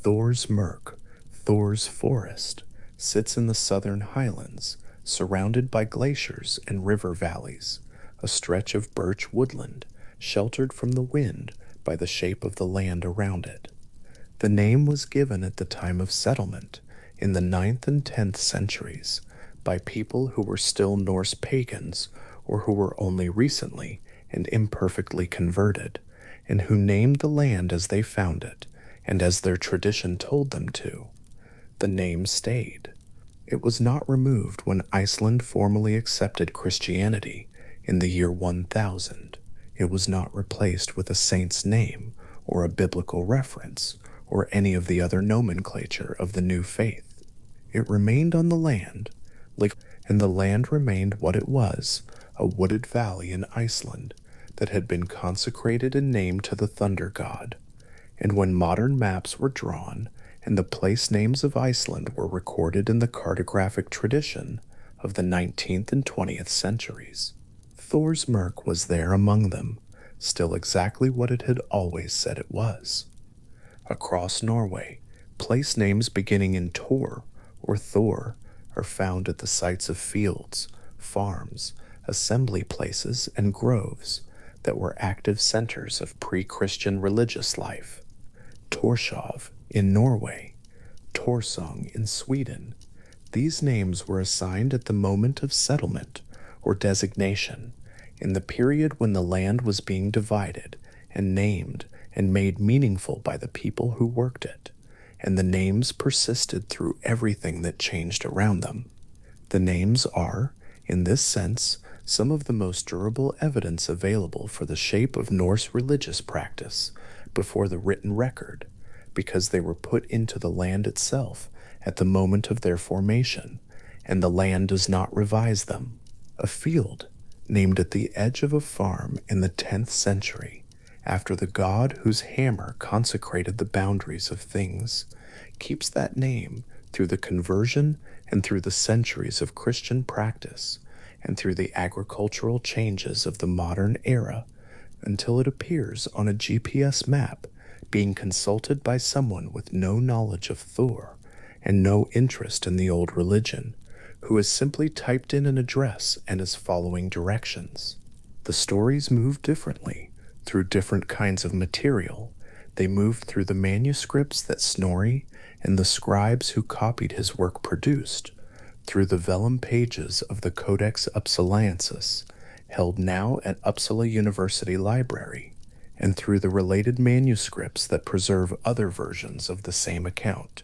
Thor's Merk, Thor's Forest, sits in the southern highlands, surrounded by glaciers and river valleys, a stretch of birch woodland, sheltered from the wind by the shape of the land around it. The name was given at the time of settlement, in the 9th and 10th centuries, by people who were still Norse pagans or who were only recently and imperfectly converted, and who named the land as they found it and as their tradition told them to. The name stayed. It was not removed when Iceland formally accepted Christianity in the year 1000. It was not replaced with a saint's name or a biblical reference or any of the other nomenclature of the new faith. It remained on the land, and the land remained what it was, a wooded valley in Iceland that had been consecrated and named to the thunder god. And when modern maps were drawn and the place names of Iceland were recorded in the cartographic tradition of the 19th and 20th centuries, Thor's Merk was there among them, still exactly what it had always said it was. Across Norway, place names beginning in Tor or Thor are found at the sites of fields, farms, assembly places, and groves that were active centers of pre-Christian religious life. Torshov in Norway, Torsong in Sweden. These names were assigned at the moment of settlement or designation, in the period when the land was being divided and named and made meaningful by the people who worked it, and the names persisted through everything that changed around them. The names are, in this sense, some of the most durable evidence available for the shape of Norse religious practice before the written record, because they were put into the land itself at the moment of their formation, and the land does not revise them. A field, named at the edge of a farm in the 10th century, after the god whose hammer consecrated the boundaries of things, keeps that name through the conversion and through the centuries of Christian practice and through the agricultural changes of the modern era until it appears on a GPS map being consulted by someone with no knowledge of Thor and no interest in the old religion, who has simply typed in an address and is following directions. The stories move differently through different kinds of material. They moved through the manuscripts that Snorri and the scribes who copied his work produced, through the vellum pages of the Codex Upsaliensis, held now at Uppsala University Library, and through the related manuscripts that preserve other versions of the same account,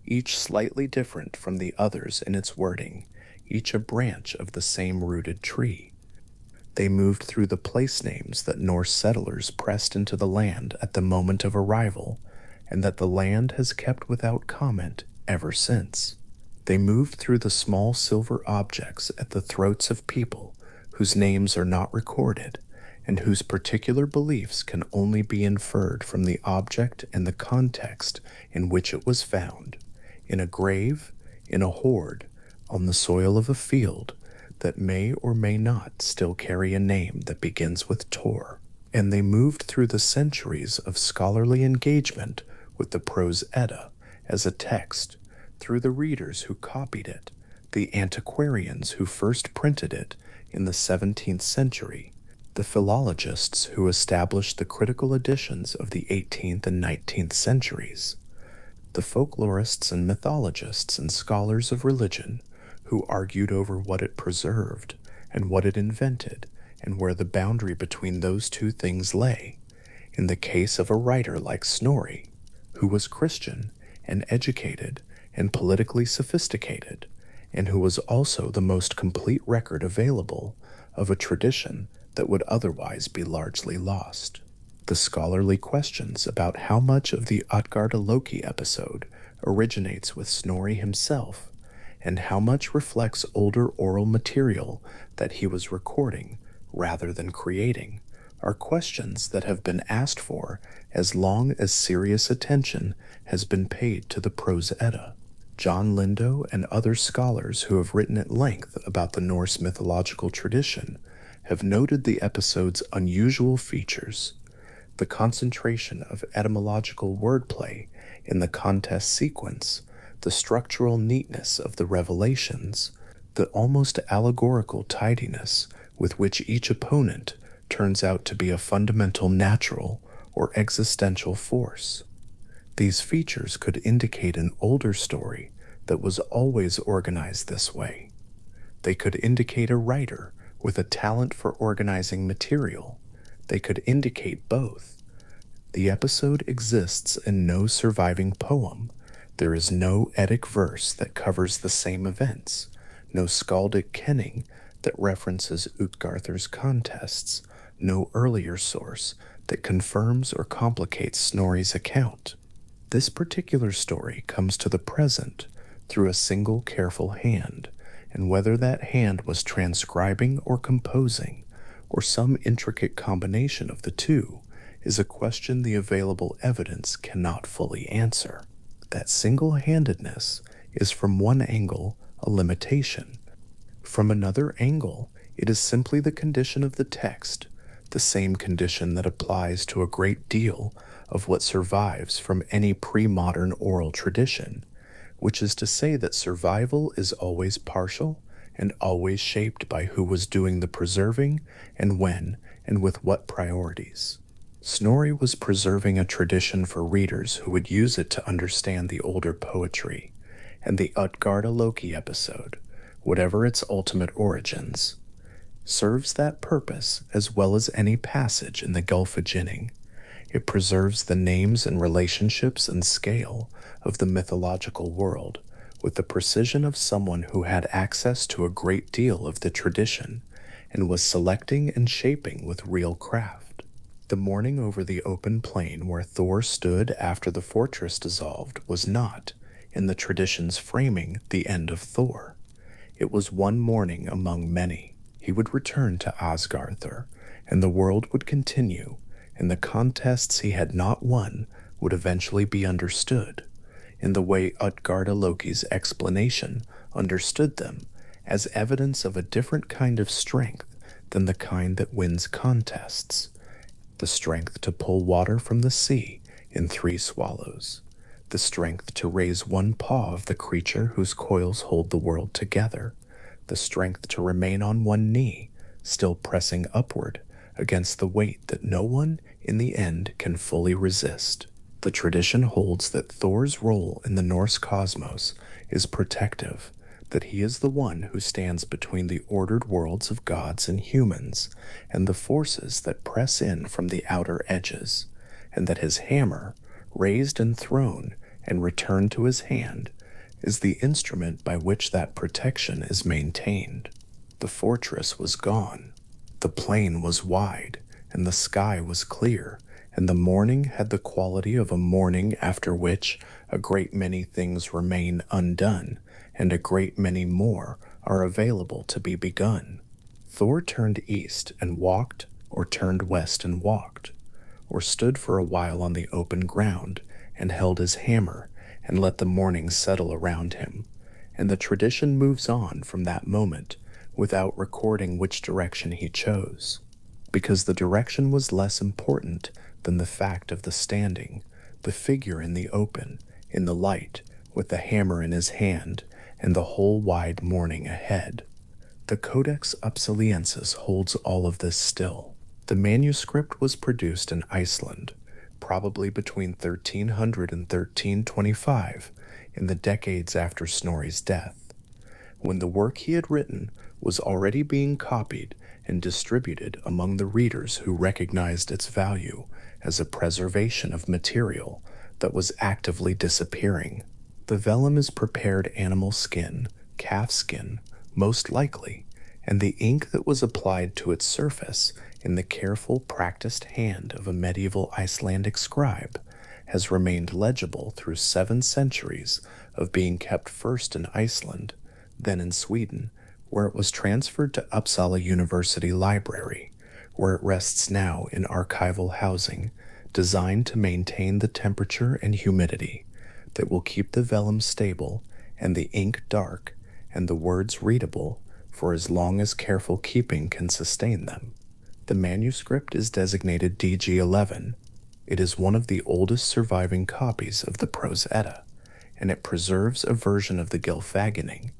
each slightly different from the others in its wording, each a branch of the same rooted tree. They moved through the place names that Norse settlers pressed into the land at the moment of arrival, and that the land has kept without comment ever since. They moved through the small silver objects at the throats of people whose names are not recorded, and whose particular beliefs can only be inferred from the object and the context in which it was found, in a grave, in a hoard, on the soil of a field, that may or may not still carry a name that begins with Tor. And they moved through the centuries of scholarly engagement with the Prose Edda as a text, through the readers who copied it, the antiquarians who first printed it in the 17th century, the philologists who established the critical editions of the 18th and 19th centuries, the folklorists and mythologists and scholars of religion who argued over what it preserved and what it invented and where the boundary between those two things lay. In the case of a writer like Snorri, who was Christian and educated and politically sophisticated, and who was also the most complete record available of a tradition that would otherwise be largely lost. The scholarly questions about how much of the Utgarda-Loki episode originates with Snorri himself, and how much reflects older oral material that he was recording rather than creating are questions that have been asked for as long as serious attention has been paid to the Prose Edda. John Lindo and other scholars who have written at length about the Norse mythological tradition have noted the episode's unusual features: the concentration of etymological wordplay in the contest sequence, the structural neatness of the revelations, the almost allegorical tidiness with which each opponent turns out to be a fundamental natural or existential force. These features could indicate an older story that was always organized this way. They could indicate a writer with a talent for organizing material. They could indicate both. The episode exists in no surviving poem. There is no Eddic verse that covers the same events, no skaldic kenning that references Utgarthar's contests, no earlier source that confirms or complicates Snorri's account. This particular story comes to the present through a single careful hand, and whether that hand was transcribing or composing, or some intricate combination of the two, is a question the available evidence cannot fully answer. That single-handedness is from one angle a limitation. From another angle, it is simply the condition of the text, the same condition that applies to a great deal of what survives from any pre-modern oral tradition, which is to say that survival is always partial and always shaped by who was doing the preserving and when and with what priorities. Snorri was preserving a tradition for readers who would use it to understand the older poetry, and the Utgarda-Loki episode, whatever its ultimate origins, serves that purpose as well as any passage in the Gylfaginning. It preserves the names and relationships and scale of the mythological world with the precision of someone who had access to a great deal of the tradition and was selecting and shaping with real craft. The morning over the open plain where Thor stood after the fortress dissolved was not, in the tradition's framing, the end of Thor. It was one morning among many. He would return to Asgardr, and the world would continue, and the contests he had not won would eventually be understood, in the way Utgarda-Loki's explanation understood them, as evidence of a different kind of strength than the kind that wins contests, the strength to pull water from the sea in 3 swallows, the strength to raise one paw of the creature whose coils hold the world together, the strength to remain on one knee, still pressing upward against the weight that no one in the end can fully resist. The tradition holds that Thor's role in the Norse cosmos is protective, that he is the one who stands between the ordered worlds of gods and humans and the forces that press in from the outer edges, and that his hammer, raised and thrown and returned to his hand, is the instrument by which that protection is maintained. The fortress was gone. The plain was wide, and the sky was clear, and the morning had the quality of a morning after which a great many things remain undone, and a great many more are available to be begun. Thor turned east and walked, or turned west and walked, or stood for a while on the open ground and held his hammer and let the morning settle around him, and the tradition moves on from that moment without recording which direction he chose, because the direction was less important than the fact of the standing, the figure in the open, in the light, with the hammer in his hand, and the whole wide morning ahead. The Codex Upsaliensis holds all of this still. The manuscript was produced in Iceland, probably between 1300 and 1325, in the decades after Snorri's death, when the work he had written was already being copied and distributed among the readers who recognized its value as a preservation of material that was actively disappearing. The vellum is prepared animal skin, calf skin, most likely, and the ink that was applied to its surface in the careful, practiced hand of a medieval Icelandic scribe has remained legible through 7 centuries of being kept first in Iceland, then in Sweden, where it was transferred to Uppsala University Library, where it rests now in archival housing designed to maintain the temperature and humidity that will keep the vellum stable and the ink dark and the words readable for as long as careful keeping can sustain them. The manuscript is designated DG11. It is one of the oldest surviving copies of the Prose Edda, and it preserves a version of the Gylfaginning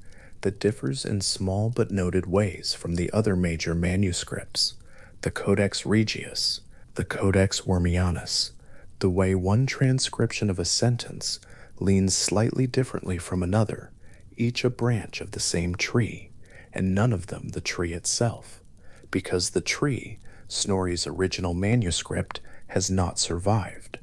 that differs in small but noted ways from the other major manuscripts, the Codex Regius, the Codex Wormianus, the way one transcription of a sentence leans slightly differently from another, each a branch of the same tree, and none of them the tree itself, because the tree, Snorri's original manuscript, has not survived.